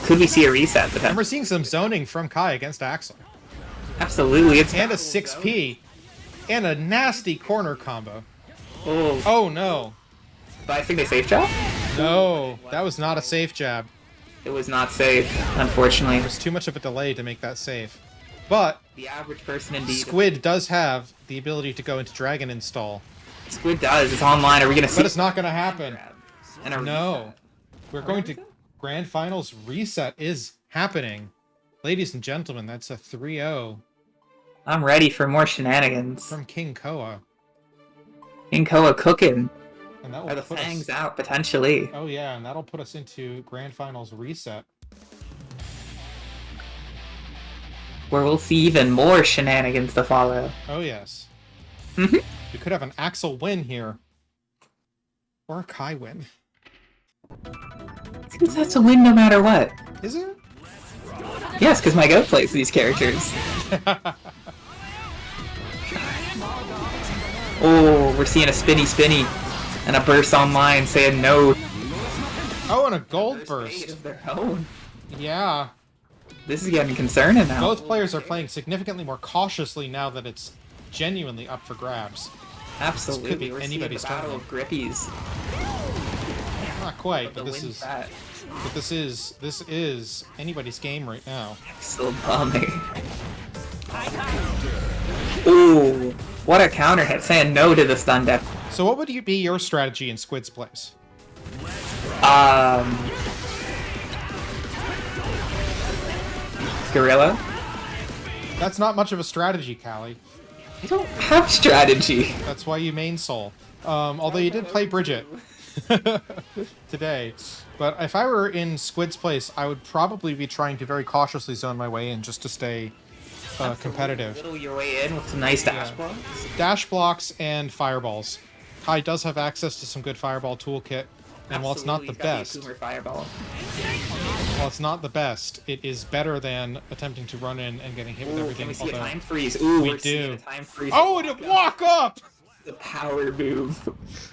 Could we see a reset? And we're seeing some zoning from Kai against Axel. Absolutely. It's And a 6P. And a nasty corner combo. Oh, Oh no. but I think they safe jab? No, that was not a safe jab. It was not safe, unfortunately. There's too much of a delay to make that safe. But The average person indeed. Squid does have the ability to go into Dragon Install. Squid does. It's online. Are we gonna see? But it's not going to happen. And a No. reset? We're going to... Grand Finals reset is happening. Ladies and gentlemen, that's a 3-0 I'm ready for more shenanigans. from King Koa. Inkoa cooking. And that will Are the put fangs us... out potentially? Oh yeah, and that'll put us into Grand Finals reset. Where we'll see even more shenanigans to follow. Oh yes. Mhm. We could have an Axel win here. Or a Kai win. Because that's a win no matter what. Is it? Yes, because my goat plays these characters. Oh, we're seeing a spinny and a burst online saying no. Oh, and a gold Fate burst. of their own. Yeah. This is getting concerning now. Both players are playing significantly more cautiously now that it's genuinely up for grabs. Absolutely. This could be We're anybody's seeing the battle tournament. of grippies. Not quite, The but this wind's is back. this is anybody's game right now. Still bumming. Ooh, what a counter hit, saying no to the stun deck. So what would be your strategy in Squid's place? Gorilla? That's not much of a strategy, Callie. I don't have strategy. That's why you main soul. Although you did play Bridget today. But if I were in Squid's place, I would probably be trying to very cautiously zone my way in just to stay competitive. Whittle your way in with some nice dash Yeah. blocks. Dash blocks and fireballs. Kai does have access to some good fireball toolkit, and while it's not the Absolutely, best, he's got the Akumer fireball. while it's not the best, it is better than attempting to run in and getting hit with Ooh, everything. can we see a although- time freeze? Ooh, we we're seeing do. a time freeze. Oh, and a walk up! The power move.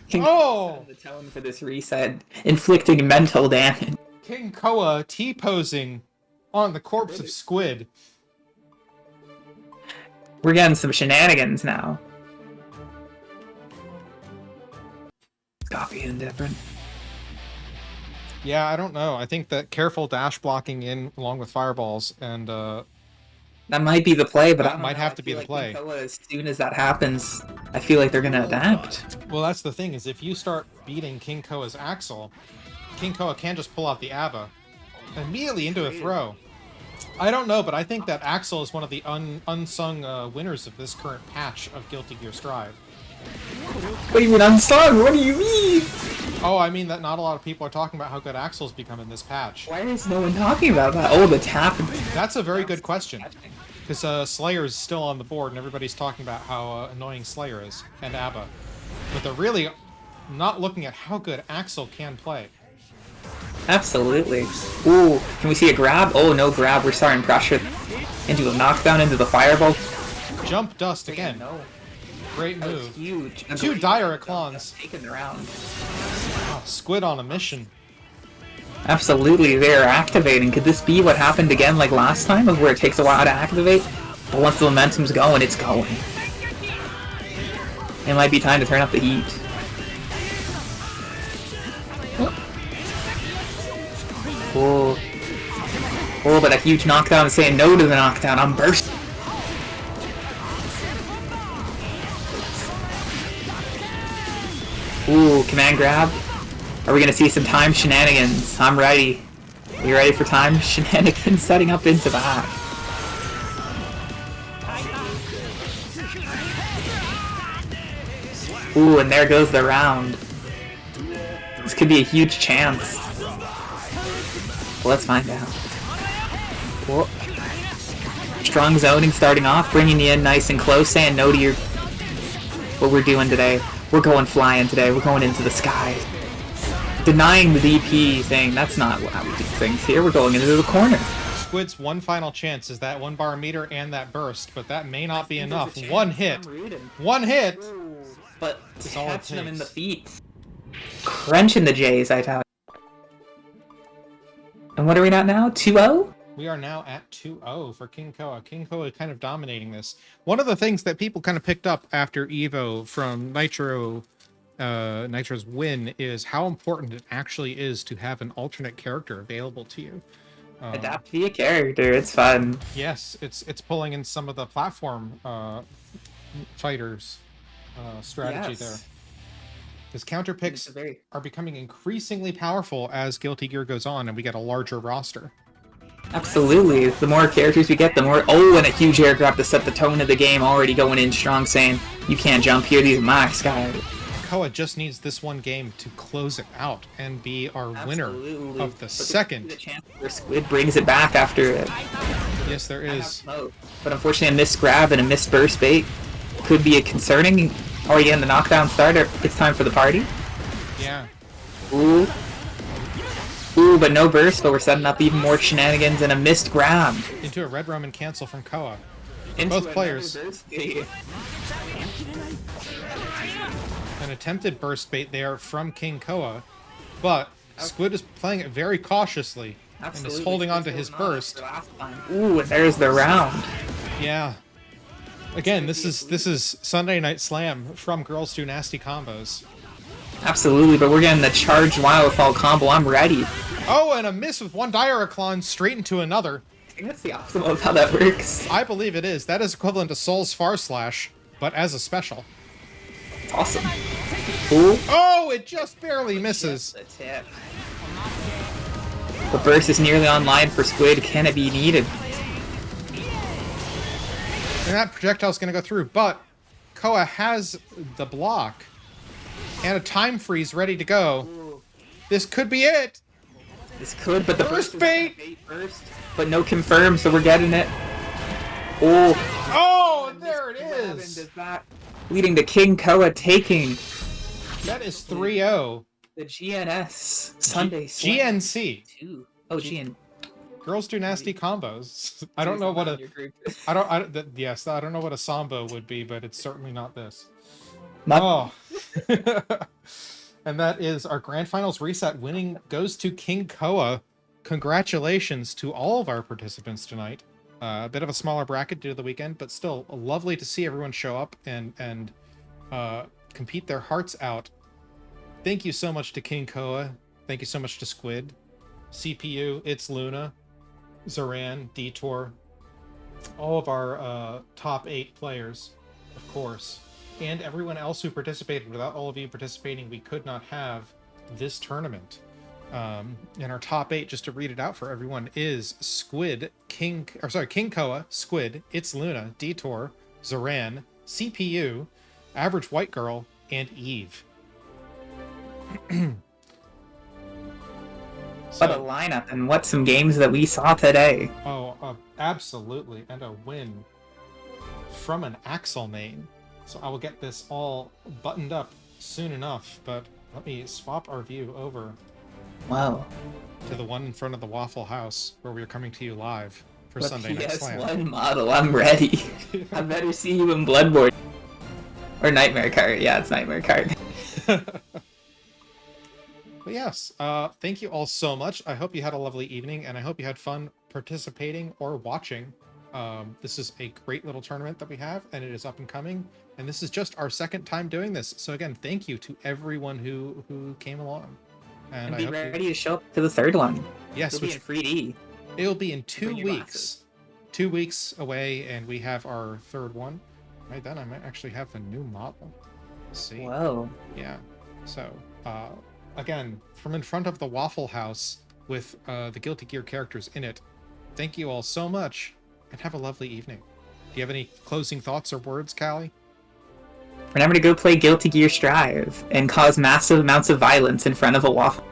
King Oh! set the tone for this reset, inflicting mental damage. King Koa T-posing on the corpse of Squid. We're getting some shenanigans now. Coffee indifferent. Yeah, I don't know. I think that careful dash blocking in along with fireballs and That might be the play, but That I don't might know. have I to be feel the play. Koa, as soon as that happens, I feel like they're gonna adapt. well, that's the thing is if you start beating King Koa's Axel, King Koa can just pull out the ABBA immediately into a throw. I don't know, but I think that Axel is one of the unsung winners of this current patch of Guilty Gear Strive. What do you mean unsung? What do you mean? Oh, I mean that not a lot of people are talking about how good Axel's become in this patch. Why is no one talking about that? Oh, the tap. That's a very good question. Because Slayer is still on the board, and everybody's talking about how annoying Slayer is, and ABBA. But they're really not looking at how good Axel can play. Absolutely. Ooh, can we see a grab? Oh, no grab. We're starting pressure into a knockdown into the fireball. Jump dust again. No, Great that was move. huge. Two dire eclans. Taking the round. Oh, Squid on a mission. Absolutely, they're activating. Could this be what happened again like last time, of where it takes a while to activate? But once the momentum's going, it's going. It might be time to turn up the heat. Oh. Oh, but a huge knockdown is saying no to the knockdown. I'm bursting. Ooh, command grab. Are we gonna see some time shenanigans? I'm ready. Are you ready for time shenanigans setting up into that? Ooh, and there goes the round. This could be a huge chance. Well, let's find out. Whoa. Strong zoning starting off, bringing you in nice and close, saying no to your... what we're doing today. We're going flying today. We're going into the sky. Denying the DP thing. That's not how we do things here. We're going into the corner. Squid's one final chance is that 1 bar meter and that burst, but that may not be enough. One hit. One hit! But It's all it catching them in the takes. feet. Crunching the Jays, I tell you. And what are we at now? 2-0? We are now at 2-0 for King Koa. King Koa kind of dominating this. One of the things that people kind of picked up after Evo from Nitro's win is how important it actually is to have an alternate character available to you. Adapt via character, it's fun. Yes, it's pulling in some of the platform fighters strategy there. Because counter picks are becoming increasingly powerful as Guilty Gear goes on and we get a larger roster. Absolutely. The more characters we get, the more... Oh, and a huge air grab to set the tone of the game, already going in strong, saying, you can't jump here, these are my guys. Koa just needs this one game to close it out and be our winner of the second. The chance where Squid brings it back after it. Yes, there is. But unfortunately, a missed grab and a missed burst bait could be a concerning... Are you getting the knockdown starter? It's time for the party. Yeah. Ooh. Ooh, but no burst, but we're setting up even more shenanigans and a missed grab. Into a Red Roman cancel from Koa. Into Both players. An attempted burst bait there from King Koa, but Squid is playing it very cautiously and is holding on to his burst. Ooh, and there's the round. Yeah. Again, this is Sunday Night Slam from Girls Do Nasty Combos. Absolutely, but we're getting the charged wildfall combo. I'm ready. Oh, and a miss with one dire eclon straight into another. I think that's the optimal of how that works. I believe it is. That is equivalent to Soul's Far Slash, but as a special. It's awesome. Ooh. Oh, it just barely misses. The tip. The burst is nearly online for Squid. Can it be needed? And that projectile's going to go through, but Koa has the block and a time freeze ready to go. This could be it. This could, but the burst bait first, but no confirm, so we're getting it. Oh. Oh, there it is. Leading to King Koa taking. That is 3-0. The GNS Sunday GNC. Oh, GN. Girls Do Nasty Combos. I don't know what a... I don't know what a Sambo would be, but it's certainly not this. Oh. And that is our Grand Finals reset. Winning goes to King Koa. Congratulations to all of our participants tonight. A bit of a smaller bracket due to the weekend, but still lovely to see everyone show up and compete their hearts out. Thank you so much to King Koa. Thank you so much to Squid, CPU, It's Luna, Zoran, Detour, all of our top 8 players, of course, and everyone else who participated. Without all of you participating, we could not have this tournament. And our top 8, just to read it out for everyone, is King Koa, Squid, It's Luna, Detour, Zoran, CPU, Average White Girl, and Eve. What a lineup, and what some games that we saw today. Oh, absolutely, and a win from an Axel main. So I will get this all buttoned up soon enough, but let me swap our view over Wow. To the one in front of the Waffle House, where we are coming to you live for The Sunday Night Slam. PS1 model, I'm ready. I better see you in Bloodborne. Or Nightmare Cart, yeah, it's Nightmare Cart. But yes, thank you all so much. I hope you had a lovely evening, and I hope you had fun participating or watching. This is a great little tournament that we have, and it is up and coming. And this is just our second time doing this. So again, thank you to everyone who came along. And I be hope ready to show up to the third one. Yes, It'll be in 3D. It'll be in 2 Bring your weeks. glasses. 2 weeks away, and we have our third one. Right then, I might actually have the new model. Let's see. Whoa. Yeah. So, again, from in front of the Waffle House with the Guilty Gear characters in it, thank you all so much, and have a lovely evening. Do you have any closing thoughts or words, Callie? Remember to go play Guilty Gear Strive and cause massive amounts of violence in front of a waffle.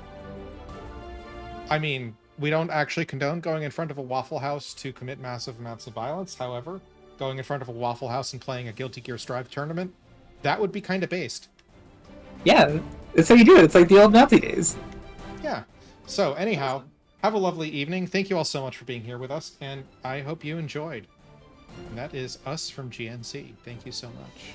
I mean, we don't actually condone going in front of a Waffle House to commit massive amounts of violence. However, going in front of a Waffle House and playing a Guilty Gear Strive tournament, that would be kind of based. Yeah, that's how you do it. It's like the old Nazi days. Yeah. So anyhow, have a lovely evening. Thank you all so much for being here with us, and I hope you enjoyed. And that is us from GNC. Thank you so much.